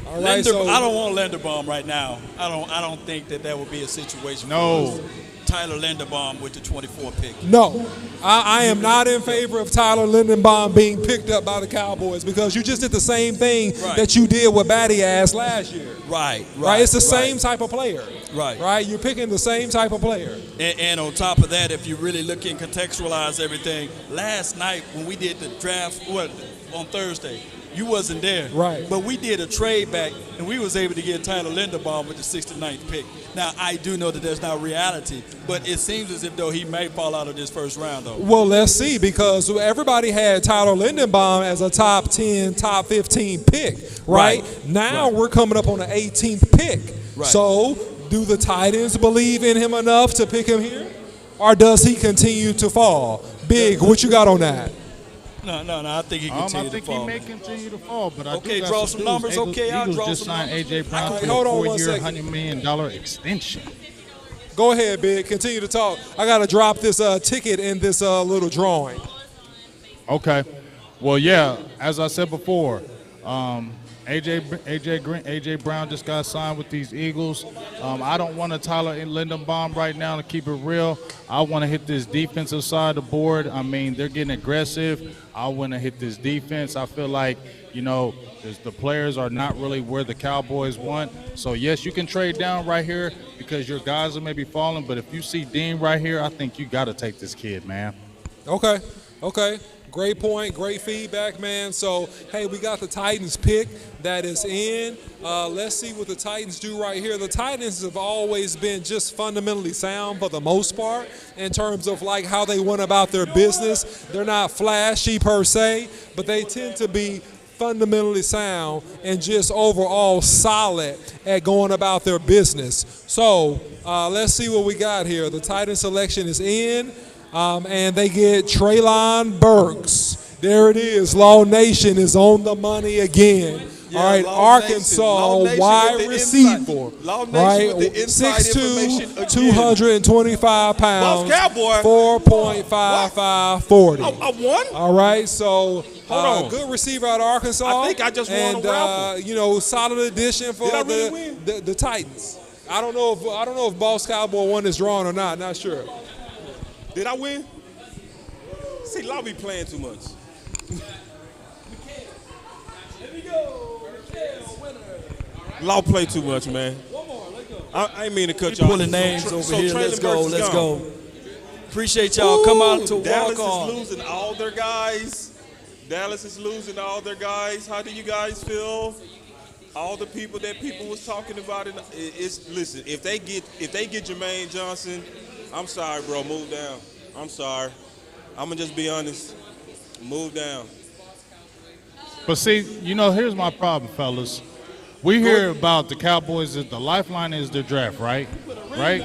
All right, so I don't want Linderbaum right now. I don't think that would be a situation. No. For us. Tyler Linderbaum with the 24 pick. no, I am not in favor of Tyler Lindenbaum being picked up by the Cowboys because you just did the same thing Right. that you did with Batty Ass last year. Right. Right, it's the same type of player. Right. Right, you're picking the same type of player. And on top of that, if you really look and contextualize everything, last night when we did the draft, on Thursday, you wasn't there. Right. But we did a trade back, and we was able to get Tyler Linderbaum with the 69th pick. Now, I do know that that's not reality, but it seems as if, though, he may fall out of this first round, though. Well, let's see, because everybody had Tyler Lindenbaum as a top 10, top 15 pick, right? Now we're coming up on the 18th pick. Right. So do the Titans believe in him enough to pick him here? Or does he continue to fall? Big, what you got on that? No, I think he I continue think to fall. he may continue to fall, but I Okay, do got draw some news. numbers. Okay, I'll Eagles draw just some signed numbers. A.J. Brown Okay, to hold a on 1 4-year, second. $100 million extension. Go ahead, Big. Continue to talk. I got to drop this ticket in this little drawing. Okay. Well, yeah, as I said before, A.J. Brown just got signed with these Eagles. I don't want to Tyler Linderbaum right now, to keep it real. I want to hit this defensive side of the board. I mean, they're getting aggressive. I want to hit this defense. I feel like, the players are not really where the Cowboys want. So, yes, you can trade down right here because your guys are maybe falling. But if you see Dean right here, I think you got to take this kid, man. Okay. Great point, great feedback, man. So, hey, we got the Titans pick that is in. Let's see what the Titans do right here. The Titans have always been just fundamentally sound for the most part in terms of like how they went about their business. They're not flashy per se, but they tend to be fundamentally sound and just overall solid at going about their business. So let's see what we got here. The tight end selection is in, and they get Treylon Burks. There it is. Law Nation is on the money again. Yeah, all right, Arkansas wide receiver. Right, 6'2", 225 pounds, 4.55 40. I won? All right, so Hold on. good receiver out of Arkansas. I think I just won and, a raffle. you know, solid addition for Did I really win? the Titans. I don't know if Boss Cowboy won this drawing or not. Not sure. Did I win? See, Law be playing too much. Law play too much, man. I ain't mean to cut y'all. Pulling names So over here. Let's Treylon go. Burks is Let's gone. go. Appreciate y'all. Come out to Dallas walk on. is losing all their guys. Dallas is losing all their guys. How do you guys feel? All the people that people was talking about listen. If they get Jermaine Johnson, I'm sorry, bro. Move down. I'm sorry. I'm gonna just be honest. Move down. But see, you know, here's my problem, fellas. We hear about the Cowboys that the lifeline is their draft, right? Right?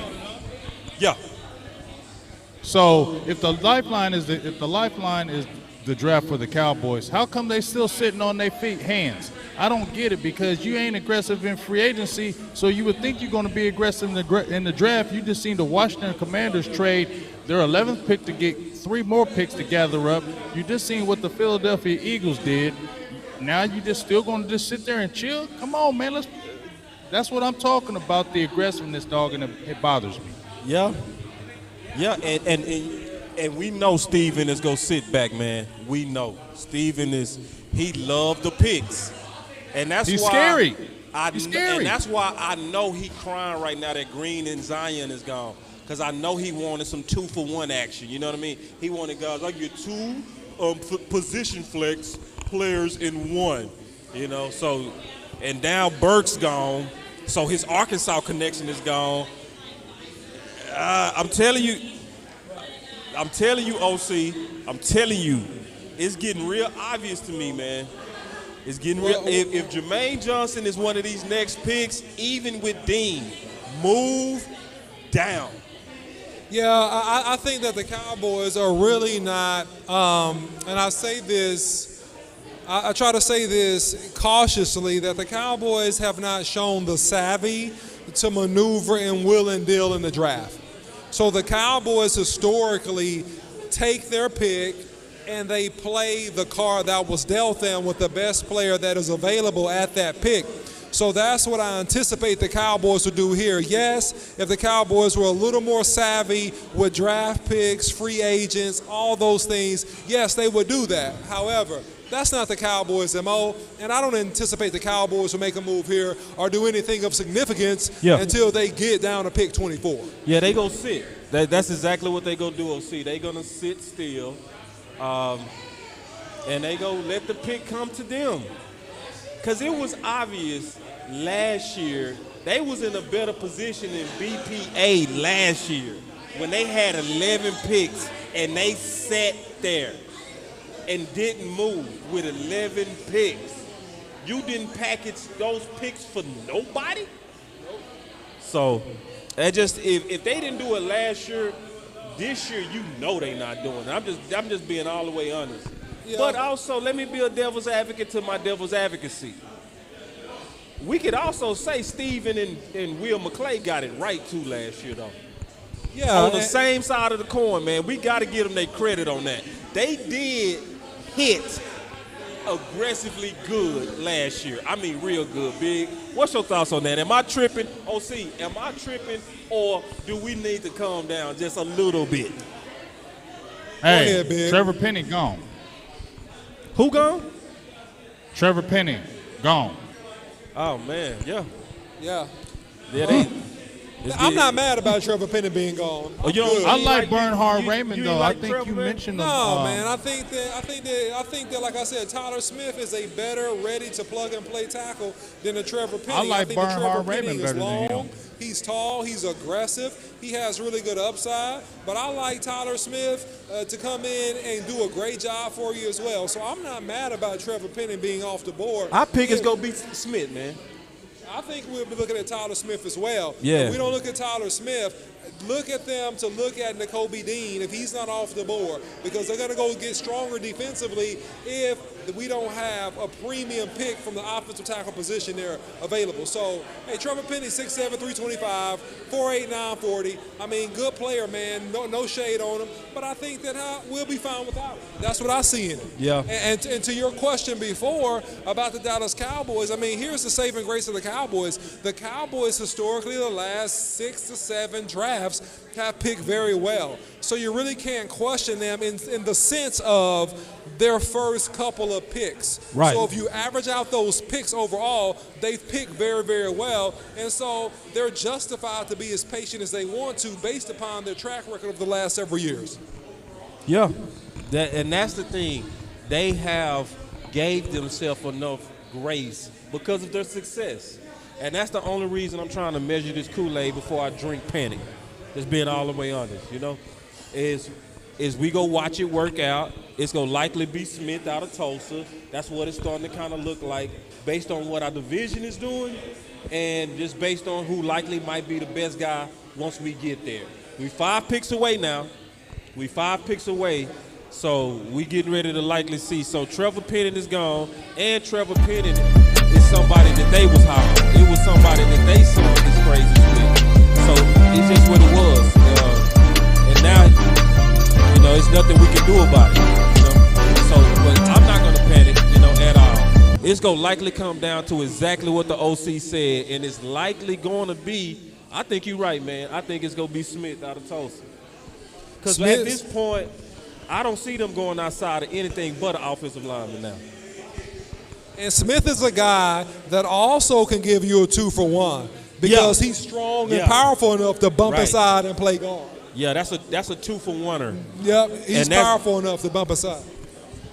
Yeah. So if the lifeline is the draft for the Cowboys, how come they still sitting on their hands? I don't get it, because you ain't aggressive in free agency, so you would think you're going to be aggressive in the draft. You just seen the Washington Commanders trade their 11th pick to get 3 more picks to gather up. You just seen what the Philadelphia Eagles did. Now you just still going to just sit there and chill? Come on, man. That's what I'm talking about, the aggressiveness, dog, and it bothers me. Yeah. Yeah, and we know Steven is going to sit back, man. We know. Steven he loved the picks. And that's He's why scary. He's scary. And that's why I know he crying right now that Green and Zion is gone. Because I know he wanted some 2-for-1 action. You know what I mean? He wanted guys, I get 2 position flex players in 1. You know, so, and now Burke's gone. So his Arkansas connection is gone. I'm telling you, OC, I'm telling you, it's getting real obvious to me, man. It's getting real. If Jermaine Johnson is one of these next picks, even with Dean, move down. Yeah, I think that the Cowboys are really not, and I say this, I try to say this cautiously, that the Cowboys have not shown the savvy to maneuver and will and deal in the draft. So the Cowboys historically take their pick and they play the card that was dealt them with the best player that is available at that pick. So that's what I anticipate the Cowboys will do here. Yes, if the Cowboys were a little more savvy with draft picks, free agents, all those things, yes, they would do that. However, that's not the Cowboys' MO, and I don't anticipate the Cowboys will make a move here or do anything of significance until they get down to pick 24. Yeah, they go sit. That's exactly what they go do, OC. They gonna sit still, and they go let the pick come to them. Because it was obvious last year, they was in a better position in BPA last year when they had 11 picks and they sat there and didn't move with 11 picks. You didn't package those picks for nobody? So, that just if they didn't do it last year, this year you know they not doing it. I'm just being all the way honest. Yeah. But also, let me be a devil's advocate to my devil's advocacy. We could also say Steven and Will McClay got it right too last year, though. Yeah. On the same side of the coin, man. We got to give them their credit on that. They did hit aggressively good last year. I mean, real good, Big. What's your thoughts on that? Am I tripping? OC, am I tripping, or do we need to calm down just a little bit? Hey, ahead, Big. Trevor Penny gone. Who gone? Trevor Penny gone. Oh, man, yeah. Yeah. I'm not mad about Trevor Penny being gone. I like Bernhard Raymond though. I think you mentioned him. No, man. I think that, like I said, Tyler Smith is a better, ready to plug and play tackle than a Trevor Penny. I like think Bernhard Trevor Penny Raymond is better than long, him. He's tall. He's aggressive. He has really good upside. But I like Tyler Smith to come in and do a great job for you as well. So I'm not mad about Trevor Penning being off the board. I pick is going to be Smith, man. I think we'll be looking at Tyler Smith as well. Yeah. If we don't look at Tyler Smith, look at them to look at Nakobe Dean if he's not off the board, because they're going to go get stronger defensively if we don't have a premium pick from the offensive tackle position there available. So, hey, Trevor Penning, 6'7", 325, 4'8", 940. I mean, good player, man. No shade on him. But I think that we'll be fine without him. That's what I see in him. Yeah. And to your question before about the Dallas Cowboys, I mean, here's the saving grace of the Cowboys. The Cowboys, historically, the last 6 to 7 drafts have picked very well. So you really can't question them in the sense of their first couple of picks. Right. So if you average out those picks overall, they've picked very, very well. And so they're justified to be as patient as they want to based upon their track record of the last several years. Yeah. And that's the thing. They have gave themselves enough grace because of their success. And that's the only reason I'm trying to measure this Kool-Aid before I drink Penny. Just being all the way honest, is we go watch it work out. It's going to likely be Smith out of Tulsa. That's what it's starting to kind of look like based on what our division is doing and just based on who likely might be the best guy once we get there. We 5 picks away now. We 5 picks away, so we getting ready to likely see. So Trevor Penning is gone, and Trevor Penning is somebody that they was hiring. It was somebody that they saw this crazy split. So it's just what it was. And now, it's nothing we can do about it. So, but I'm not going to panic, at all. It's going to likely come down to exactly what the OC said, and it's likely going to be, I think you're right, man. I think it's going to be Smith out of Tulsa. Because at this point, I don't see them going outside of anything but an offensive lineman now. And Smith is a guy that also can give you a 2-for-1 because he's strong and powerful enough to bump aside and play guard. Yeah, that's a 2-for-1er. Yep, he's powerful enough to bump aside.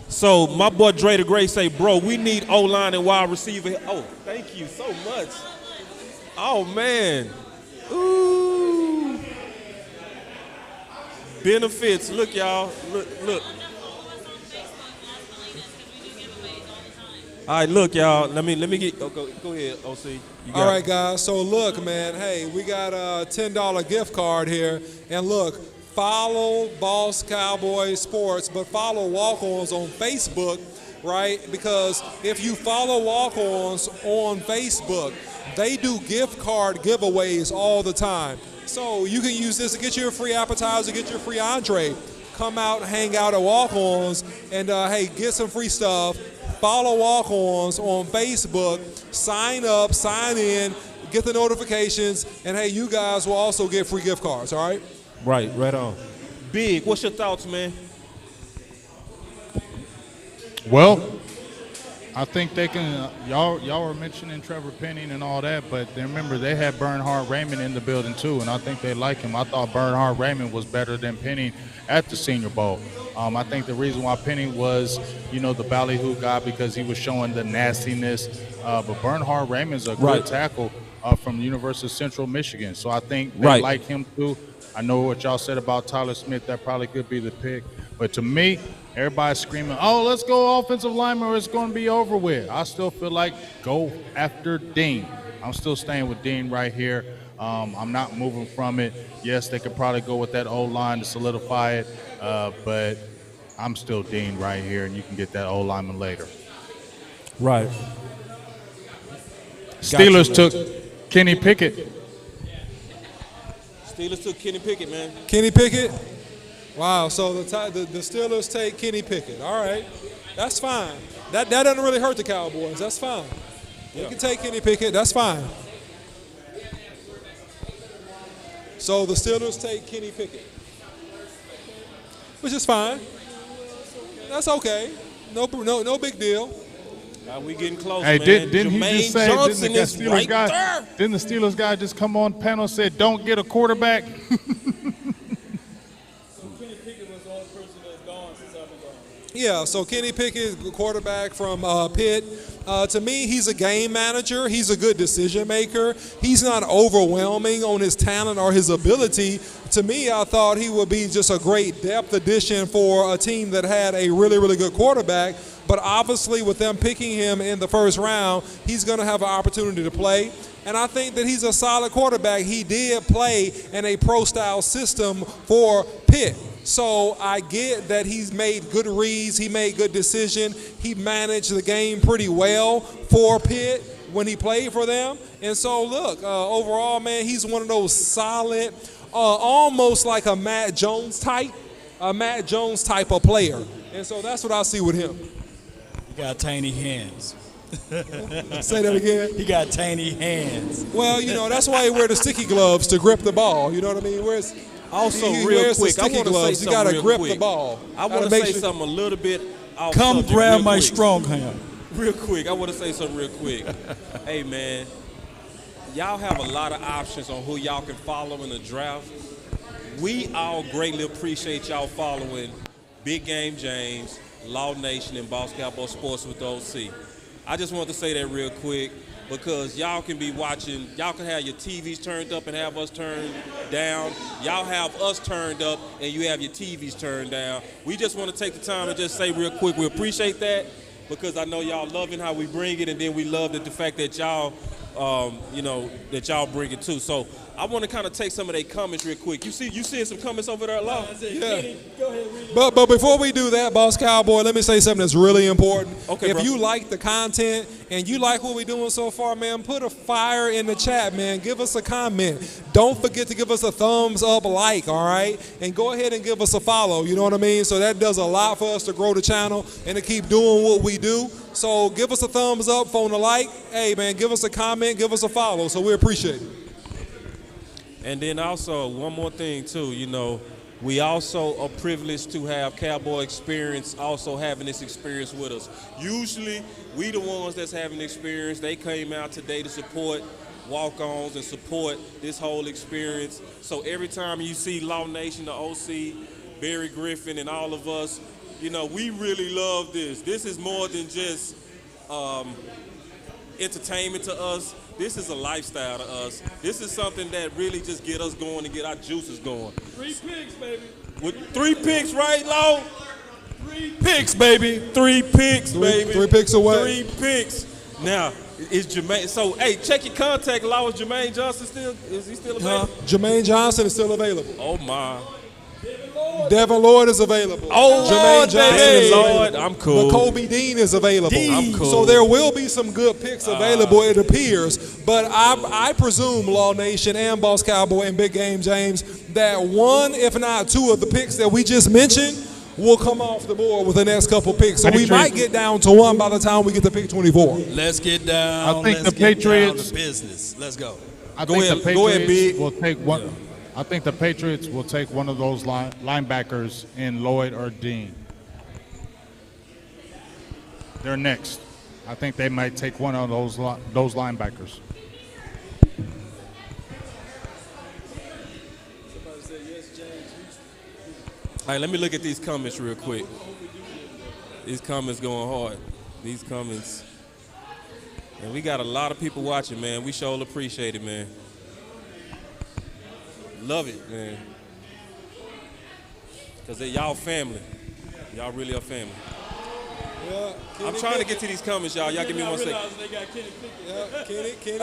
So my boy Dre the Great say, bro, we need O-line and wide receiver. Oh, thank you so much. Oh, man. Ooh. Benefits. Look, y'all. Look. All right, look, y'all. Let me get. Go ahead, OC. All right, guys. So look, man. Hey, we got a $10 gift card here, and look, follow Boss Cowboy Sports, but follow Walk-Ons on Facebook, right? Because if you follow Walk-Ons on Facebook, they do gift card giveaways all the time. So you can use this to get your free appetizer, get your free entree. Come out, hang out at Walk-Ons, and hey, get some free stuff. Follow Walk-Ons on Facebook, sign up, sign in, get the notifications, and hey, you guys will also get free gift cards, all right? Right on. Big, what's your thoughts, man? Well, I think they can. Y'all were mentioning Trevor Penning and all that, but remember they had Bernhard Raymond in the building too, and I think they like him. I thought Bernhard Raymond was better than Penning at the Senior Bowl. I think the reason why Penning was, the ballyhoo guy because he was showing the nastiness. But Bernhard Raymond's a good tackle from the University of Central Michigan, so I think they like him too. I know what y'all said about Tyler Smith. That probably could be the pick. But to me, everybody's screaming, oh, let's go offensive lineman or it's going to be over with. I still feel like go after Dean. I'm still staying with Dean right here. I'm not moving from it. Yes, they could probably go with that O-line to solidify it, but I'm still Dean right here, and you can get that O-lineman later. Right. Steelers took Kenny Pickett. Steelers took Kenny Pickett, man. Kenny Pickett? Wow, so the Steelers take Kenny Pickett. All right, that's fine. That doesn't really hurt the Cowboys. That's fine. You can take Kenny Pickett. That's fine. So the Steelers take Kenny Pickett, which is fine. That's okay. No big deal. We getting close, hey, man. Didn't he just say, Johnson is right there. Didn't the Steelers guy just come on panel and said, don't get a quarterback? Yeah, so Kenny Pickett, quarterback from Pitt. To me, he's a game manager. He's a good decision maker. He's not overwhelming on his talent or his ability. To me, I thought he would be just a great depth addition for a team that had a really, really good quarterback. But obviously, with them picking him in the first round, he's going to have an opportunity to play. And I think that he's a solid quarterback. He did play in a pro-style system for Pitt. So I get that he's made good reads. He made good decisions. He managed the game pretty well for Pitt when he played for them. And so, look, overall, man, he's one of those solid, almost like a Matt Jones type of player. And so that's what I see with him. He got tiny hands. Say that again. He got tiny hands. Well, that's why he wear the sticky gloves to grip the ball. You know what I mean? Also, he real wears quick, the I sticky want to say gloves. You got something to grip real quick. the ball. I want to say something a little bit off Come subject grab real my quick. strong hand. Real quick, I want to say something real quick. Hey, man, y'all have a lot of options on who y'all can follow in the draft. We all greatly appreciate y'all following Big Game James, Law Nation, and Boss Cowboy Sports with the OC. I just want to say that real quick because y'all can be watching, y'all can have your TVs turned up and have us turned down. Y'all have us turned up and you have your TVs turned down. We just want to take the time and just say real quick, we appreciate that because I know y'all loving how we bring it, and then we love the fact that y'all, that y'all bring it too. So I want to kind of take some of their comments real quick. You seeing some comments over there, Law? Yeah. But before we do that, Boss Cowboy, let me say something that's really important. Okay, if bro. you like the content and you like what we're doing so far, man, put a fire in the chat, man. Give us a comment. Don't forget to give us a thumbs up, all right? And go ahead and give us a follow, you know what I mean? So that does a lot for us to grow the channel and to keep doing what we do. So give us a thumbs up, phone a like. Hey, man, give us a comment, give us a follow. So we appreciate it. And then also, one more thing too, we also are privileged to have Cowboy Experience also having this experience with us. Usually, we the ones that's having the experience. They came out today to support walk-ons and support this whole experience. So every time you see Law Nation, the OC, Barry Griffin, and all of us, we really love this. This is more than just entertainment to us. This is a lifestyle to us. This is something that really just get us going and get our juices going. 3 picks, baby. With 3 picks, right, Law? 3 picks, baby. 3 picks, baby. 3 picks away. 3 picks. Now, is Jermaine? So, hey, check your contact, Law. Is Jermaine Johnson still? Is he still available? Jermaine Johnson is still available. Oh my. Devin Lloyd is available. Oh, Jermaine Johnson is Lord, available. I'm cool. Kobe Dean is available. I'm cool. So there will be some good picks available, it appears. But I presume, Law Nation and Boss Cowboy and Big Game James, that 1, if not 2 of the picks that we just mentioned will come off the board with the next couple picks. So we might get down to 1 by the time we get to pick 24. Let's get down. I think Let's the get Patriots- down to business. Let's go. I Go think ahead, the go ahead, Patriots Big. will take one. I think the Patriots will take one of those linebackers in Lloyd or Dean. They're next. I think they might take one of those linebackers. All right, let me look at these comments real quick. These comments going hard. These comments. And we got a lot of people watching, man. We sure appreciate it, man. Love it, man. Because y'all family. Y'all really are family. Yeah, I'm trying to get to these comments, y'all. Y'all give me 1 second. Kenny.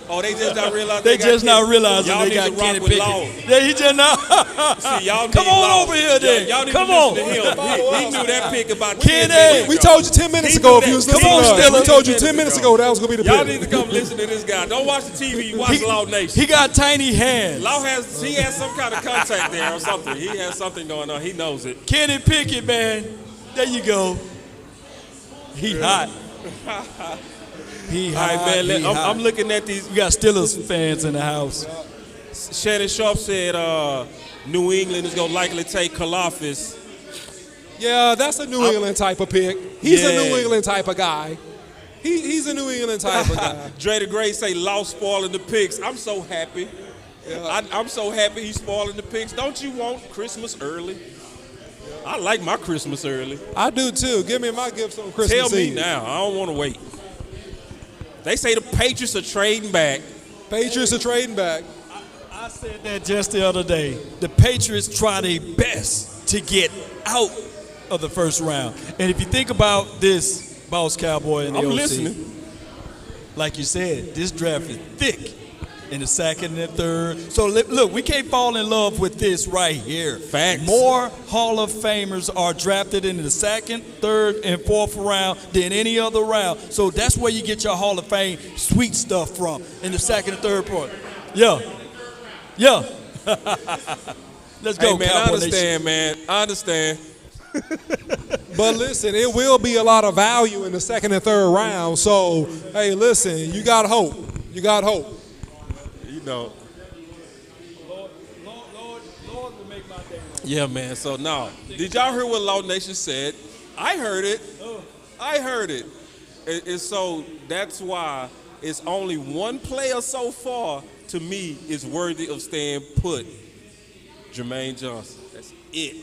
Oh, they just not realizing They just not realizing y'all they need got to rock Kenny with Pickett. Law. Yeah, he just not. See, y'all Come need on Law. over here, then. Y'all need Come to on. listen to him. He knew that pick about Kenny. 10 minutes We ago. told you 10 minutes He ago knew if you was that. listening Come on, to us. Stiller. We told you 10 minutes ago that was going to be the Y'all pick. need to come listen to this guy. Don't watch the TV. Watch Law Nation. He got tiny hands. Law has some kind of contact there or something. He has something going on. He knows it. Kenny Pickett, man. There you go. He hot. He All right, hot. man. He I'm hot. looking at these. We got Steelers fans in the house. Shannon Sharp said New England is going to likely take Kalafis. Yeah, that's a New England type of pick. He's a Yeah. New England type of guy. He's a New England type of guy. Dre the Great say Law spoiling the picks. I'm so happy. I'm so happy he's spoiling the picks. Don't you want Christmas early? I like my Christmas early. I do too. Give me my gifts on Christmas Tell me Eve. now. I don't want to wait. They say the Patriots are trading back. Patriots are trading back. I said that just the other day. The Patriots try their best to get out of the first round. And if you think about this, Boss Cowboy and the I'm OC, listening. like you said, this draft is thick in the second and the third. So look, we can't fall in love with this right here. Facts. More Hall of Famers are drafted in the second, third, and fourth round than any other round. So that's where you get your Hall of Fame sweet stuff from, in the second and third part. Yeah. Let's go, Hey, man, Cowboy I understand, Nation. man. I understand. But listen, it will be a lot of value in the second and third round. So, hey, listen, you got hope. You got hope. You know. Lord will make my day. Yeah, man. So, no. Did y'all hear what Law Nation said? I heard it. I heard it. And so that's why it's only one player so far, to me, is worthy of staying put. Jermaine Johnson. That's it.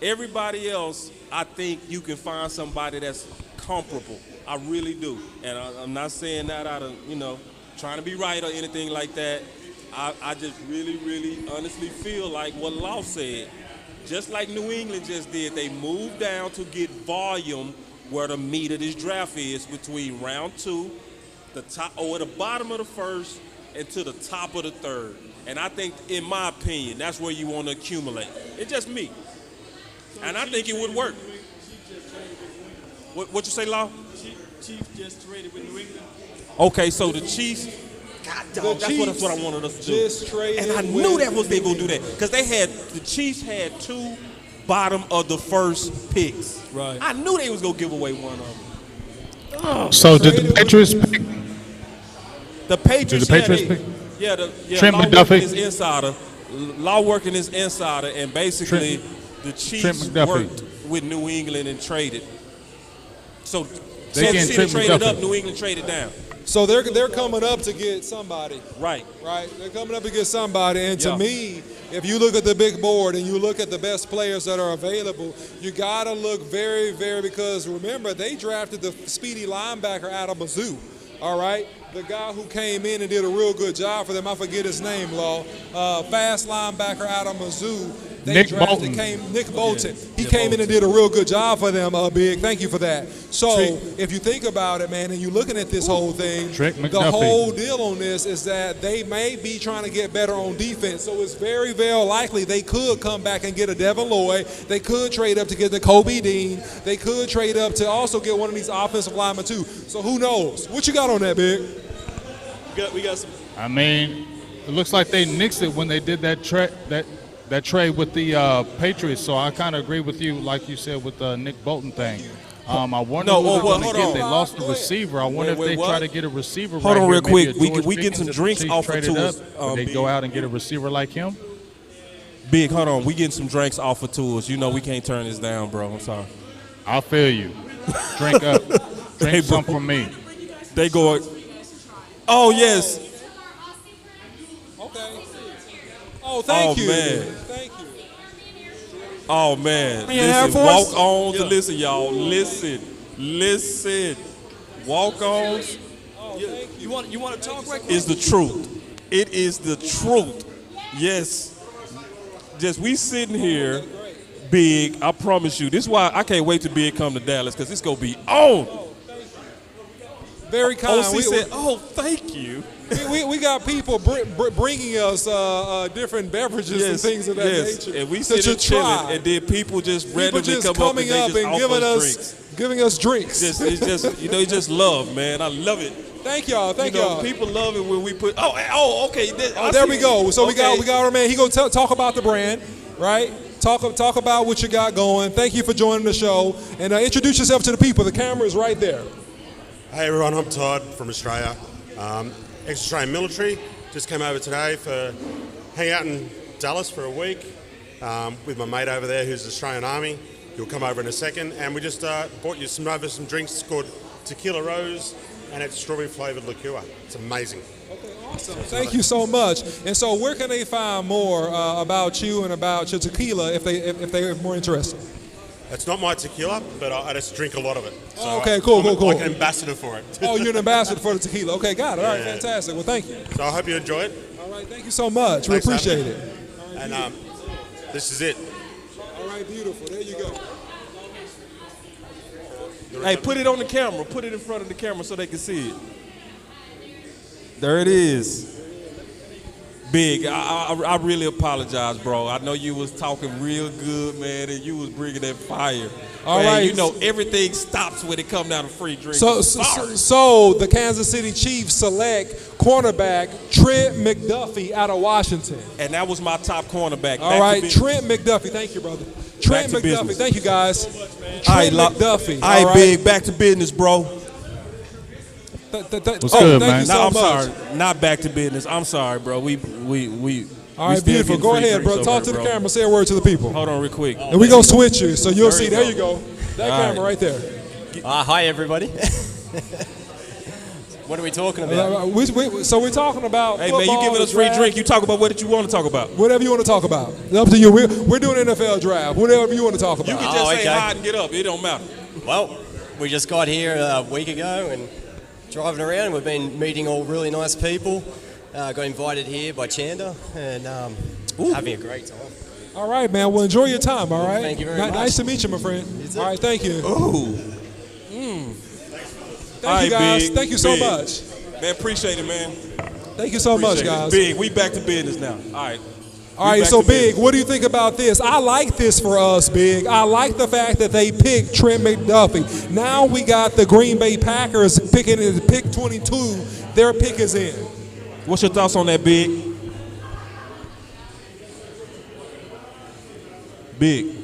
Everybody else, I think you can find somebody that's comparable. I really do. And I'm not saying that out of, trying to be right or anything like that. I just really, really honestly feel like what Law said. Just like New England just did, they moved down to get volume where the meat of this draft is between round 2, the top or the bottom of the first, and to the top of the third. And I think, in my opinion, that's where you want to accumulate. It's just me. And I think it would work. What you say, Law? Chiefs just traded with New England. Okay, so the Chiefs, that's what I wanted us to do. Just traded And I knew that was they going to do that. Because the Chiefs had 2 bottom of the first picks. Right. I knew they was going to give away one of them. So did the Patriots pick? The Patriots, Did the Patriots pick? Law Trent working McDuffie? is insider. Law working is insider, and basically the Chiefs McDuffie. worked with New England and traded. So They getting Kansas City Trent traded McDuffie. up, New England traded down. So they're coming up to get somebody. Right. They're coming up to get somebody. And to Yeah. me, if you look at the big board and you look at the best players that are available, you got to look very, very, because remember, they drafted the speedy linebacker out of Mizzou. All right? The guy who came in and did a real good job for them, I forget his name, Law. Fast linebacker out of Mizzou. Nick Bolton. Nick Bolton. He came in and did a real good job for them, Big. Thank you for that. So if you think about it, man, and you're looking at this whole thing, Trent the McDuffie. whole deal on this is that they may be trying to get better on defense. So it's very, very likely they could come back and get a Devin Lloyd. They could trade up to get the Kobe Dean. They could trade up to also get one of these offensive linemen too. So who knows? What you got on that, Big? We got some. I mean, it looks like they nixed it when they did that trade with the Patriots. So I kind of agree with you, like you said, with the Nick Bolton thing. I wonder who they're going to get. They lost the receiver. I wonder if they try to get a receiver. Hold on here, real maybe quick. a We George get some Pickens if the drinks Chiefs offered traded to up. us, Would they Big. go out and get a receiver like him? Big, hold on. We getting some drinks offered to us. You know we can't turn this down, bro. I'm sorry. I feel you. Drink up. Drink Hey, some bro. from me. They go. Oh yes. Okay. Oh, thank you. Man. Thank you. Oh man. Air Listen, Force? walk on to listen, y'all. Listen. Walk ons You want to talk right quick? is the truth. It is the truth. Yes. Just we sitting here, Big. I promise you. This is why I can't wait till Big come to Dallas, because it's gonna be on. Very kind. OC said, "Oh, thank you." We got people bringing us different beverages and things of that nature. And we to sit and chilling, try. and then people just People randomly just come coming up up and they and just offer us drinks. giving us drinks. It's just it's just love, man. I love it. Thank y'all. Thank y'all. People love it when we put. Okay. There we go. So we got our man. He gonna talk about the brand, right? Talk about what you got going. Thank you for joining the show, and introduce yourself to the people. The camera is right there. Hey everyone, I'm Todd from Australia, ex-Australian military. Just came over today for hang out in Dallas for a week with my mate over there who's Australian Army. He'll come over in a second, and we just bought you some drinks. It's called Tequila Rose, and it's strawberry flavoured liqueur. It's amazing. Okay, Thank you so much. And so where can they find more about you and about your tequila if they're more interested? It's not my tequila, but I just drink a lot of it. So Okay, cool. I'm like an ambassador for it. Oh, you're an ambassador for the tequila. Okay, got it. All right, fantastic. Well, thank you. So I hope you enjoy it. All right, thank you so much. Thanks We for appreciate having it. me. And this is it. All right, beautiful. There you go. Hey, put it on the camera. Put it in front of the camera so they can see it. There it is. Big, I really apologize, bro. I know you was talking real good, man, and you was bringing that fire. All man, right. You know, everything stops when it comes down to free drinks. So the Kansas City Chiefs select cornerback Trent McDuffie out of Washington. And that was my top cornerback. All right, Trent McDuffie. Thank you, brother. Trent McDuffie. business. Thank you, guys. Trent McDuffie. All right, right. Big, back to business, bro. What's good, man? So I'm much. sorry. Not back to business. I'm sorry, bro. We All right, beautiful. Go ahead, bro. Talk to the camera. Say a word to the people. Hold on real quick. And we going to switch you, so you'll see. There you go. That All camera right there. Hi, everybody. What are we talking about? So we're talking about Hey, man, you giving us free drink. You talk about what you want to talk about. Whatever you want to talk about. It's up to you. We're doing NFL draft. Whatever you want to talk about. You can just say hi and get up. It don't matter. Well, we just got here a week ago and driving around. We've been meeting all really nice people. Got invited here by Chanda and having a great time. All right, man. Well, enjoy your time, all right? Thank you very much. Nice to meet you, my friend. All right, thank you. Ooh. Thank you, guys. Big, Thank you so Big. much. Man, appreciate it, man. Thank you so much, Appreciate it. guys. Big, we back to business now. All right. All right, so Big, what do you think about this? I like this for us, Big. I like the fact that they picked Trent McDuffie. Now we got the Green Bay Packers picking at pick 22. Their pick is in. What's your thoughts on that, Big? Big.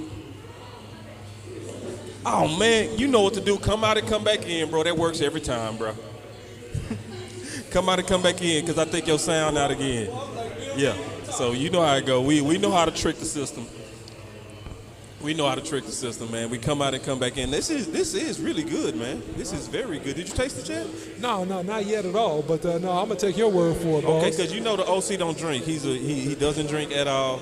Oh, man, you know what to do. Come out and come back in, bro. That works every time, bro. Come out and come back in because I think your sound out again. Yeah, so you know how it go. We know how to trick the system. We know how to trick the system, man. We come out and come back in. This is really good, man. This is very good. Did you taste the champ? No, not yet at all. But no, I'm gonna take your word for it, boss. Okay, because you know the OC don't drink. He doesn't drink at all.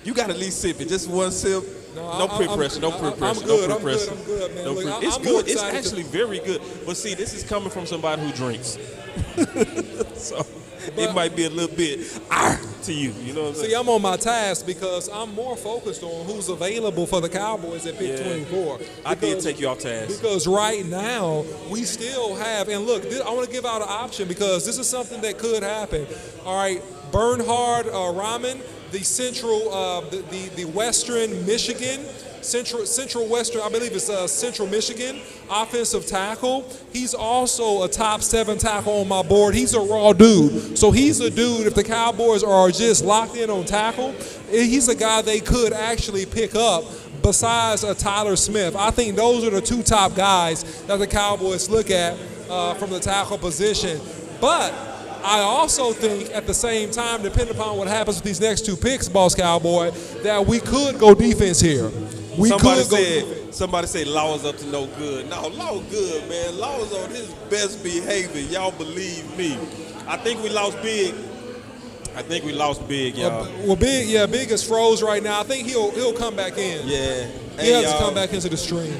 You got to at least sip it. Just one sip. No peer pressure. No peer pressure. I'm good, no peer pressure. I'm good, man. Look, It's I'm good. It's excited actually very good. But see, this is coming from somebody who drinks. So it might be a little bit to you. You know what I'm saying? See, I'm on my task because I'm more focused on who's available for the Cowboys at pick 24. I did take you off task. Because right now, we still have, and look, I want to give out an option because this is something that could happen. All right, Bernhard Rahman, the central, the Western Michigan, Central Western, I believe it's Central Michigan offensive tackle. He's also a top 7 tackle on my board. He's a raw dude. So he's a dude, if the Cowboys are just locked in on tackle, he's a guy they could actually pick up besides Tyler Smith. I think those are the 2 top guys that the Cowboys look at from the tackle position. But I also think at the same time, depending upon what happens with these next 2 picks, Boss Cowboy, that we could go defense here. Somebody said Law is up to no good. No, Law good, man. Law is on his best behavior. Y'all believe me. I think we lost big. Y'all. Well, Big is froze right now. I think he'll come back in. Yeah. He has to come back into the stream.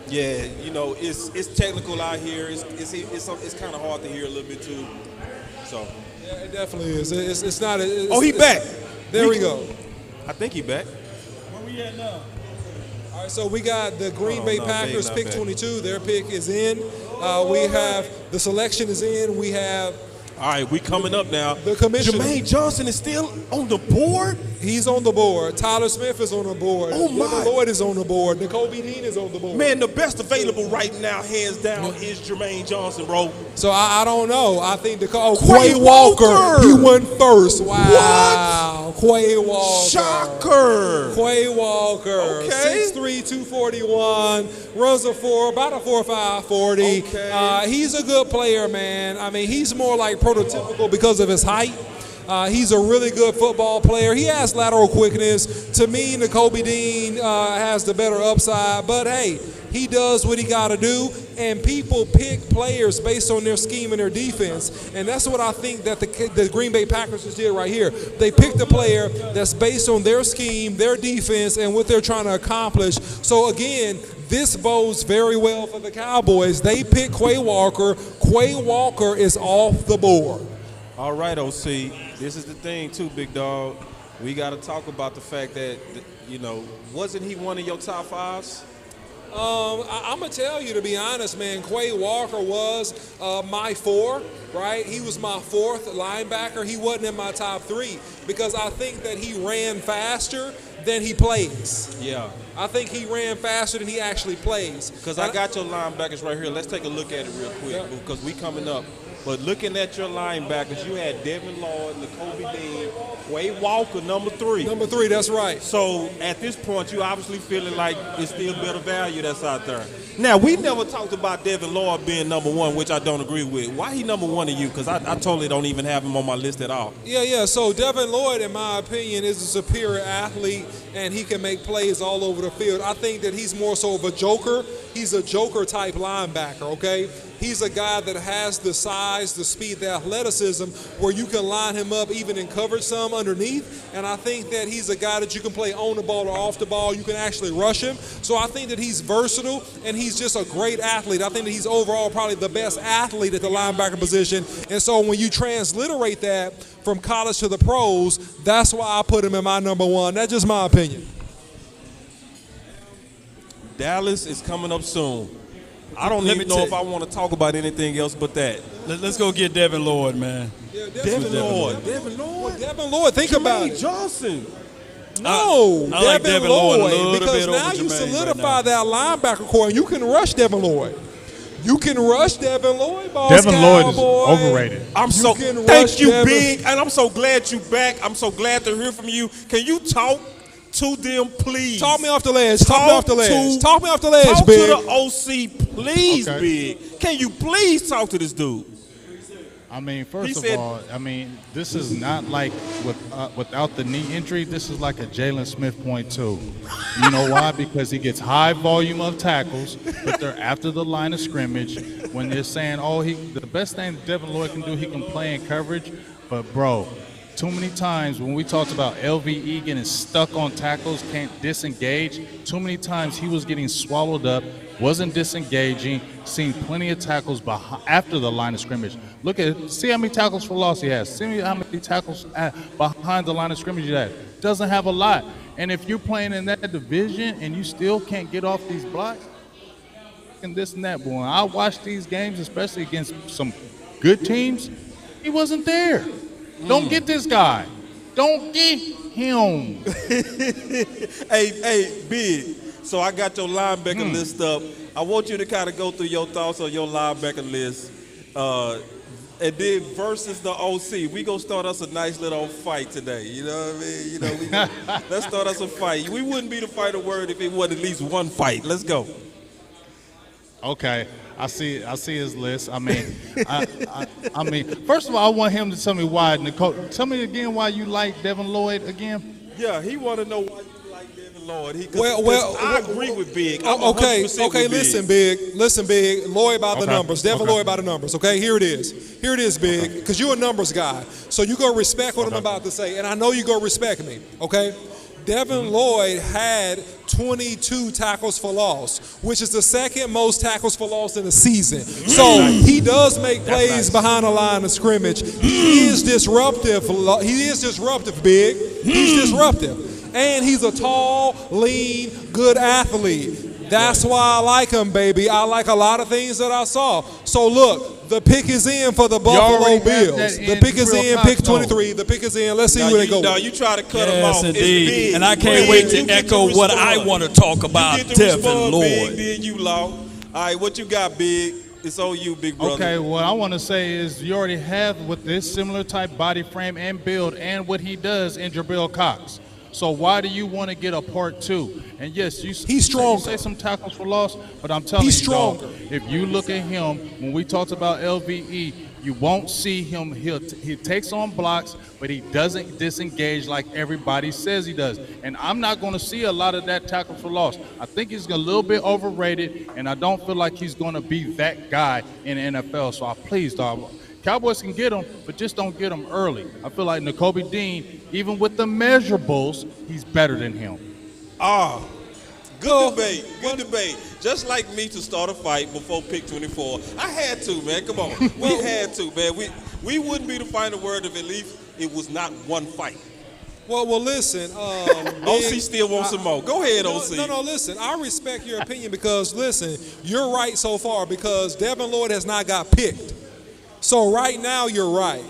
Yeah, you know, it's technical out here. It's kind of hard to hear a little bit too. So. Yeah, it definitely is. It's not. He back. There we go. I think he back. Where we at now? All right, so we got the Green Bay Packers pick 22. Their pick is in. We have the selection is in. We have. All right, we coming up now. The commissioner. Jermaine Johnson is still on the board? He's on the board. Tyler Smith is on the board. Oh, my. Leonard Lloyd is on the board. N'Kobe Dean is on the board. Man, the best available right now, hands down, is Jermaine Johnson, bro. So I don't know. I think Quay Walker. He went first. Wow. What? Quay Walker. Shocker. Quay Walker. Okay. 6'3", 241. Runs about a 4.5 40. Okay. He's a good player, man. I mean, he's more like prototypical because of his height. He's a really good football player. He has lateral quickness. To me, Nakobe Dean has the better upside. But, hey, he does what he got to do, and people pick players based on their scheme and their defense. And that's what I think that the Green Bay Packers just did right here. They picked a player that's based on their scheme, their defense, and what they're trying to accomplish. So, again, this bodes very well for the Cowboys. They pick Quay Walker. Quay Walker is off the board. All right, OC. This is the thing, too, big dog. We got to talk about the fact that, wasn't he one of your top fives? I'm going to tell you, to be honest, man, Quay Walker was my 4, right? He was my 4th linebacker. He wasn't in my top 3 because I think that he ran faster than he plays. Yeah. I think he ran faster than he actually plays. Because I got your linebackers right here. Let's take a look at it real quick because we coming up. But looking at your linebackers, you had Devin Lloyd, Nakobe Dean, Quay Walker, number 3. Number 3, that's right. So at this point, you obviously feeling like it's still better value that's out there. Now, we never talked about Devin Lloyd being number 1, which I don't agree with. Why he number 1 to you? Because I totally don't even have him on my list at all. Yeah. So Devin Lloyd, in my opinion, is a superior athlete, and he can make plays all over the field. I think that he's more so of a joker. He's a joker-type linebacker, okay? He's a guy that has the size, the speed, the athleticism where you can line him up even in coverage some underneath. And I think that he's a guy that you can play on the ball or off the ball. You can actually rush him. So I think that he's versatile, and he's just a great athlete. I think that he's overall probably the best athlete at the linebacker position. And so when you transliterate that from college to the pros, that's why I put him in my number 1. That's just my opinion. Dallas is coming up soon. I don't even know if I want to talk about anything else but that. Let's go get Devin Lloyd, man. Yeah, Devin Lloyd. Devin Lloyd, think about it. Johnson. No, I like Devin Lloyd a little because bit now over you Jermaine solidify right that linebacker core, and you can rush Devin Lloyd. You can rush Devin Lloyd, boss. Devin Lloyd is Cowboy. overrated. Thank you, Big, and I'm so glad you back. I'm so glad to hear from you. Can you talk to them, please? Talk me off the ledge. Talk me off the ledge. Talk me off the ledge, talk Big. Talk to the OC, please, Okay. Big. Can you please talk to this dude? I mean, first of all, this is not like without the knee injury. This is like a Jalen Smith .2. You know why? Because he gets high volume of tackles, but they're after the line of scrimmage. When they're saying, the best thing Devin Lloyd can do, he can play in coverage. But, bro, too many times when we talked about LVE getting stuck on tackles, can't disengage, too many times he was getting swallowed up, wasn't disengaging, seen plenty of tackles after the line of scrimmage. See how many tackles for loss he has. See how many tackles behind the line of scrimmage he has. Doesn't have a lot. And if you're playing in that division and you still can't get off these blocks, and this and that, boy, I watched these games, especially against some good teams, he wasn't there. Don't get this guy. Don't get him. Hey, Big. So I got your linebacker list up. I want you to kind of go through your thoughts on your linebacker list. And then versus the OC. We going to start us a nice little fight today. You know what I mean? Let's start us a fight. We wouldn't be the fight of word if it wasn't at least one fight. Let's go. Okay. I see his list. I mean, first of all, I want him to tell me why. Nicole, tell me again why you like Devin Lloyd again. Yeah, he want to know why you like Devin Lloyd. I agree with Big. Okay, listen, Big. Lloyd by the numbers. Devin Lloyd by the numbers. Okay, here it is, Big. Because you're a numbers guy, so you gonna respect what I'm about to say, and I know you gonna respect me. Okay. Devin Lloyd had 22 tackles for loss, which is the second most tackles for loss in the season. So he does make plays behind the line of scrimmage. He is disruptive. Big. He's disruptive. And he's a tall, lean, good athlete. That's why I like him, baby. I like a lot of things that I saw. So look, the pick is in for the Buffalo Bills. The pick is in, pick 23. The pick is in. Let's see where they go. No, you try to cut him off. Yes, indeed. It's big. And I can't wait to echo what I want to talk about, Devin Lloyd. Big, then you Law. All right, what you got, Big? It's on you, big brother. Okay, what I want to say is you already have with this similar type body frame and build and what he does in Jabril Cox. So why do you want to get a part 2? And yes, he's stronger. You say some tackles for loss, but I'm telling you, dog, if you look at him, when we talked about LVE, You won't see him. He takes on blocks, but he doesn't disengage like everybody says he does. And I'm not going to see a lot of that tackle for loss. I think he's a little bit overrated, and I don't feel like he's going to be that guy in the NFL. So please, dog, Cowboys can get him, but just don't get him early. I feel like Nakobe Dean, even with the measurables, he's better than him. Good debate. Good debate. Just like me to start a fight before pick 24. I had to, man. Come on. We had to, man. We wouldn't be the final word if at least it was not one fight. Well, listen. OC still wants some more. Go ahead, OC. No, listen. I respect your opinion because, listen, you're right so far because Devin Lloyd has not got picked. So right now you're right.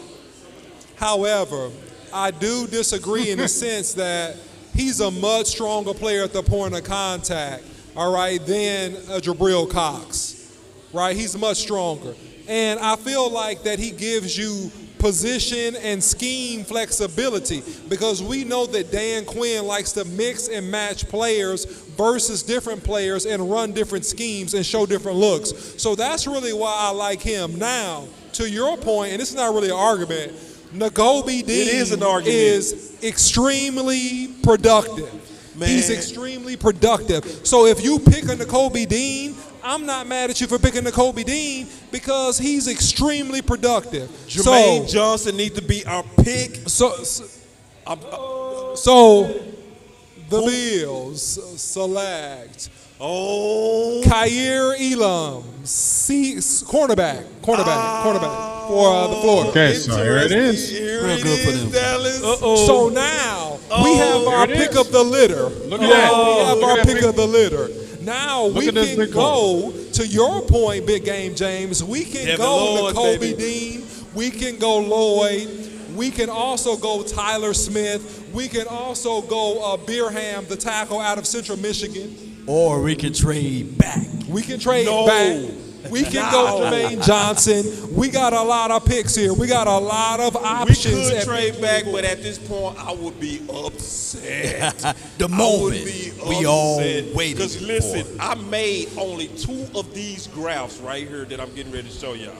However, I do disagree in the sense that he's a much stronger player at the point of contact, all right, than Jabril Cox, right? He's much stronger. And I feel like that he gives you position and scheme flexibility because we know that Dan Quinn likes to mix and match players versus different players and run different schemes and show different looks. So that's really why I like him. Now, to your point, and this is not really an argument, Nakobe Dean is extremely productive. Man. He's extremely productive. So if you pick a Nakobe Dean, I'm not mad at you for picking Nakobe Dean because he's extremely productive. Jermaine Johnson needs to be our pick. So the Bills select Kaiir Elam, cornerback for the Florida. Okay, so here it is. Real good for them. Dallas. So now we have our pick of the litter. Look at that. We have our pick of the litter. Now we can go, to your point, Big Game James, we can go Nakobe Dean, we can go Lloyd, we can also go Tyler Smith, we can also go Beerham, the tackle out of Central Michigan. Or we can trade back. We can trade back. We can go Jermaine Johnson. We got a lot of picks here. We got a lot of options. We could trade back, but at this point, I would be upset. The moment we all waited Because listen, I made only 2 of these graphs right here that I'm getting ready to show y'all.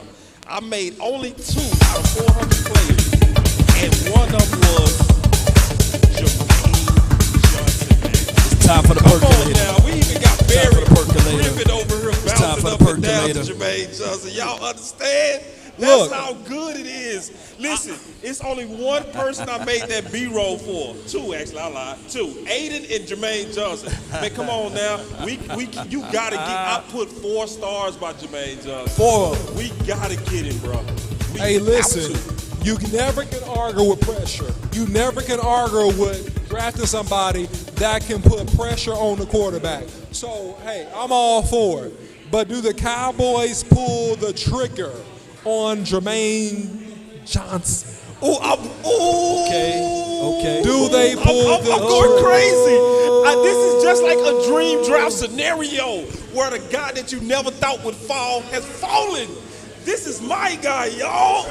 I made only 2 out of 400 players, and one of them was Jermaine Johnson. It's time for the percolator. Come on now, we even got Barry Griffin over here bouncing up and down to percolator. Jermaine Johnson. Y'all understand? That's how good it is. Listen, it's only one person I made that B-roll for. 2, actually, I lied. 2. Aiden and Jermaine Johnson. Man, come on now. You gotta get. I put 4 stars by Jermaine Johnson. 4. We gotta get him, bro. Hey, listen. You never can argue with pressure. You never can argue with drafting somebody that can put pressure on the quarterback. So, hey, I'm all for it. But do the Cowboys pull the trigger on Jermaine Johnson? Okay. Do they pull the trigger? I'm going crazy. This is just like a dream draft scenario where the guy that you never thought would fall has fallen. This is my guy, y'all.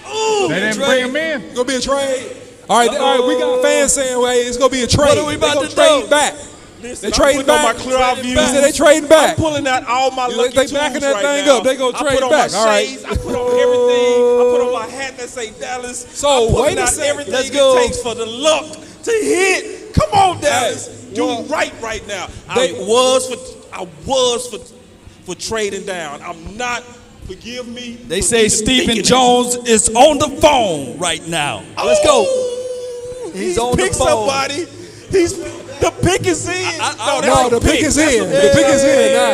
Ooh, They didn't bring him in. It's gonna be a trade. All right, we got fans saying, "Hey, it's gonna be a trade." What are we about to trade do? back? Listen, They trading back. on my clear eye views. They trading back. I'm pulling out all my lucky They tools backing that right thing now. up. They gonna I trade put on back. my All right. shades. I put on everything. I put on my hat that say Dallas. So, I'm pulling wait a out second. everything Let's it go. takes for the luck to hit. Come on, Dallas. Do right now. I was for trading down. I'm not. Forgive me. They say Stephen Jones is on the phone right now. Let's go. He's on the phone. Somebody. The pick is in. The pick is in. The pick is in now.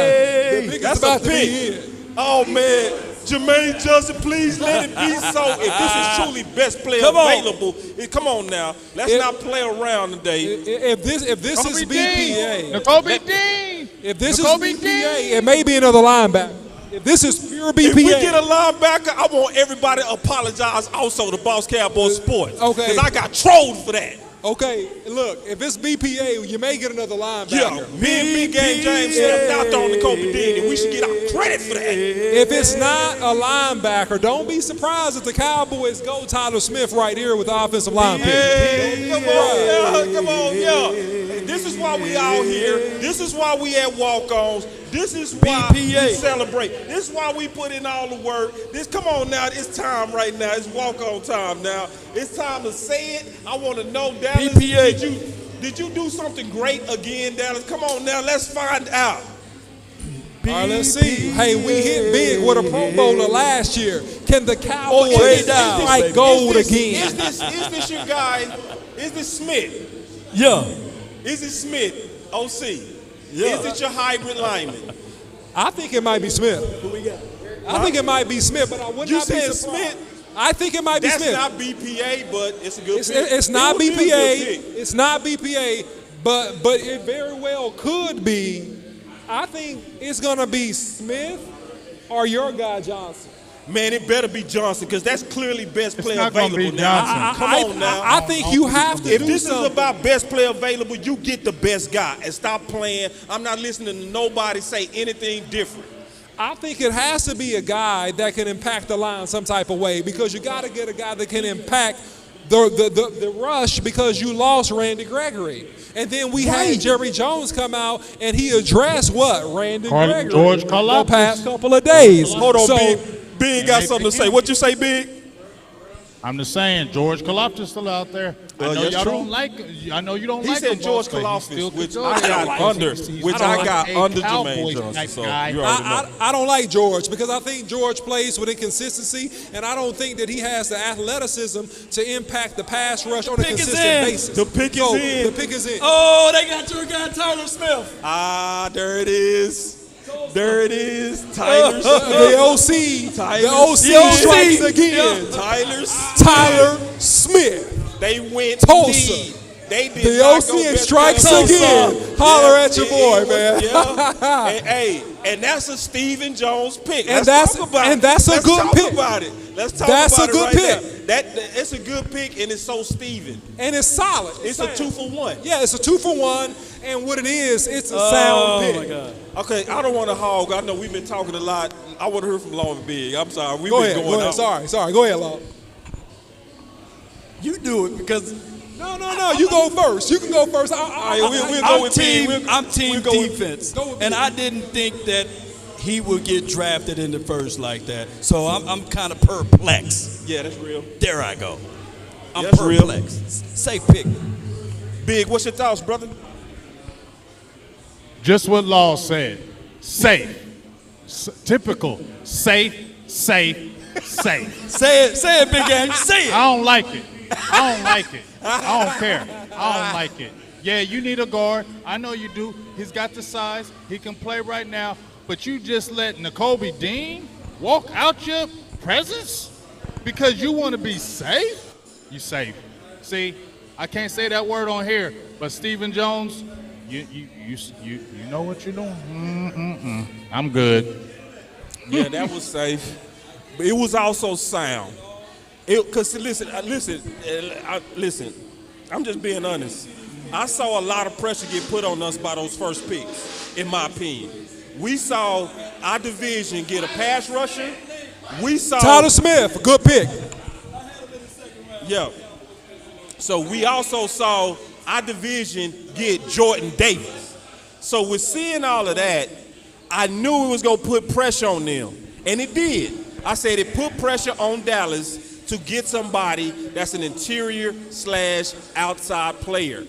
The pick is about to be in. Oh man, Jermaine Johnson, please let it be so. If this is truly best player available, come on now. Let's not play around today. If this is BPA, Nakobe Dean. If this is BPA, it may be another linebacker. If this is pure BPA. If we get a linebacker, I want everybody to apologize also to Boss Cowboys Sports. Okay. Because I got trolled for that. Okay, look, if it's BPA, you may get another linebacker. Yeah, me and Big Game James stepped out on the Kobe Dean, and we should get our credit for that. If it's not a linebacker, don't be surprised if the Cowboys go Tyler Smith right here with the offensive line pick. Hey, come on, yeah. This is why we out here. This is why we at walk-ons. This is why we celebrate. This is why we put in all the work. Come on now. It's time right now. It's walk-on time now. It's time to say it. I want to know, Dallas. Did you do something great again, Dallas? Come on now. Let's find out. All right, let's see. Hey, we hit big with a Pro Bowler last year. Can the Cowboys strike gold again? Is this your guy? Is this Smith? Yeah. Is it Smith, OC? Yeah. Is it your hybrid lineman? I think it might be Smith. Who we got? I think it might be Smith, but I would not be surprised. Smith? I think it might be Smith. That's not BPA, but it's a good pick. It's not BPA. It's not BPA, but it very well could be. I think it's going to be Smith or your guy Johnson. Man, it better be Johnson because that's clearly best player not gonna available be now. Johnson. Come on now. I think you have to If do this something. is about best player available, you get the best guy and stop playing. I'm not listening to nobody say anything different. I think it has to be a guy that can impact the line some type of way because you got to get a guy that can impact the rush because you lost Randy Gregory. And then we had Jerry Jones come out and he addressed what? Randy Gregory. George the past couple of days. Hold on, Big got something to say. What you say, Big? I'm just saying, George Kaloftis still out there. I know y'all don't like. I know you don't He like said him. George Kaloftis, which I got under Jermaine Johnson. So you already know. I don't like George because I think George plays with inconsistency, and I don't think that he has the athleticism to impact the pass rush on a consistent basis. The pick is in. The pick is in. Oh, they got your guy Tyler Smith. There it is. There it is. Tyler Smith. The OC. The OC strikes again. Tyler Smith. They went Tulsa. deep. They did The not OC go best strikes player. again. Holler at your boy, man. And that's a Stephen Jones pick. And Let's talk about it. that's a good pick. Let's talk about it. Let's talk That's about a good it right pick. now. It's a good pick, and it's so Stephen. And it's solid. It's a 2-for-1. Yeah, it's a 2-for-1. And what it is, it's a sound pick. Oh, my God. Okay, I don't want to hog. I know we've been talking a lot. I want to hear from Long and Big. I'm sorry. We've Go been ahead. going Go out. ahead. Sorry. Go ahead, Long. You do it because No. You go first. You can go first. We'll go with team. Big. I'm team defense, Go with and Big. I didn't think that he would get drafted in the first like that. So I'm kind of perplexed. Yeah, that's real. There I go. I'm That's real. perplexed. Safe pick. Big, what's your thoughts, brother? Just what Law said. Safe. Typical. Safe. Say it, Big Game. Say it. I don't like it. I don't care. I don't like it. Yeah, you need a guard. I know you do. He's got the size. He can play right now. But you just let Nakobe Dean walk out your presence because you want to be safe? You safe. See, I can't say that word on here, but Stephen Jones, you know what you're doing. I'm good. Yeah, that was safe. But it was also sound. Because listen, I'm just being honest. I saw a lot of pressure get put on us by those first picks, in my opinion. We saw our division get a pass rusher. We saw Tyler Smith, good pick. Yeah. So we also saw our division get Jordan Davis. So with seeing all of that, I knew it was going to put pressure on them. And it did. I said it put pressure on Dallas to get somebody that's an interior/outside player.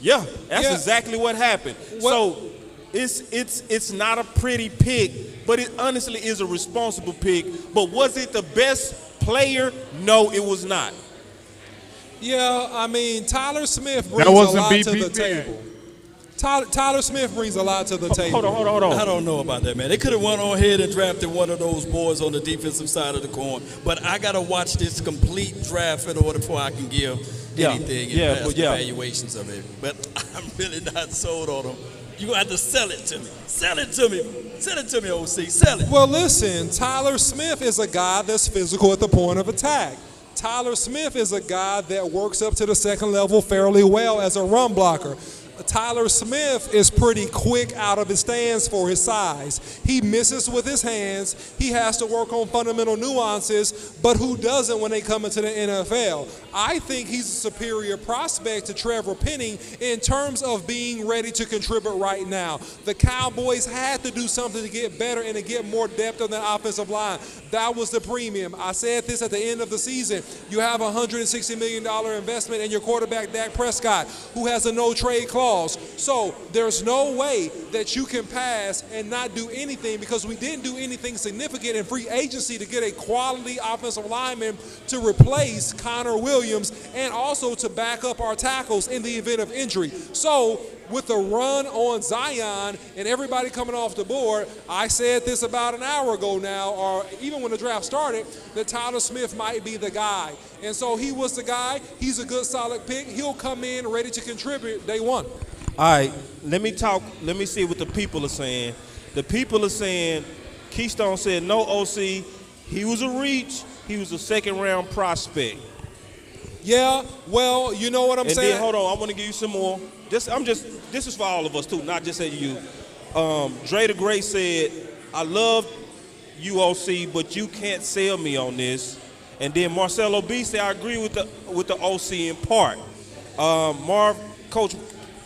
Yeah, that's exactly what happened. So it's not a pretty pick, but it honestly is a responsible pick. But was it the best player? No, it was not. Yeah, I mean, Tyler Smith brings a lot to the table. Tyler Smith brings a lot to the table. Hold on. I don't know about that, man. They could have went on ahead and drafted one of those boys on the defensive side of the coin. But I got to watch this complete draft in order before I can give anything and pass evaluations of it. But I'm really not sold on them. You're going to have to sell it to me. Sell it to me. Sell it to me, OC. Sell it. Well, listen, Tyler Smith is a guy that's physical at the point of attack. Tyler Smith is a guy that works up to the second level fairly well as a run blocker. Tyler Smith is pretty quick out of his stance for his size. He misses with his hands. He has to work on fundamental nuances, but who doesn't when they come into the NFL? I think he's a superior prospect to Trevor Penning in terms of being ready to contribute right now. The Cowboys had to do something to get better and to get more depth on the offensive line. That was the premium. I said this at the end of the season. You have a $160 million investment in your quarterback, Dak Prescott, who has a no-trade clause. So there's no way that you can pass and not do anything, because we didn't do anything significant in free agency to get a quality offensive lineman to replace Connor Williams and also to back up our tackles in the event of injury. So with the run on Zion and everybody coming off the board, I said this about an hour ago now, or even when the draft started, that Tyler Smith might be the guy. And so he was the guy. He's a good, solid pick. He'll come in ready to contribute day one. All right, let me see what the people are saying. The people are saying, Keystone said no OC. He was a reach. He was a second-round prospect. Yeah, well, you know what I'm saying? And then, hold on, I want to give you some more. This is for all of us, too, not just at you. Dre the Great said, I love you, OC, but you can't sell me on this. And then Marcelo B said, I agree with the OC in part.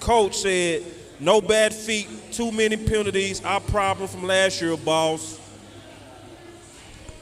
Coach said, no bad feet, too many penalties, our problem from last year, boss.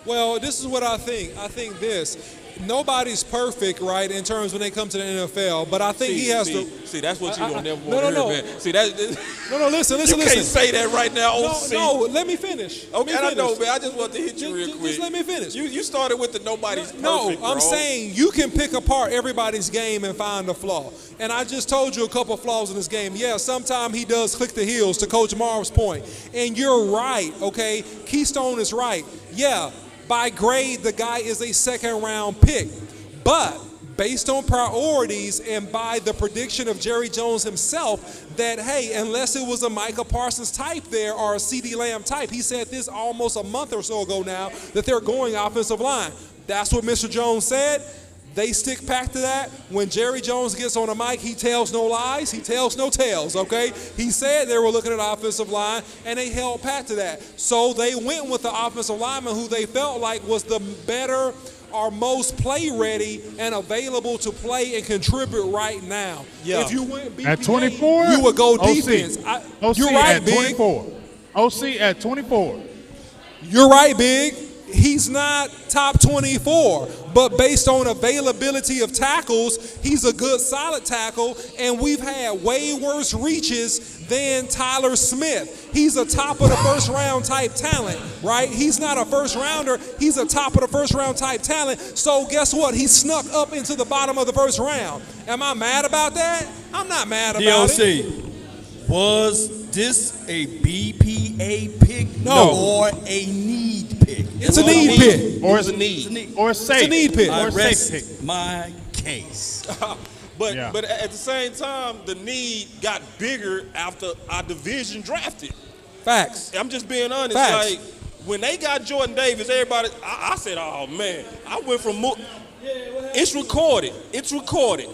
Well, this is what I think. I think this. Nobody's perfect, right, in terms when they come to the NFL, but I think he has to. See, that's what you're going to never want to hear, man. See, that. Listen. You can't say that right now, OC. No, let me finish. Okay, I know, man. I just want to hit you real quick. Just let me finish. You started with the nobody's perfect, No, I'm bro. saying you can pick apart everybody's game and find a flaw. And I just told you a couple flaws in this game. Yeah, sometimes he does click the heels, to Coach Marv's point. And you're right, okay? Keystone is right. Yeah, by grade, the guy is a second-round pick. But based on priorities and by the prediction of Jerry Jones himself that, hey, unless it was a Micah Parsons type there or a CeeDee Lamb type, he said this almost a month or so ago now, that they're going offensive line. That's what Mr. Jones said. They stick back to that. When Jerry Jones gets on a mic, he tells no lies. He tells no tales, okay? He said they were looking at offensive line, and they held pat to that. So they went with the offensive lineman who they felt like was the better or most play-ready and available to play and contribute right now. Yeah. If you went BPA, at 24, you would go OC. defense. OC You're right, at Big. 24. OC at 24. You're right, Big. He's not top 24, but based on availability of tackles, he's a good, solid tackle, and we've had way worse reaches than Tyler Smith. He's a top of the first round type talent, right? He's not a first rounder. He's a top of the first round type talent. So guess what? He snuck up into the bottom of the first round. Am I mad about that? I'm not mad about it. Was this a BPA pick or a need pick? It's a need pick. Or it's a need. Or a safe. It's a need pick. I Or rest safe pick. my case. But Yeah. but at the same time, the need got bigger after our division drafted. Facts. I'm just being honest. Facts. Like, when they got Jordan Davis, everybody, I said, oh, man. I went from it's recorded. It's recorded.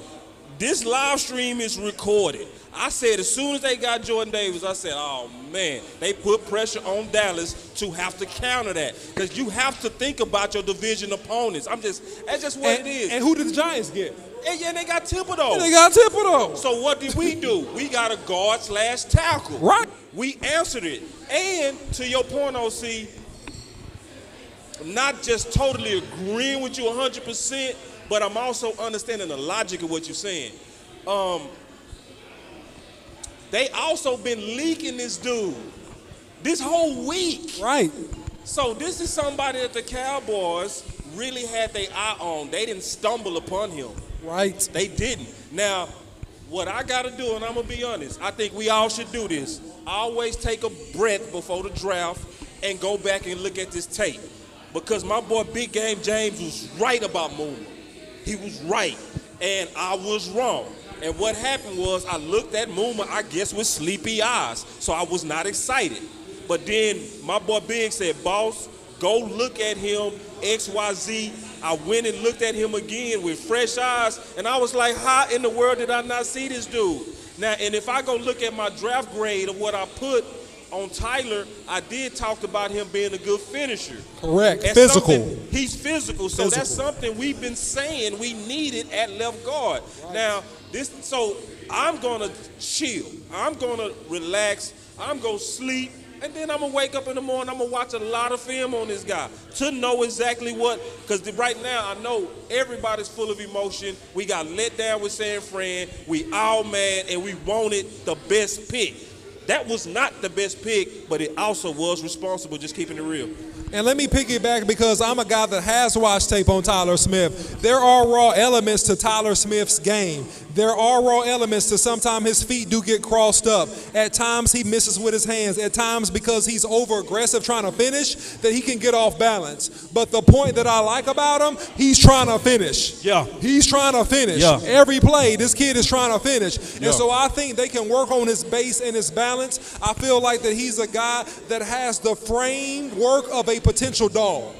This live stream is recorded. I said as soon as they got Jordan Davis, I said, oh, man, they put pressure on Dallas to have to counter that. Because you have to think about your division opponents. That's just what it is. And who did the Giants get? And they got Thibodeau. They got Thibodeau. So what did we do? We got a guard/tackle. Right. We answered it. And to your point, OC, I'm not just totally agreeing with you 100%, but I'm also understanding the logic of what you're saying. They also been leaking this dude this whole week. Right. So this is somebody that the Cowboys really had their eye on. They didn't stumble upon him. Right. They didn't. Now, what I got to do, and I'm going to be honest, I think we all should do this. Always take a breath before the draft and go back and look at this tape. Because my boy Big Game James was right about Mooney. He was right, and I was wrong. And what happened was I looked at Mooma, I guess, with sleepy eyes, so I was not excited. But then my boy Big said, boss, go look at him, XYZ. I went and looked at him again with fresh eyes, and I was like, how in the world did I not see this dude? Now, and if I go look at my draft grade of what I put on Tyler, I did talk about him being a good finisher. Correct. That's Physical. He's physical, so that's something we've been saying we needed at left guard. Right. Now, so I'm going to chill. I'm going to relax. I'm going to sleep. And then I'm going to wake up in the morning, I'm going to watch a lot of film on this guy to know exactly what, because right now I know everybody's full of emotion. We got let down with San Fran. We all mad, and we wanted the best pick. That was not the best pick, but it also was responsible, just keeping it real. And let me piggyback because I'm a guy that has watched tape on Tyler Smith. There are raw elements to Tyler Smith's game. There are raw elements to sometimes his feet do get crossed up. At times he misses with his hands. At times because he's over-aggressive trying to finish that he can get off balance. But the point that I like about him, he's trying to finish. Yeah. He's trying to finish. Yeah. Every play, this kid is trying to finish. Yeah. And so I think they can work on his base and his balance. I feel like that he's a guy that has the framework of a potential dog.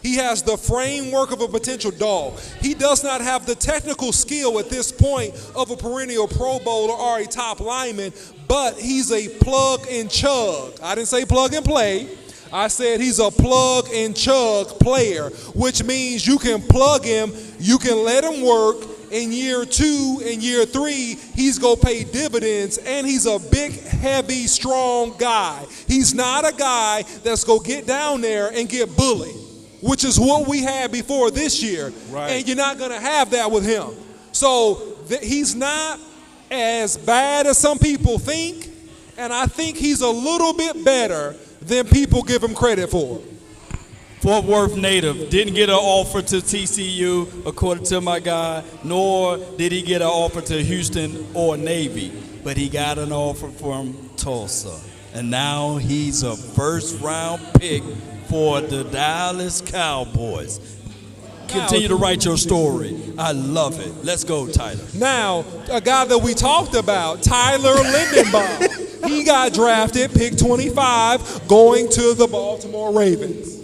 He has the framework of a potential dog. He does not have the technical skill at this point of a perennial Pro Bowler or a top lineman, but he's a plug and chug. I didn't say plug and play. I said he's a plug and chug player, which means you can plug him, you can let him work. In year 2 and year 3, he's going to pay dividends, and he's a big, heavy, strong guy. He's not a guy that's going to get down there and get bullied, which is what we had before this year. Right. And you're not going to have that with him. So he's not as bad as some people think, and I think he's a little bit better than people give him credit for. Fort Worth native, didn't get an offer to TCU, according to my guy, nor did he get an offer to Houston or Navy, but he got an offer from Tulsa. And now he's a first-round pick for the Dallas Cowboys. Continue to write your story. I love it. Let's go, Tyler. Now, a guy that we talked about, Tyler Lindenbaum. He got drafted, pick 25, going to the Baltimore Ravens.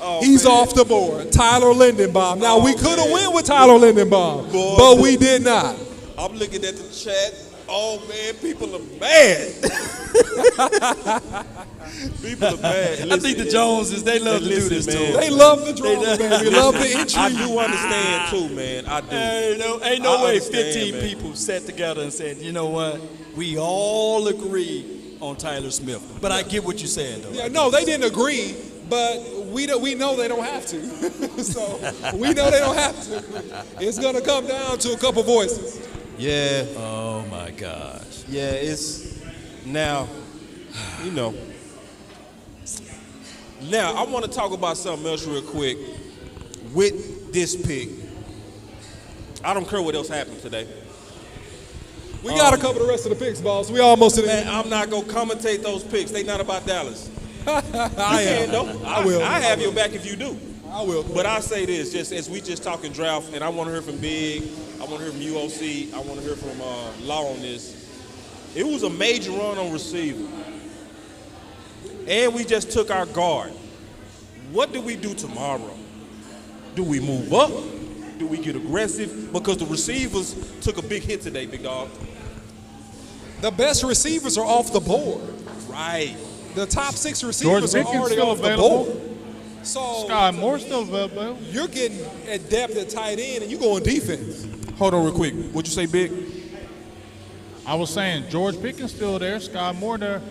Oh, he's off the board. Tyler Lindenbaum. Now, we could have went with Tyler Lindenbaum, but we did not. I'm looking at the chat. Oh, man, people are mad. People are mad. Listen, I think the Joneses, they love to do this, man. too. They love the drama, man. They love the intrigue. I do understand, too, man. I do. Ain't no way 15 people sat together and said, you know what, we all agree on Tyler Smith. But I get what you're saying, though. Yeah, no, they didn't agree. But we know they don't have to. So we know they don't have to. It's going to come down to a couple voices. Yeah. Oh, my gosh. Yeah, it's now, you know. Now, I want to talk about something else real quick with this pick. I don't care what else happened today. We got to cover the rest of the picks, boss. We almost at the end. I'm not going to commentate those picks. They not about Dallas. I am. Though. I will. I have your back if you do. I will. But I say this, just as we just talking draft, and I want to hear from Big, I want to hear from UOC, I want to hear from Law on this. It was a major run on receiver. And we just took our guard. What do we do tomorrow? Do we move up? Do we get aggressive? Because the receivers took a big hit today, big dog. The best receivers are off the board. Right. The top 6 receivers are already off the board. So Sky Moore still available. You're getting at depth at tight end, and you go on defense. Hold on real quick. What'd you say, Big? I was saying George Pickens still there, Sky Moore there,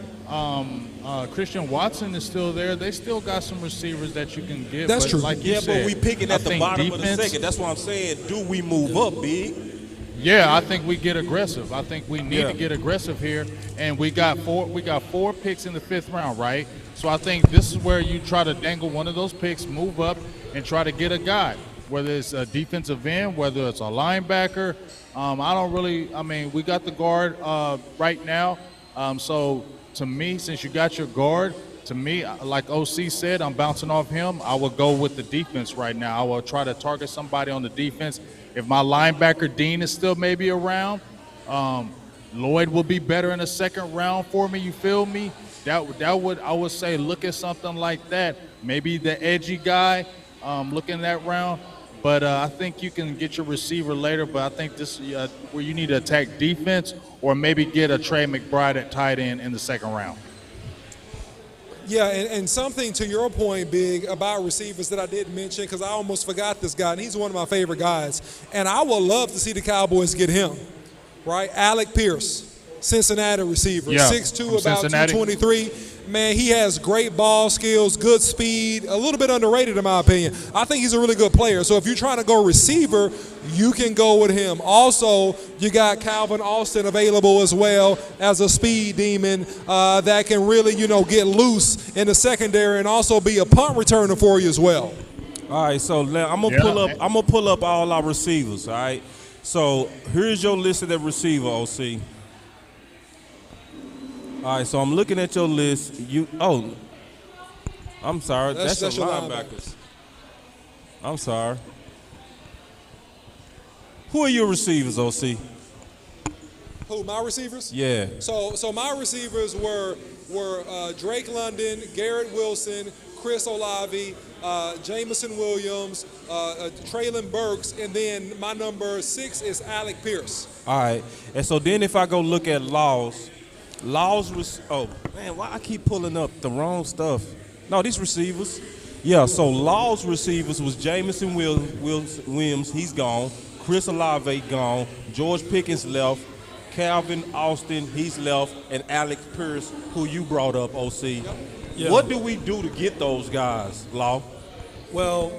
Christian Watson is still there. They still got some receivers that you can get. That's but true. Like you said, but we picking at the bottom of the defense, second. That's what I'm saying. Do we move up, Big? Yeah, I think we get aggressive. I think we need to get aggressive here, and we got four picks in the 5th round, right? So I think this is where you try to dangle one of those picks, move up, and try to get a guy, whether it's a defensive end, whether it's a linebacker. We got the guard right now. So to me, since you got your guard, to me, like OC said, I'm bouncing off him. I will go with the defense right now. I will try to target somebody on the defense. If my linebacker Dean is still maybe around, Lloyd will be better in the 2nd round for me. You feel me? I would say look at something like that. Maybe the edgy guy, looking that round. But I think you can get your receiver later. But I think this where you need to attack defense or maybe get a Trey McBride at tight end in the second round. Yeah, and something to your point, Big, about receivers that I didn't mention, because I almost forgot this guy, and he's one of my favorite guys. And I would love to see the Cowboys get him, right? Alec Pierce, Cincinnati receiver, Yeah, 6'2", from about Cincinnati. 223. Man, he has great ball skills, good speed, a little bit underrated in my opinion. I think he's a really good player. So if you're trying to go receiver, you can go with him. Also, you got Calvin Austin available as well as a speed demon that can really, get loose in the secondary and also be a punt returner for you as well. All right, so now I'm gonna pull up all our receivers. All right, so here's your list of the receiver, OC. All right, so I'm looking at your list. I'm sorry. That's your linebackers. I'm sorry. Who are your receivers, OC? Who, my receivers? Yeah. So my receivers were Drake London, Garrett Wilson, Chris Olave, Jamison Williams, Traylon Burks, and then my number 6 is Alec Pierce. All right, and so then if I go look at Laws was, oh man, why I keep pulling up the wrong stuff? No, these receivers. Yeah, so Laws receivers was Jamison Williams, he's gone. Chris Olave gone. George Pickens left. Calvin Austin, he's left. And Alec Pierce, who you brought up, OC. Yeah. What do we do to get those guys, Law? Well,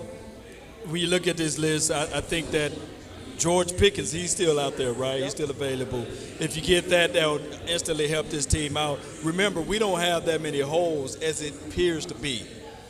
when you look at this list, I think that George Pickens, he's still out there, right? He's still available. If you get that will instantly help this team out. Remember, we don't have that many holes as it appears to be.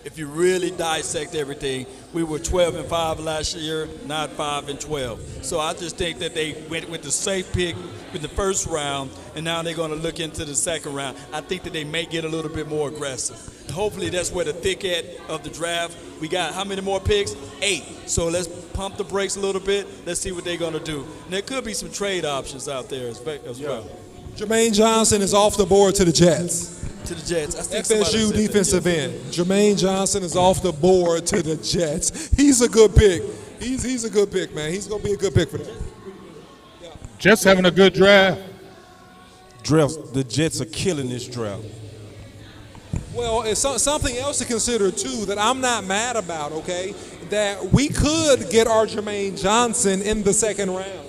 If you really dissect everything, we were 12-5 last year, not 5-12. So I just think that they went with the safe pick with the first round, and now they're going to look into the second round. I think that they may get a little bit more aggressive. Hopefully that's where the thick end of the draft. We got how many more picks? 8. So let's pump the brakes a little bit. Let's see what they're going to do. And there could be some trade options out there as well. Jermaine Johnson is off the board to the Jets. To the Jets. I think somebody FSU said defensive end. Jermaine Johnson is off the board to the Jets. He's a good pick. He's a good pick, man. He's going to be a good pick for them. Jets having a good draft. The Jets are killing this draft. Well, it's something else to consider, too, that I'm not mad about, okay, that we could get our Jermaine Johnson in the second round.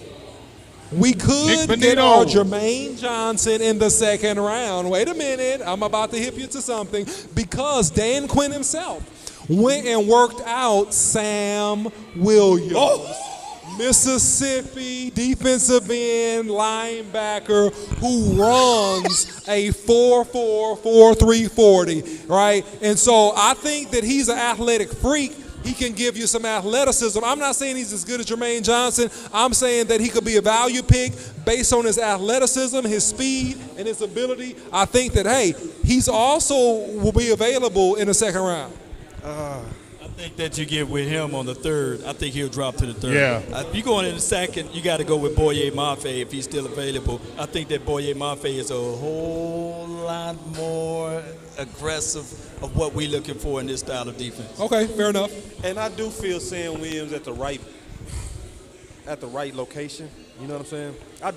We could get our Jermaine Johnson in the second round. Wait a minute. I'm about to hip you to something because Dan Quinn himself went and worked out Sam Williams. Mississippi defensive end linebacker who runs a 4.4, 4.3 40, right? And so I think that he's an athletic freak. He can give you some athleticism. I'm not saying he's as good as Jermaine Johnson. I'm saying that he could be a value pick based on his athleticism, his speed, and his ability. I think that, hey, he's also will be available in the second round. I think that you get with him on the third. I think he'll drop to the third. Yeah. If you're going in the second, you got to go with Boye Mafe if he's still available. I think that Boye Mafe is a whole lot more aggressive of what we're looking for in this style of defense. Okay, fair enough. And I do feel Sam Williams at the right location. You know what I'm saying? I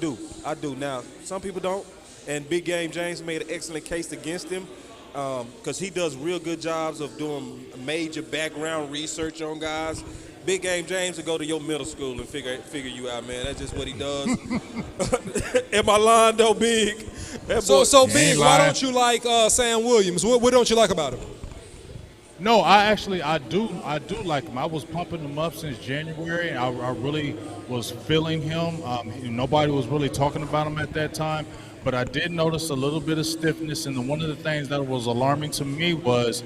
do. Now, some people don't. And Big Game James made an excellent case against him. Because he does real good jobs of doing major background research on guys. Big Game James will go to your middle school and figure you out, man. That's just what he does. Am I lying, though, Big? So Big, why don't you like Sam Williams? What don't you like about him? No, I do like him. I was pumping him up since January. I really was feeling him. Nobody was really talking about him at that time. But I did notice a little bit of stiffness, and one of the things that was alarming to me was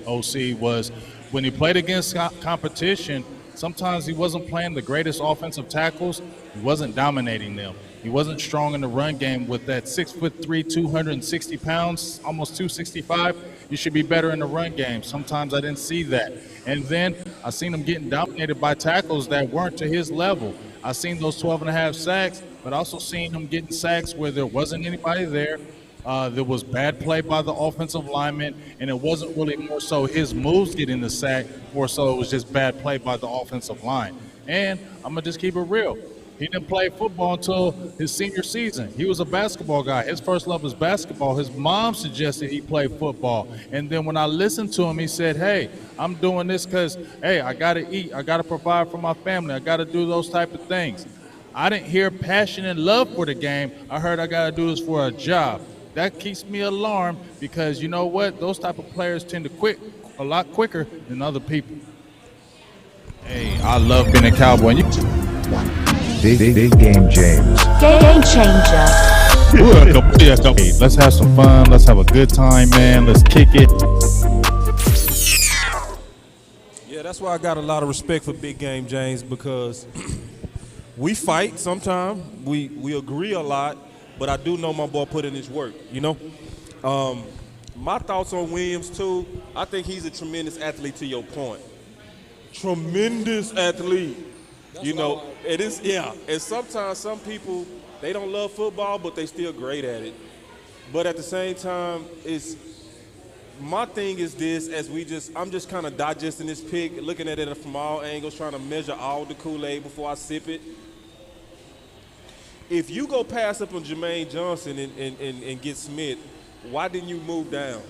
when he played against competition, sometimes he wasn't playing the greatest offensive tackles. He wasn't dominating them. He wasn't strong in the run game with that 6'3", 260 pounds, almost 265. You should be better in the run game. Sometimes I didn't see that. And then I seen him getting dominated by tackles that weren't to his level. I seen those 12.5 sacks, but also seen him getting sacks where there wasn't anybody there. There was bad play by the offensive lineman, and it wasn't really more so his moves getting the sack, more so it was just bad play by the offensive line. And I'm going to just keep it real. He didn't play football until his senior season. He was a basketball guy. His first love was basketball. His mom suggested he play football. And then when I listened to him, he said, hey, I'm doing this because, hey, I got to eat. I got to provide for my family. I got to do those type of things. I didn't hear passion and love for the game. I heard I got to do this for a job. That keeps me alarmed because you know what? Those type of players tend to quit a lot quicker than other people. Hey, I love being a Cowboy. Big game James. Game changer. Let's have some fun. Let's have a good time, man. Let's kick it. Yeah, that's why I got a lot of respect for Big Game James because we fight sometimes. We agree a lot, but I do know my boy put in his work, you know? My thoughts on Williams, too, I think he's a tremendous athlete to your point. Tremendous athlete. You know, it is, yeah. And sometimes some people, they don't love football, but they still great at it. But at the same time, my thing is this, I'm just kind of digesting this pick, looking at it from all angles, trying to measure all the Kool-Aid before I sip it. If you go pass up on Jermaine Johnson and get Smith, why didn't you move down?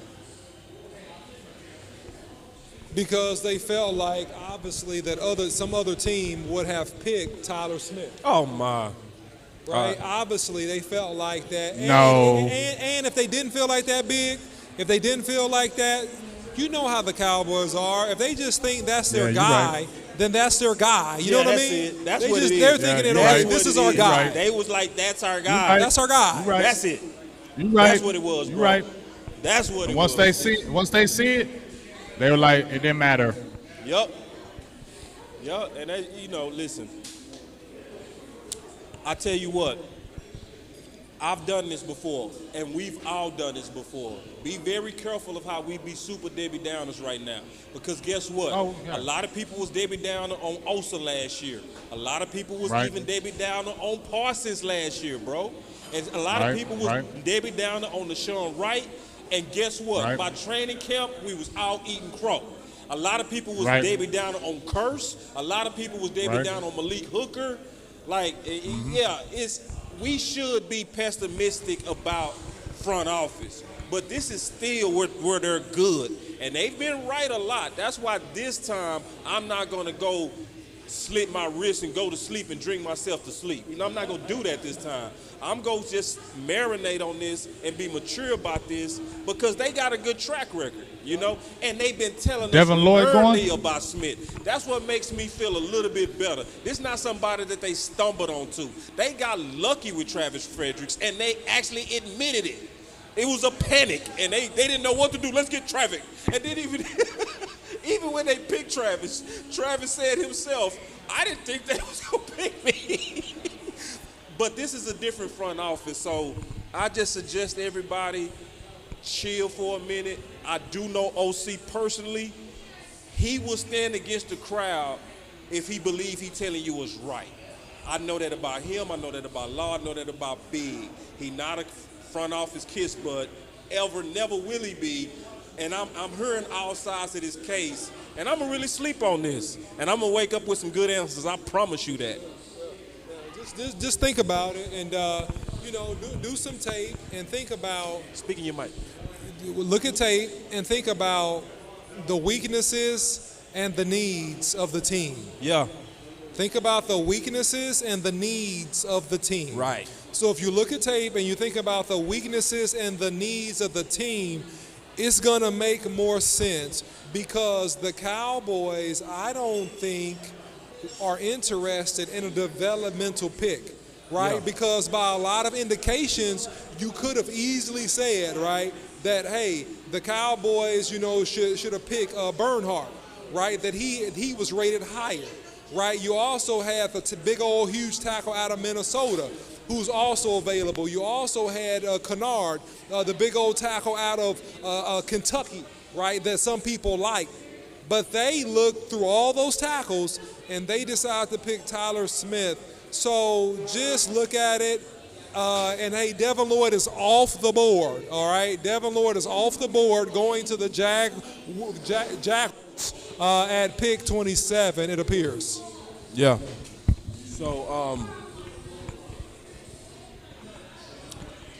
Because they felt like, obviously, that some other team would have picked Tyler Smith. Oh, my. Right? Obviously, they felt like that. No. And if they didn't feel like that big, if they didn't feel like that, you know how the Cowboys are. If they just think that's their guy, then that's their guy. You know what I mean? That's what it is. They're thinking, hey, this is our guy. They was like, that's our guy. That's our guy. That's it. You right. That's what it was, bro. You right. That's what it was. Once they see it, they were like, it didn't matter. Yup. And they, listen. I tell you what. I've done this before, and we've all done this before. Be very careful of how we be super Debbie Downers right now. Because guess what? A lot of people was Debbie Downer on Osa last year. A lot of people was even Debbie Downer on Parsons last year, bro. And a lot of people was Debbie Downer on Deshaun Wright. And guess what? By training camp, we was all eating crow. A lot of people was Debbie Downer on Curse. A lot of people was Debbie Downer on Malik Hooker. Like, we should be pessimistic about front office. But this is still where they're good. And they've been right a lot. That's why this time I'm not going to go slit my wrist and go to sleep and drink myself to sleep. I'm not going to do that this time. I'm going to just marinate on this and be mature about this because they got a good track record, and they've been telling us early about Smith. That's what makes me feel a little bit better. This is not somebody that they stumbled onto. They got lucky with Travis Fredericks, and they actually admitted it. It was a panic, and they didn't know what to do. Let's get Travis. And then even when they picked Travis said himself, I didn't think they was going to pick me. But this is a different front office, so I just suggest everybody chill for a minute. I do know OC personally. He will stand against the crowd if he believes he telling you is right. I know that about him. I know that about Law. I know that about Big. He not a front office kiss butt. Never will he be. And I'm hearing all sides of this case, and I'm going to really sleep on this. And I'm going to wake up with some good answers. I promise you that. Just think about it and, do some tape and think about. Speaking your mic. Look at tape and think about the weaknesses and the needs of the team. Yeah. Think about the weaknesses and the needs of the team. Right. So if you look at tape and you think about the weaknesses and the needs of the team, it's going to make more sense because the Cowboys, I don't think, are interested in a developmental pick, right? Yeah. Because by a lot of indications, you could have easily said, right, that, hey, the Cowboys, should have picked Bernhardt, right, that he was rated higher, right? You also had the big old huge tackle out of Minnesota who's also available. You also had Kennard, the big old tackle out of Kentucky, right, that some people like. But they looked through all those tackles, and they decided to pick Tyler Smith. So just look at it And hey, Devin Lloyd is off the board. All right, Devin Lloyd is off the board, going to the Jaguars at pick 27. It appears. Yeah. So,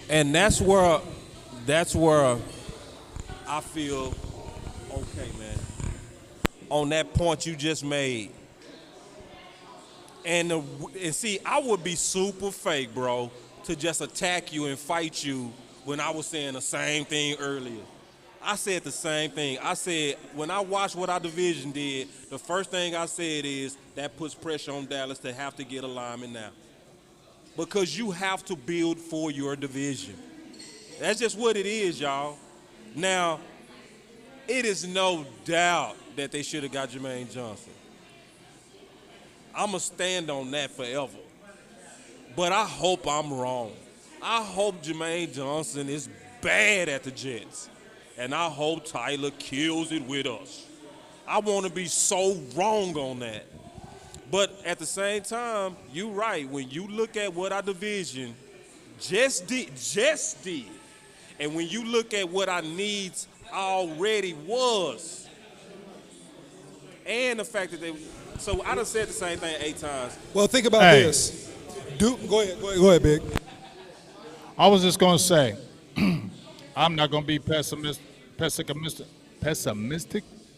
and that's where I feel okay, man. On that point you just made. And see, I would be super fake, bro, to just attack you and fight you when I was saying the same thing earlier. I said the same thing. I said, when I watched what our division did, the first thing I said is that puts pressure on Dallas to have to get a lineman now. Because you have to build for your division. That's just what it is, y'all. Now, it is no doubt that they should have got Jermaine Johnson. I'm going to stand on that forever. But I hope I'm wrong. I hope Jermaine Johnson is bad at the Jets. And I hope Tyler kills it with us. I want to be so wrong on that. But at the same time, you're right. When you look at what our division just did, and when you look at what our needs already was, and the fact that so I done said the same thing 8 times. Well, think about this. Go ahead, Big. I was just going to say, I'm not going to be pessimistic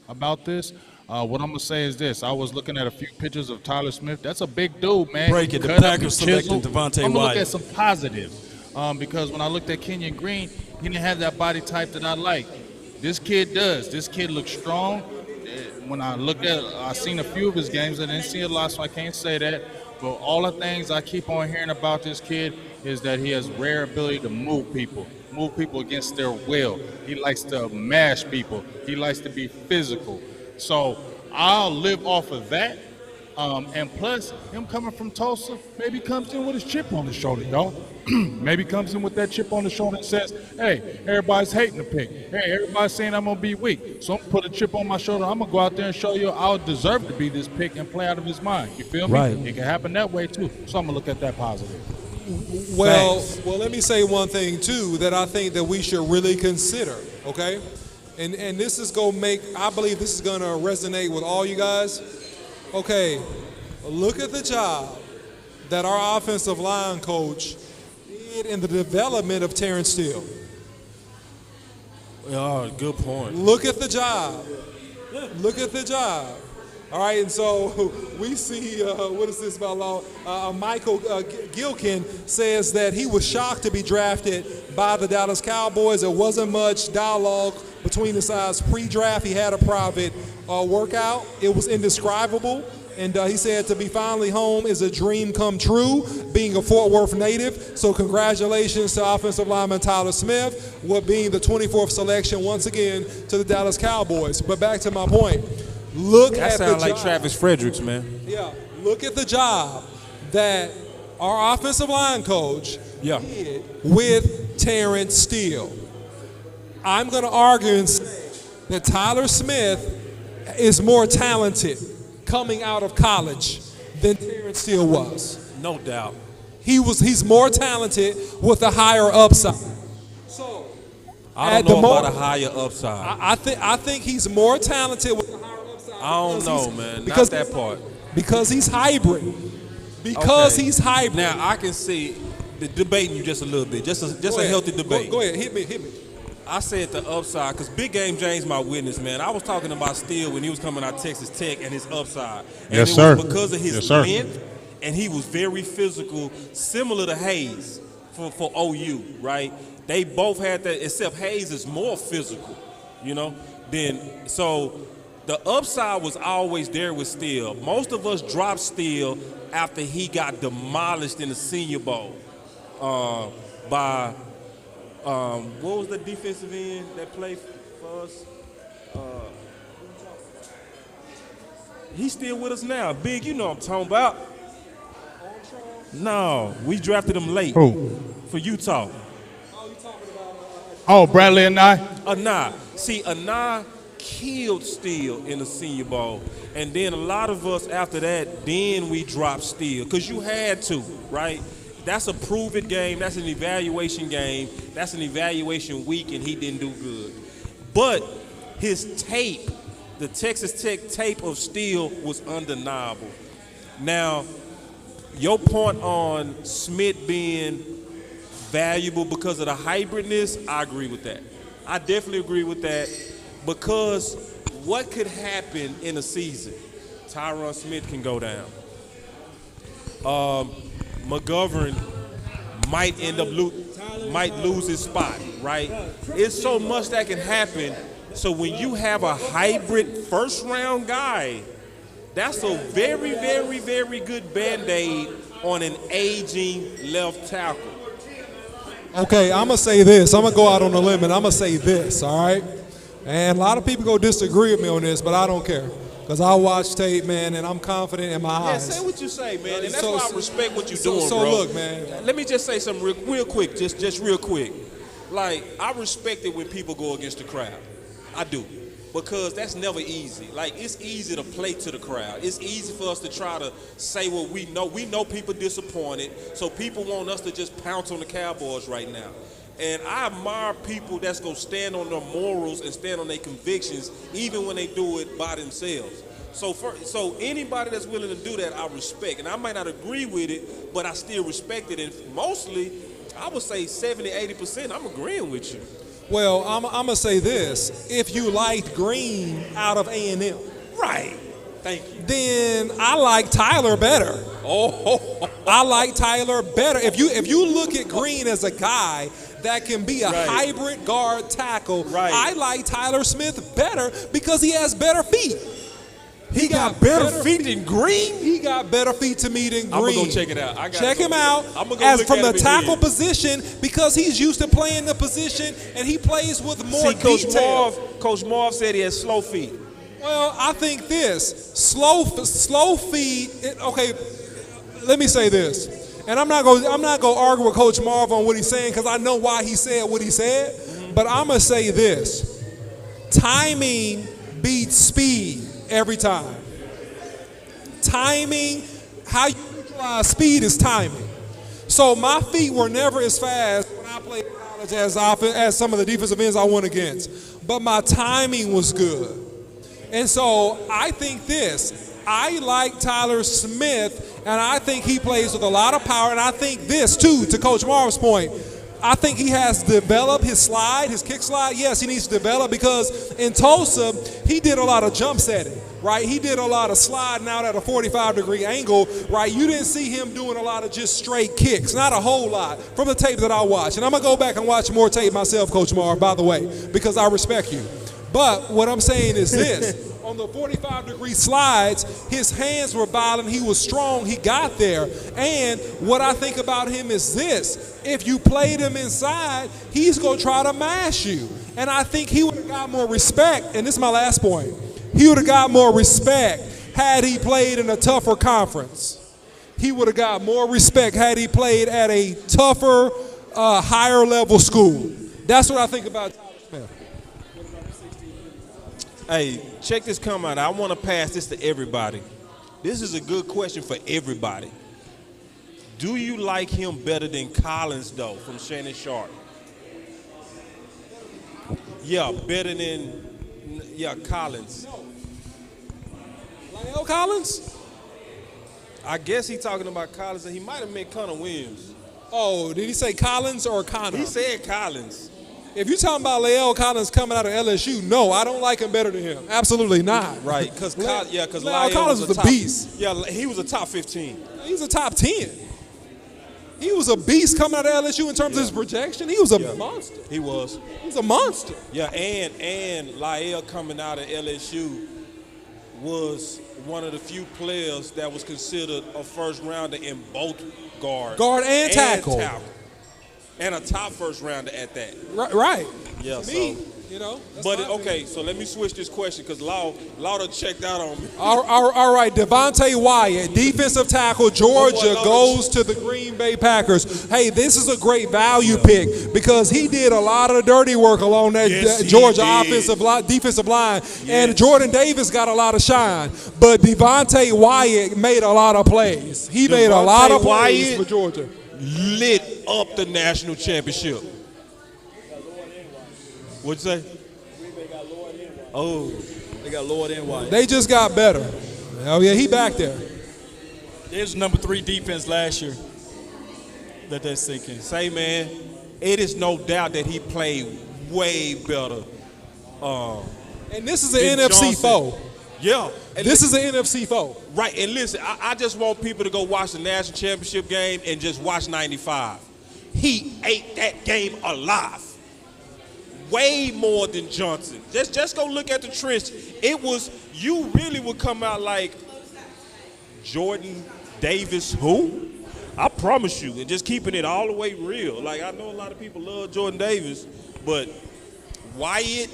about this. What I'm going to say is this. I was looking at a few pictures of Tyler Smith. That's a big dude, man. Break it. The Packers selected Devontae White. I'm going to look at some positives because when I looked at Kenyon Green, he didn't have that body type that I like. This kid does. This kid looks strong. When I look at it, I've seen a few of his games. I didn't see a lot, so I can't say that. But all the things I keep on hearing about this kid is that he has rare ability to move people against their will. He likes to mash people. He likes to be physical. So I'll live off of that. And plus, him coming from Tulsa, maybe comes in with his chip on his shoulder, y'all. Maybe comes in with that chip on the shoulder and says, hey, everybody's hating the pick. Hey, everybody's saying I'm going to be weak. So I'm going to put a chip on my shoulder. I'm going to go out there and show you I'll deserve to be this pick and play out of his mind. You feel me? Right. It can happen that way, too. So I'm going to look at that positive. Well, let me say one thing, too, that I think that we should really consider, okay? And this is going to make, I believe this is going to resonate with all you guys. Okay, look at the job that our offensive line coach did in the development of Terrence Steele. Oh, good point. Look at the job. Look at the job. All right, and so we see, what is this about law? Michael Gilkin says that he was shocked to be drafted by the Dallas Cowboys. There wasn't much dialogue between the sides pre-draft. He had a private workout. It was indescribable. And he said to be finally home is a dream come true, being a Fort Worth native. So congratulations to offensive lineman Tyler Smith with being the 24th selection once again to the Dallas Cowboys. But back to my point. Look at the job. That sounds like Travis Fredericks, man. Yeah. Look at the job that our offensive line coach did with Terrence Steele. I'm going to argue and say that Tyler Smith is more talented coming out of college than Terrence Steele was. No doubt. He's more talented with a higher upside. So I don't know about a higher upside. I think he's more talented with a higher upside. I don't know, man. Not that part. Because he's hybrid. Because he's hybrid. Now I can see the debating you just a little bit. Just a healthy debate. Go ahead. Hit me. I said the upside because Big Game James my witness, man. I was talking about Steele when he was coming out of Texas Tech and his upside. And yes, it sir. was because of his length, and he was very physical, similar to Hayes for OU, right? They both had that, except Hayes is more physical, you know? So the upside was always there with Steele. Most of us dropped Steele after he got demolished in the Senior Bowl by what was the defensive end that played for us? He's still with us now. Big, you know what I'm talking about. No, we drafted him late. Who? For Utah. Oh, Bradley Anai? Anai. See, Anai killed Steele in the Senior Bowl. And then a lot of us after that, then we dropped Steele. Because you had to, right? That's a prove-it game. That's an evaluation game. That's an evaluation week, and he didn't do good. But his tape, the Texas Tech tape of steel, was undeniable. Now, your point on Smith being valuable because of the hybridness, I agree with that. I definitely agree with that because what could happen in a season? Tyron Smith can go down. McGovern might end up might lose his spot, right? It's so much that can happen. So when you have a hybrid first-round guy, that's a very, very, very good Band-Aid on an aging left tackle. Okay, I'm going to say this. I'm going to go out on a limb, and I'm going to say this, all right? And a lot of people go disagree with me on this, but I don't care. Because I watch tape, man, and I'm confident in my eyes. Yeah, say what you say, man, and that's why I respect what you're doing, so bro. Look, man. Let me just say something real quick, just real quick. Like, I respect it when people go against the crowd. I do. Because that's never easy. Like, it's easy to play to the crowd. It's easy for us to try to say what we know. We know people disappointed, so people want us to just pounce on the Cowboys right now. And I admire people that's going to stand on their morals and stand on their convictions, even when they do it by themselves. So anybody that's willing to do that, I respect. And I might not agree with it, but I still respect it. And mostly, I would say 70, 80%, I'm agreeing with you. Well, I'm going to say this. If you liked Green out of A&M. Right. Thank you. Then I like Tyler better. Oh. I like Tyler better. If you look at Green as a guy that can be a hybrid guard tackle, I like Tyler Smith better because he has better feet. He got better feet than Green? He got better feet to me than Green. I'm going to go check it out. Check him out as from the tackle position because he's used to playing the position and he plays with more detail. Coach Marv said he has slow feet. Well, I think this. Slow feet, okay, let me say this. And I'm not going to argue with Coach Marv on what he's saying because I know why he said what he said. But I'm going to say this. Timing beats speed every time. Timing, how you utilize speed is timing. So my feet were never as fast when I played college as some of the defensive ends I went against. But my timing was good. And so I think this. I like Tyler Smith, and I think he plays with a lot of power. And I think this, too, to Coach Marv's point, I think he has developed his slide, his kick slide. Yes, he needs to develop because in Tulsa, he did a lot of jump setting, right? He did a lot of sliding out at a 45-degree angle, right? You didn't see him doing a lot of just straight kicks, not a whole lot from the tape that I watched. And I'm going to go back and watch more tape myself, Coach Marv, by the way, because I respect you. But what I'm saying is this. On the 45-degree slides, his hands were violent. He was strong. He got there. And what I think about him is this. If you played him inside, he's going to try to mash you. And I think he would have got more respect. And this is my last point. He would have got more respect had he played in a tougher conference. He would have got more respect had he played at a tougher, higher-level school. That's what I think about Tyler Smith. Hey, check this comment out. I want to pass this to everybody. This is a good question for everybody. Do you like him better than Collins, though, from Shannon Sharp? Yeah, better than, Collins. Lyle Collins? I guess he's talking about Collins, and he might have meant Connor Williams. Oh, did he say Collins or Connor? He said Collins. If you're talking about La'el Collins coming out of LSU, no, I don't like him better than him. Absolutely not. Right, because La'el Collins was a beast. Yeah, he was a top 15. He was a top 10. He was a beast coming out of LSU in terms of his projection. He was a monster. He was. He was a monster. Yeah, and La'el coming out of LSU was one of the few players that was considered a first rounder in both guard and tackle. And a top first rounder at that. Right. Yeah, me, But okay, so let me switch this question because Lauda checked out on me. All right, Devontae Wyatt, defensive tackle, Georgia, goes to the Green Bay Packers. Hey, this is a great value pick because he did a lot of the dirty work along that Georgia defensive line, and Jordan Davis got a lot of shine. But Devontae Wyatt made a lot of plays. He made a lot of plays for Georgia. lit up the national championship. What'd you say? Oh, They got Lord and White. They just got better. Oh, yeah, he back there. There's number 3 defense last year. Let that sink in. Say, man, it is no doubt that he played way better. And this is an NFC foe. Yeah. And this is an NFC foe. Right, and listen, I just want people to go watch the national championship game and just watch 95. He ate that game alive. Way more than Johnson. Just go look at the trench. It was, you really would come out like Jordan Davis who? I promise you, and just keeping it all the way real. Like, I know a lot of people love Jordan Davis, but Wyatt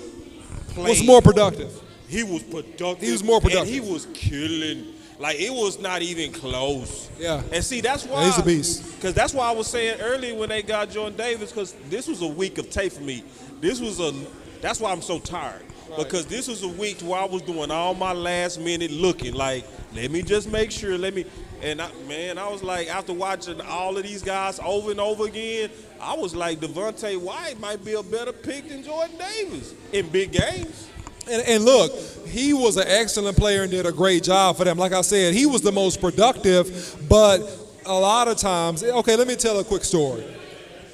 played. Was more productive. He was productive. He was more productive. And he was killing. Like, it was not even close. Yeah. And see, that's why. Yeah, he's a beast. Because that's why I was saying earlier when they got Jordan Davis, because this was a week of tape for me. That's why I'm so tired. Right. Because this was a week where I was doing all my last minute looking. Like, let me just make sure, and I was like, after watching all of these guys over and over again, I was like, Devontae Wyatt might be a better pick than Jordan Davis in big games. And look, he was an excellent player and did a great job for them. Like I said, he was the most productive, but a lot of times, okay, let me tell a quick story.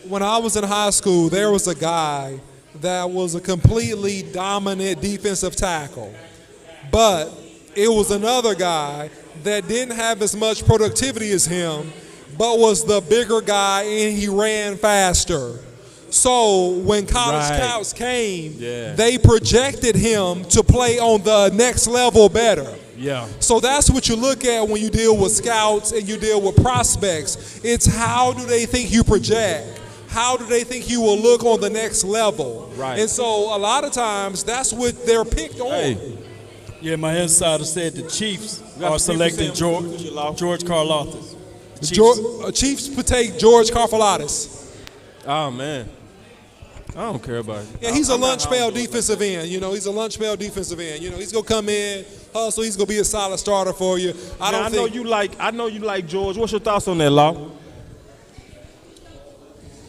When I was in high school, there was a guy that was a completely dominant defensive tackle, but it was another guy that didn't have as much productivity as him, but was the bigger guy and he ran faster. So when college scouts came, they projected him to play on the next level better. Yeah. So that's what you look at when you deal with scouts and you deal with prospects. It's how do they think you project? How do they think you will look on the next level? Right. And so a lot of times that's what they're picked on. Hey. Yeah, my insider said the Chiefs are selecting George Karlaftis. Chiefs would take George Karlaftis. Oh, man. I don't care about it. Yeah, he's a lunch pail defensive end. You know, he's a lunch pail defensive end. You know, he's gonna come in, hustle. He's gonna be a solid starter for you. I know you like George. What's your thoughts on that, Law?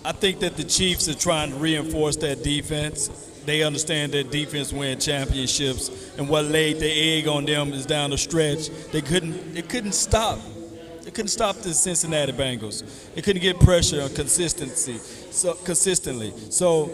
I think that the Chiefs are trying to reinforce that defense. They understand that defense win championships, and what laid the egg on them is down the stretch. They couldn't stop. They couldn't stop the Cincinnati Bengals. They couldn't get pressure on consistently. So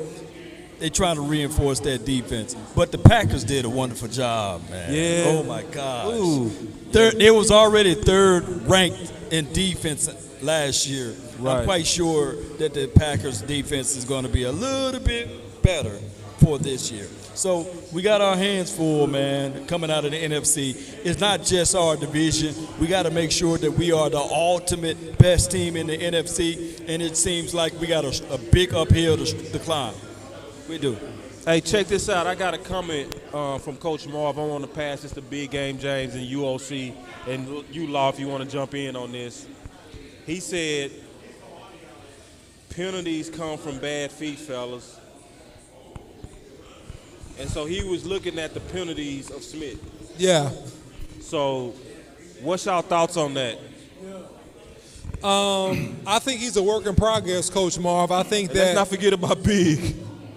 they're trying to reinforce that defense. But the Packers did a wonderful job, man. Yeah. Oh my gosh. They was already third ranked in defense last year. Right. I'm quite sure that the Packers defense is going to be a little bit better for this year. So we got our hands full, man, coming out of the NFC. It's not just our division. We got to make sure that we are the ultimate best team in the NFC, and it seems like we got a big uphill to climb. We do. Hey, check this out. I got a comment from Coach Marv. I want to pass this to Big Game James and UOC, and you, Law, if you want to jump in on this. He said, penalties come from bad feet, fellas. And so he was looking at the penalties of Smith. Yeah. So what's y'all thoughts on that? I think he's a work in progress, Coach Marv. I think that. Let's not forget about Big.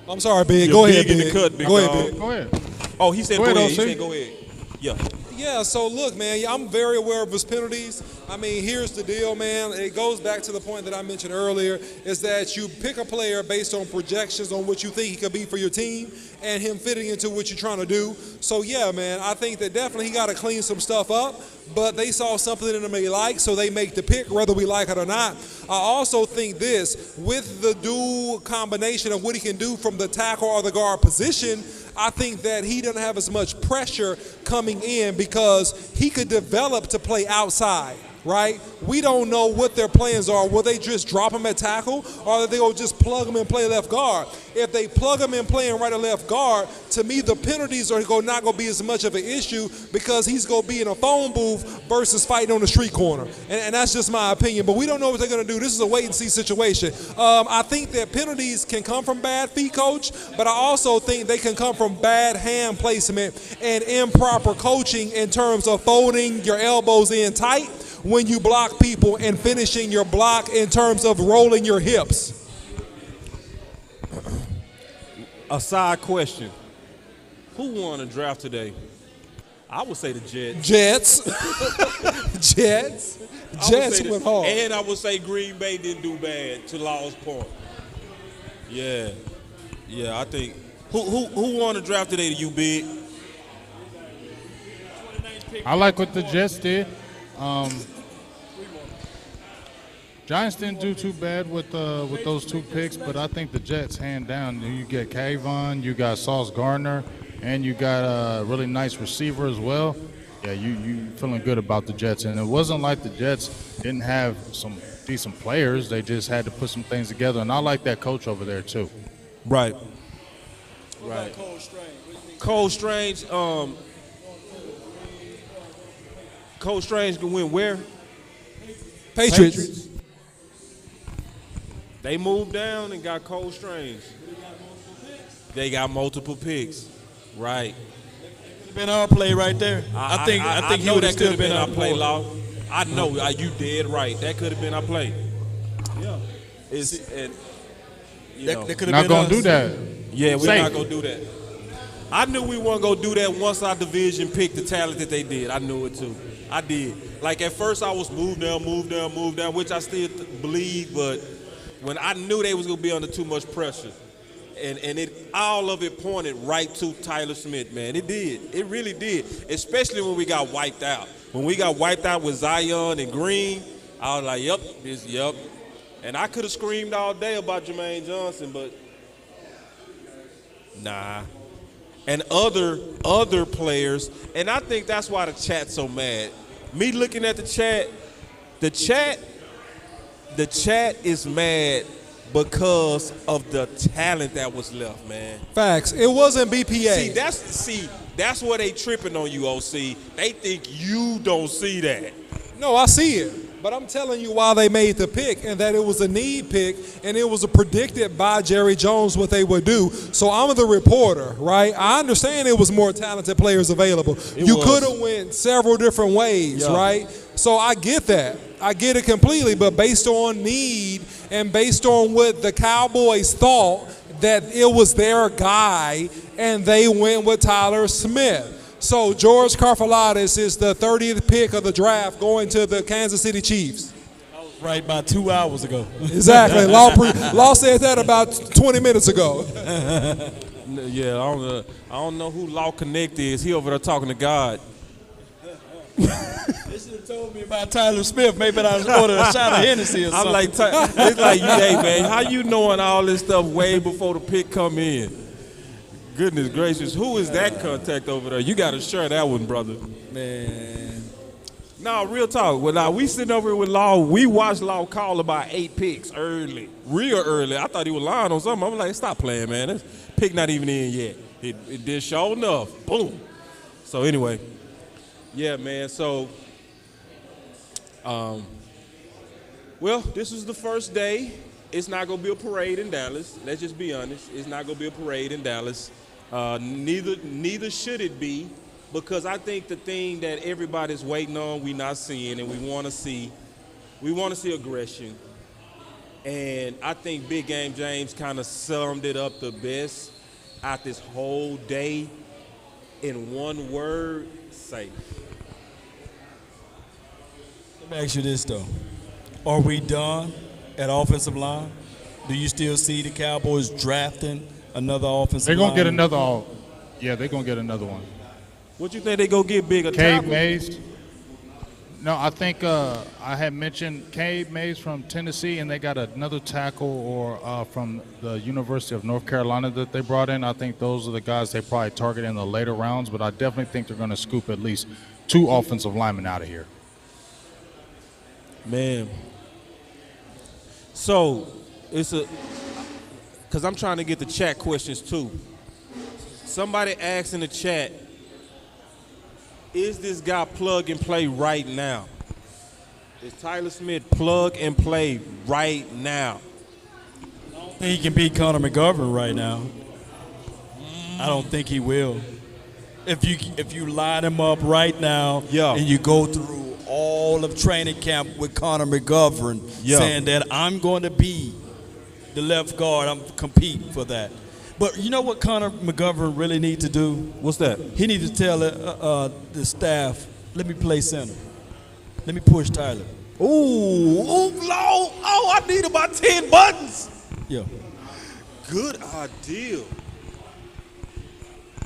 I'm sorry, Big. Go ahead, Big. Big. In the cut, Big. Go ahead, Big. Go ahead. Oh, he said go ahead. He said go ahead. Yeah. Yeah, so look, man, I'm very aware of his penalties. I mean, here's the deal, man. It goes back to the point that I mentioned earlier, is that you pick a player based on projections on what you think he could be for your team and him fitting into what you're trying to do. So, yeah, man, I think that definitely he got to clean some stuff up, but they saw something in him they like, so they make the pick, whether we like it or not. I also think this, with the dual combination of what he can do from the tackle or the guard position, I think that he doesn't have as much pressure coming in because he could develop to play outside, right? We don't know what their plans are. Will they just drop him at tackle, or they will just plug him and play left guard? If they plug him in playing right or left guard, to me the penalties are not going to be as much of an issue because he's going to be in a phone booth versus fighting on the street corner. And that's just my opinion. But we don't know what they're going to do. This is a wait-and-see situation. I think that penalties can come from bad feet, Coach, but I also think they can come from bad hand placement and improper coaching in terms of folding your elbows in tight when you block people and finishing your block in terms of rolling your hips? A side question. Who won the draft today? I would say the Jets. Jets went hard. And I would say Green Bay didn't do bad, to Law's point. Yeah, I think. Who won the draft today to you, Big? I like what the Jets did. Giants didn't do too bad with those 2 picks, but I think the Jets, hand down, you get Kayvon, you got Sauce Gardner, and you got a really nice receiver as well. Yeah, you feeling good about the Jets. And it wasn't like the Jets didn't have some decent players. They just had to put some things together. And I like that coach over there, too. Right. Cole Strange, Cole Strange can win where? Patriots. They moved down and got Cole Strange. They got multiple picks. Right. Been our play right there. I think he would have still been our play, Law. I know you dead right. That could have been our play. Yeah. That could have not been gonna us. do that. Yeah, we're not gonna do that. I knew we weren't gonna do that once our division picked the talent that they did. I knew it too. I did. Like at first I was move down, which I still believe, but when I knew they was gonna be under too much pressure. And all of it pointed right to Tyler Smith, man. It did. It really did. Especially when we got wiped out. When we got wiped out with Zion and Green, I was like, yep. And I could have screamed all day about Jermaine Johnson, but nah. And other players, and I think that's why the chat's so mad. Me looking at the chat is mad because of the talent that was left, man. Facts. It wasn't BPA. That's where they tripping on you, OC. They think you don't see that. No, I see it. But I'm telling you why they made the pick, and that it was a need pick, and it was predicted by Jerry Jones what they would do. So I'm the reporter, right? I understand it was more talented players available. You could have went several different ways, right? So I get that. I get it completely, but based on need and based on what the Cowboys thought, that it was their guy, and they went with Tyler Smith. So George Karlaftis is the 30th pick of the draft going to the Kansas City Chiefs. Right about 2 hours ago. Exactly. Law said that about 20 minutes ago. Yeah, I don't know who Law Connect is. He over there talking to God. They should have told me about Tyler Smith. Maybe I was ordered a shot of Hennessy or something. I'm like, it's like, hey, man, how you knowing all this stuff way before the pick come in? Goodness gracious, who is that contact over there? You got to share that one, brother. Man. No, real talk. Well, we sitting over here with Law. We watched Law call about 8 picks early, real early. I thought he was lying on something. I'm like, stop playing, man. This pick not even in yet. It did show enough. Boom. So anyway, yeah, man. So, well, this was the first day. It's not going to be a parade in Dallas. Let's just be honest. It's not going to be a parade in Dallas. Neither should it be, because I think the thing that everybody's waiting on, we're not seeing, and we want to see aggression. And I think Big Game James kind of summed it up the best out this whole day in one word: safe. Let me ask you this, though. Are we done at offensive line? Do you still see the Cowboys drafting another offensive line? They're going to get another. Yeah, they're going to get another one. What you think they going to get, Big? Cade Mays. No, I think I had mentioned Cade Mays from Tennessee, and they got another tackle or from the University of North Carolina that they brought in. I think those are the guys they probably target in the later rounds, but I definitely think they're going to scoop at least 2 offensive linemen out of here. Man. So, because I'm trying to get the chat questions too. Somebody asked in the chat, is this guy plug and play right now? Is Tyler Smith plug and play right now? I don't think he can beat Connor McGovern right now. I don't think he will. If you line him up right now and you go through all all of training camp with Connor McGovern, saying that I'm going to be the left guard. I'm competing for that. But you know what Connor McGovern really needs to do? What's that? He needs to tell the staff, let me play center. Let me push Tyler. Ooh, Lord. Oh, I need about 10 buttons. Yeah. Good idea.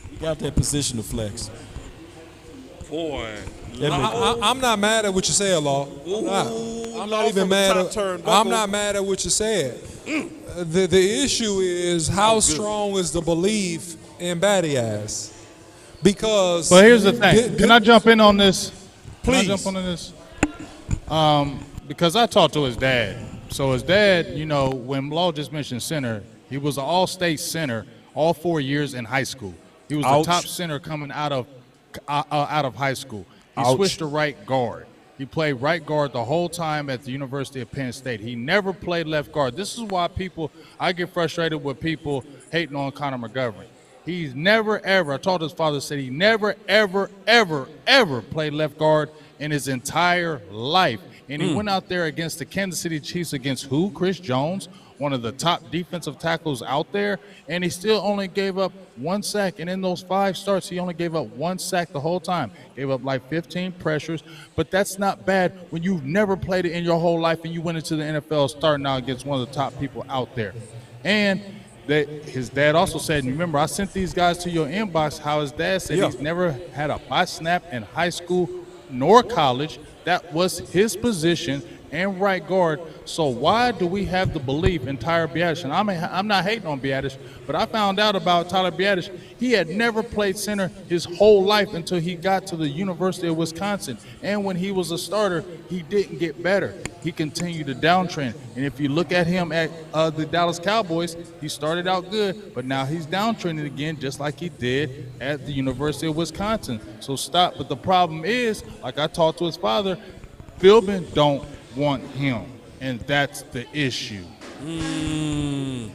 He got that position to flex. Boy. I'm not mad at what you said, Law. I'm not even mad at. I'm not mad at what you said. The issue is how strong is the belief in Batty Ass? Because. But here's the thing. Can I jump in on this? Please. Can I jump on this? Because I talked to his dad. So his dad, you know, when Law just mentioned center, he was an all-state center all 4 years in high school. He was the top center coming out of high school. He switched to right guard. He played right guard the whole time at the University of Penn State. He never played left guard. This is why I get frustrated with people hating on Connor McGovern. He's never, ever, I told his father, said he never, ever, ever, ever played left guard in his entire life. And he went out there against the Kansas City Chiefs against who? Chris Jones, one of the top defensive tackles out there, and he still only gave up 1 sack. And in those 5 starts, he only gave up 1 sack the whole time. Gave up like 15 pressures, but that's not bad when you've never played it in your whole life and you went into the NFL starting out against one of the top people out there. And his dad also said, and remember, I sent these guys to your inbox, how his dad said he's never had a bot snap in high school nor college. That was his position and right guard. So why do we have the belief in Tyler Biadasz? And I'm not hating on Biadasz, but I found out about Tyler Biadasz. He had never played center his whole life until he got to the University of Wisconsin. And when he was a starter, he didn't get better. He continued to downtrend. And if you look at him at the Dallas Cowboys, he started out good, but now he's downtrending again, just like he did at the University of Wisconsin. So stop. But the problem is, like I talked to his father, Philbin don't want him, and that's the issue. Man.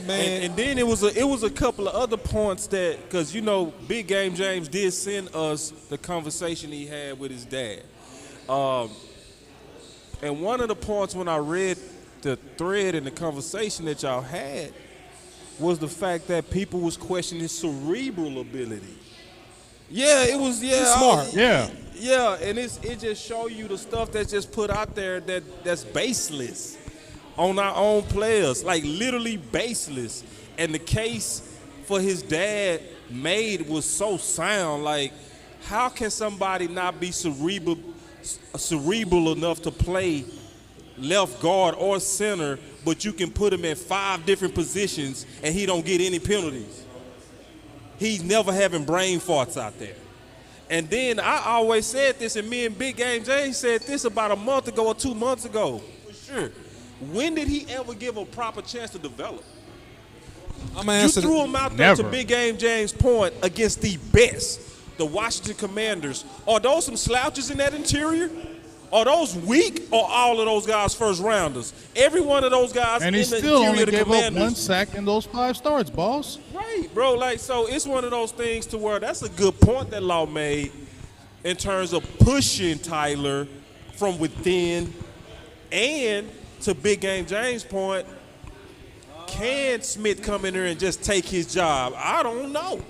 And then it was a couple of other points that, because you know, Big Game James did send us the conversation he had with his dad, and one of the points when I read the thread and the conversation that y'all had was the fact that people was questioning his cerebral ability. Yeah, it was. Yeah, he's smart. Yeah, and it just show you the stuff that's just put out there that's baseless on our own players, like literally baseless. And the case for his dad made was so sound. Like, how can somebody not be cerebral enough to play left guard or center, but you can put him in 5 different positions and he don't get any penalties? He's never having brain farts out there. And then I always said this, and me and Big Game James said this about a month ago or 2 months ago, for sure. When did he ever give a proper chance to develop? You threw him out there, to Big Game James' point, against the best, the Washington Commanders. Are those some slouches in that interior? Are those weak, or all of those guys first rounders? Every one of those guys and in he the still interior only of the gave Commanders. up 1 sack in those 5 starts, boss. Right, bro. Like, so it's one of those things to where that's a good point that Law made in terms of pushing Tyler from within, and to Big Game James' point, can Smith come in there and just take his job? I don't know.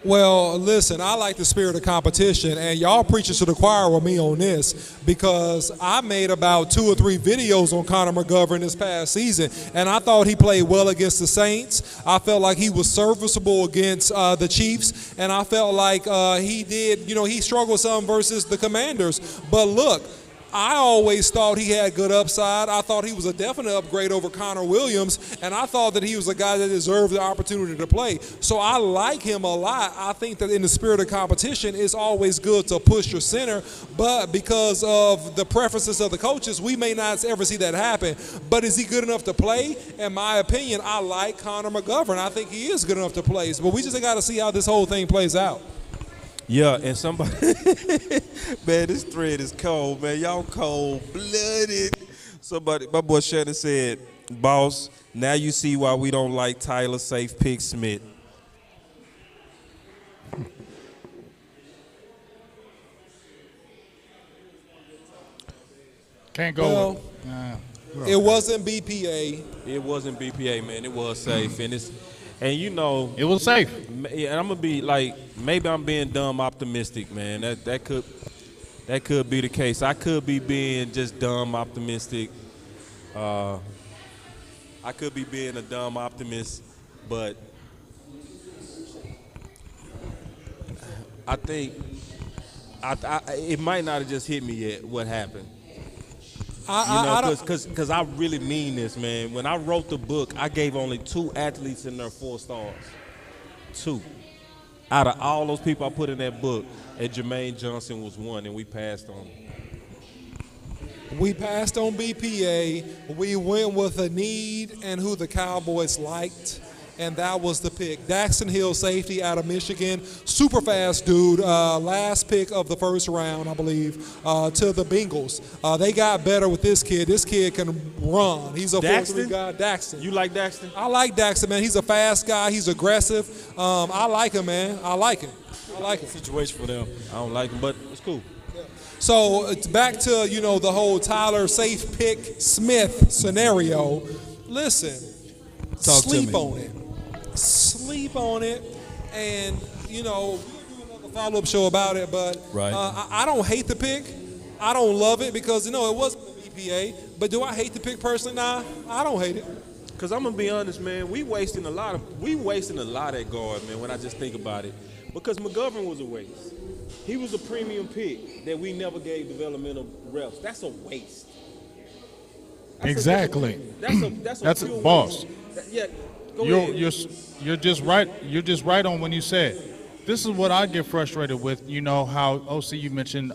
Well, listen, I like the spirit of competition, and y'all preaching to the choir with me on this, because I made about 2 or 3 videos on Connor McGovern this past season, and I thought he played well against the Saints. I felt like he was serviceable against the Chiefs, and I felt like he did, he struggled some versus the Commanders. But look, I always thought he had good upside. I thought he was a definite upgrade over Connor Williams, and I thought that he was a guy that deserved the opportunity to play. So I like him a lot. I think that in the spirit of competition, it's always good to push your center, but because of the preferences of the coaches, we may not ever see that happen. But is he good enough to play? In my opinion, I like Connor McGovern. I think he is good enough to play, but we just got to see how this whole thing plays out. Yeah, and somebody, man, this thread is cold, man. Y'all cold-blooded. Somebody, my boy Shannon said, boss, now you see why we don't like Tyler Safe Pick Smith. Can't go Well, with it. it wasn't BPA. It wasn't BPA, man. It was safe, and you know, it was safe. And I'm gonna be like, maybe I'm being dumb optimistic, man. That could be the case. I could be being just dumb optimistic. I could be being a dumb optimist, but I think it might not have just hit me yet what happened. Because I really mean this, man. When I wrote the book, I gave only 2 athletes in there 4 stars. 2. Out of all those people I put in that book, and Jermaine Johnson was one, and we passed on him. We passed on BPA. We went with a need and who the Cowboys liked, and that was the pick. Daxton Hill, safety out of Michigan. Super fast dude. Last pick of the first round, I believe, to the Bengals. They got better with this kid. This kid can run. He's a 4-3 guy. Daxton. You like Daxton? I like Daxton, man. He's a fast guy. He's aggressive. I like him, man. I like him. Situation for them. I don't like him, but it's cool. So it's back to, the whole Tyler safe pick Smith scenario. Listen, sleep on it. Sleep on it. And, we'll do another follow-up show about it. But I don't hate the pick. I don't love it because, it wasn't the BPA. But do I hate the pick personally? Nah, I don't hate it. Because I'm going to be honest, man, we wasting a lot at guard, man, when I just think about it. Because McGovern was a waste. He was a premium pick that we never gave developmental reps. That's a waste. Exactly. That's a boss. Yeah, go ahead. You're just right. You're just right on when you said. This is what I get frustrated with. How OC you mentioned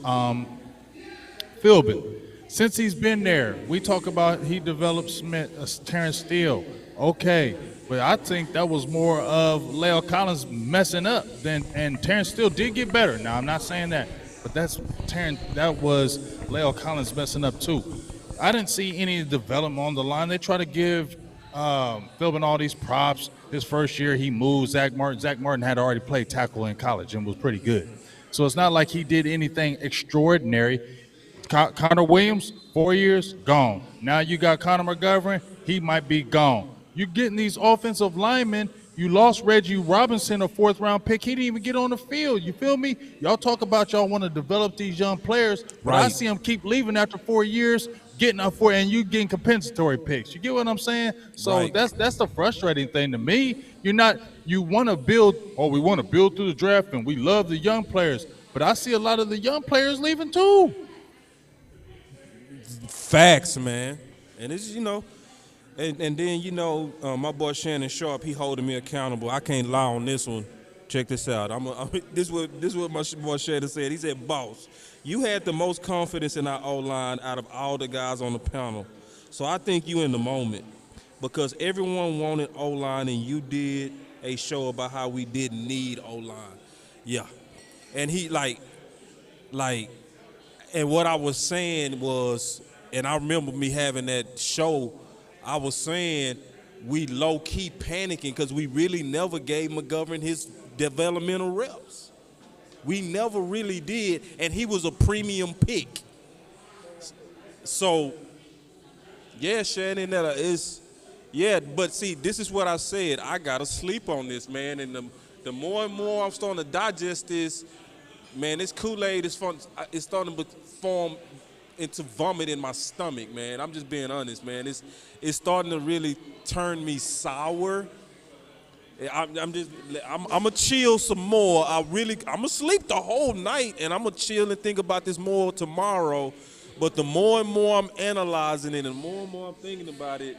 Philbin. Since he's been there, we talk about he developed Terrence Steele. Okay. But I think that was more of Leo Collins messing up and Terrence Steele did get better. Now, I'm not saying that, but that was Leo Collins messing up too. I didn't see any development on the line. They try to give Philbin all these props. His first year, he moved Zach Martin. Zach Martin had already played tackle in college and was pretty good. So it's not like he did anything extraordinary. Connor Williams, 4 years, gone. Now you got Connor McGovern, he might be gone. You're getting these offensive linemen. You lost Reggie Robinson, a 4th-round pick. He didn't even get on the field. You feel me? Y'all talk about y'all want to develop these young players, but I see them keep leaving after 4 years, getting up for, and you getting compensatory picks. You get what I'm saying? So that's the frustrating thing to me. You want to build, we want to build through the draft, and we love the young players, but I see a lot of the young players leaving too. Facts, man. And it's, And then, my boy Shannon Sharp, he holding me accountable. I can't lie on this one. Check this out. This is what my boy Shannon said. He said, boss, you had the most confidence in our O-line out of all the guys on the panel. So I think you in the moment because everyone wanted O-line and you did a show about how we didn't need O-line. Yeah. And he and what I was saying was, and I remember me having that show, I was saying we low-key panicking because we really never gave McGovern his developmental reps. We never really did, and he was a premium pick. So, yeah, Shannon, but see, this is what I said. I got to sleep on this, man, and the more and more I'm starting to digest this, man, this Kool-Aid is starting to form into vomit in my stomach, man. I'm just being honest, man. It's starting to really turn me sour. I'm gonna chill some more. I'm gonna sleep the whole night, and I'm gonna chill and think about this more tomorrow. But the more and more I'm analyzing it, and the more and more I'm thinking about it,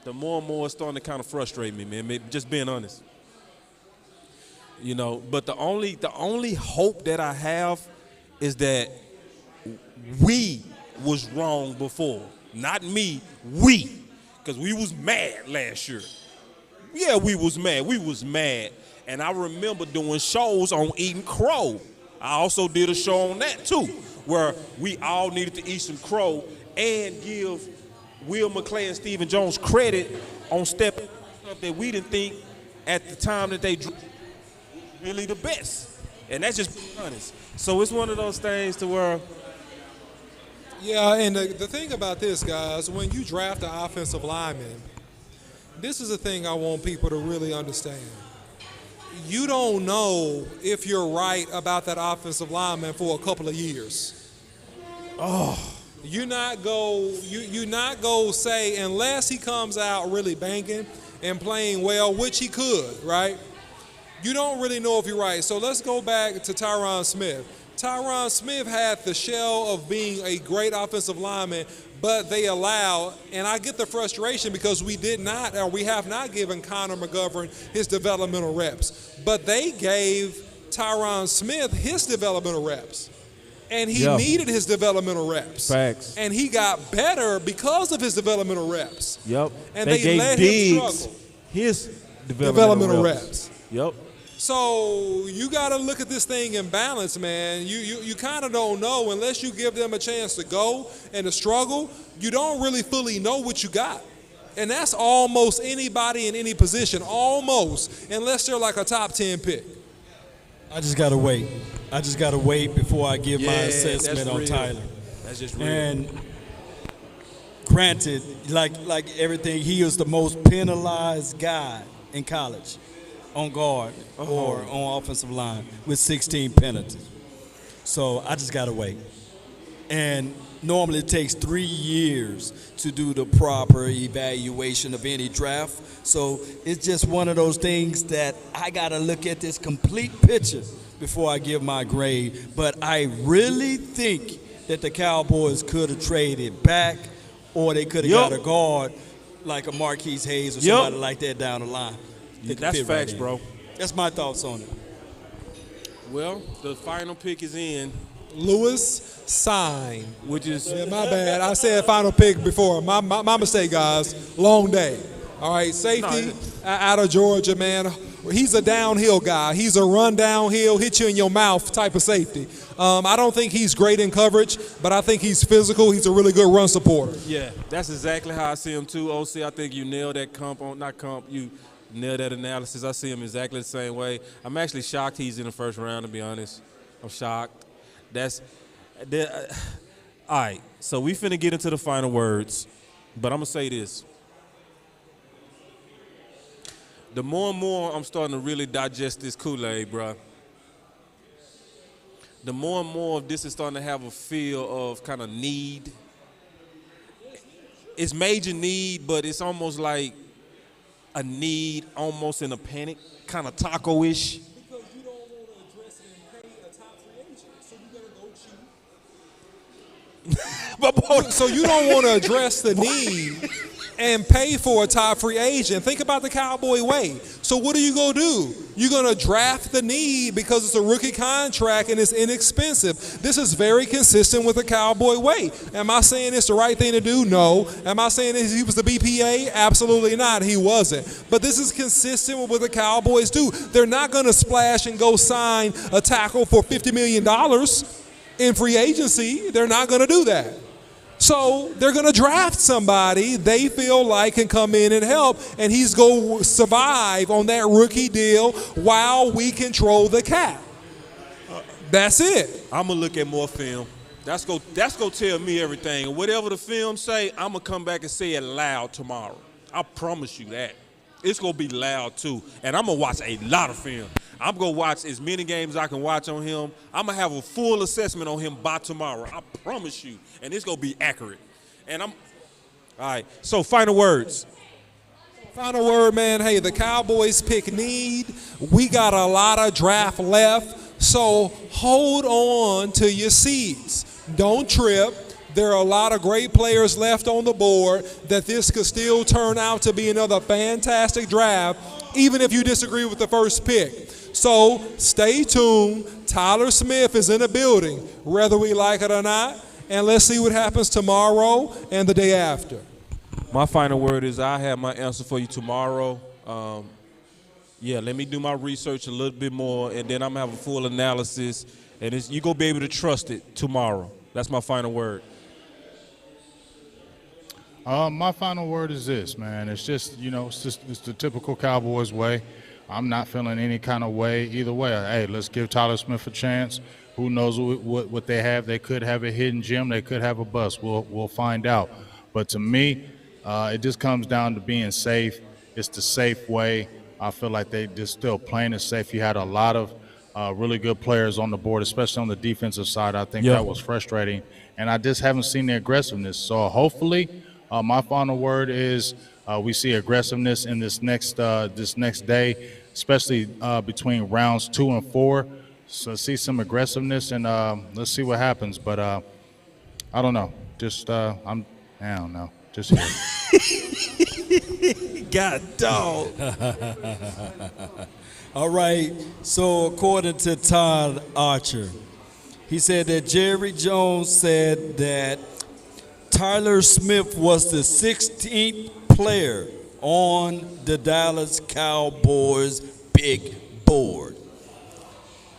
the more and more it's starting to kind of frustrate me, man. Just being honest. But the only hope that I have is that we was wrong before. Not me, we. Because we was mad last year. Yeah, we was mad. We was mad. And I remember doing shows on eating crow. I also did a show on that, too, where we all needed to eat some crow and give Will McClay and Stephen Jones credit on stuff that we didn't think at the time that they drew really the best. And that's just being honest. So it's one of those things to where Yeah, and the thing about this, guys, when you draft an offensive lineman, this is the thing I want people to really understand. You don't know if you're right about that offensive lineman for a couple of years. You're not go say, unless he comes out really banging and playing well, which he could, right? You don't really know if you're right. So let's go back to Tyron Smith. Tyron Smith had the shell of being a great offensive lineman, but they allow, and I get the frustration because we have not given Connor McGovern his developmental reps, but they gave Tyron Smith his developmental reps. And he needed his developmental reps. Facts. And he got better because of his developmental reps. Yep. And they let him struggle. His Developmental reps. Yep. So you got to look at this thing in balance, man. You kind of don't know unless you give them a chance to go and to struggle. You don't really fully know what you got. And that's almost anybody in any position, almost, unless they're like a top 10 pick. I just got to wait. I just got to wait before I give my assessment on Tyler. That's just real. And granted, like everything, he was the most penalized guy in college on guard or on offensive line with 16 penalties. So I just got to wait. And normally it takes 3 years to do the proper evaluation of any draft. So it's just one of those things that I got to look at this complete picture before I give my grade. But I really think that the Cowboys could have traded back, or they could have got a guard like a Marquise Hayes or somebody like that down the line. That's facts, bro. That's my thoughts on it. Well, the final pick is in. Lewis Sign. Which is... Yeah, my bad. I said final pick before. My mistake, guys. Long day. All right, safety out of Georgia, man. He's a downhill guy. He's a run downhill, hit you in your mouth type of safety. I don't think he's great in coverage, but I think he's physical. He's a really good run supporter. Yeah, that's exactly how I see him too, OC. I think you nailed that you nailed that analysis. I see him exactly the same way. I'm actually shocked he's in the first round, to be honest. I'm shocked. All right, so we finna get into the final words, but I'm going to say this. The more and more I'm starting to really digest this Kool-Aid, bro, the more and more of this is starting to have a feel of kind of need. It's major need, but it's almost like a need almost in a panic, kind of taco-ish. Because you don't want to address it and pay a top free agent, so you got to go cheap. So you don't want to address the need and pay for a top free agent. Think about the Cowboy way. So what are you going to do? You're going to draft the need because it's a rookie contract and it's inexpensive. This is very consistent with the Cowboy way. Am I saying it's the right thing to do? No. Am I saying he was the BPA? Absolutely not. He wasn't. But this is consistent with what the Cowboys do. They're not going to splash and go sign a tackle for $50 million in free agency. They're not going to do that. So they're going to draft somebody they feel like can come in and help, and he's going to survive on that rookie deal while we control the cap. That's it. I'm going to look at more film. That's going to tell me everything. And whatever the film say, I'm going to come back and say it loud tomorrow. I promise you that. It's going to be loud, too. And I'm going to watch a lot of film. I'm going to watch as many games I can watch on him. I'm going to have a full assessment on him by tomorrow. I promise you. And it's going to be accurate. And all right. So, final words. Final word, man. Hey, the Cowboys pick need. We got a lot of draft left. So, hold on to your seats. Don't trip. There are a lot of great players left on the board that this could still turn out to be another fantastic draft, even if you disagree with the first pick. So stay tuned. Tyler Smith is in the building, whether we like it or not, and let's see what happens tomorrow and the day after. My final word is I have my answer for you tomorrow. Let me do my research a little bit more, and then I'm going to have a full analysis, and you're going to be able to trust it tomorrow. That's my final word. My final word is this, man. It's just, it's the typical Cowboys way. I'm not feeling any kind of way either way. Hey, let's give Tyler Smith a chance. Who knows what they have? They could have a hidden gem. They could have a bust. We'll find out. But to me, it just comes down to being safe. It's the safe way. I feel like they just still playing it safe. You had a lot of really good players on the board, especially on the defensive side. I think that was frustrating, and I just haven't seen the aggressiveness. So hopefully, my final word is we see aggressiveness in this next day, especially between rounds 2 and 4. So see some aggressiveness, and let's see what happens. But I don't know. Just I don't know. Just here. God dog. All right. So according to Todd Archer, he said that Jerry Jones said that Tyler Smith was the 16th player on the Dallas Cowboys big board.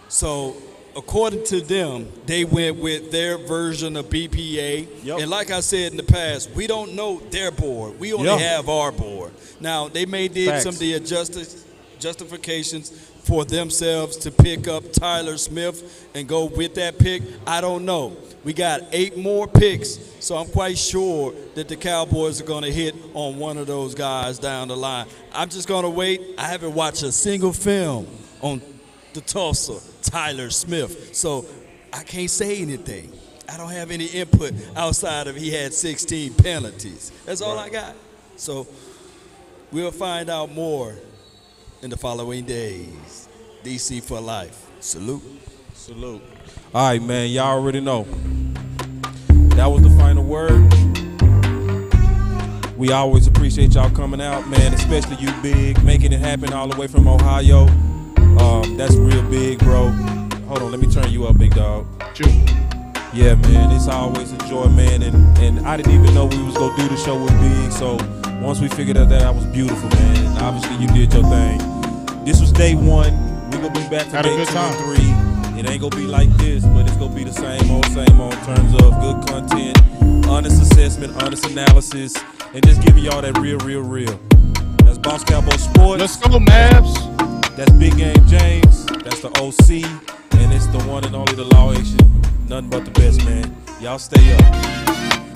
So according to them, they went with their version of BPA. And like I said in the past, we don't know their board. We only have our board. Now, they may did some of the justifications for themselves to pick up Tyler Smith and go with that pick. I don't know. We got 8 more picks, so I'm quite sure that the Cowboys are going to hit on one of those guys down the line. I'm just going to wait. I haven't watched a single film on the Tulsa Tyler Smith, so I can't say anything. I don't have any input outside of he had 16 penalties. That's all I got. So we'll find out more in the following days. DC for life. Salute. Salute. All right, man. Y'all already know. That was the final word. We always appreciate y'all coming out, man, especially you, Big, making it happen all the way from Ohio. That's real big, bro. Hold on, let me turn you up, big dog. Yeah, man, it's always a joy, man, and I didn't even know we was gonna do the show with Big, so once we figured out that was beautiful, man, and obviously you did your thing. This was day 1. We're gonna be back for day 2 and 3. It ain't gonna be like this, but it's gonna be the same old in terms of good content, honest assessment, honest analysis, and just giving y'all that real. That's Boss Cowboy Sports. Let's go, Mavs. That's Big Game James. That's the OC. And it's the one and only, the Law Action. Nothing but the best, man. Y'all stay up.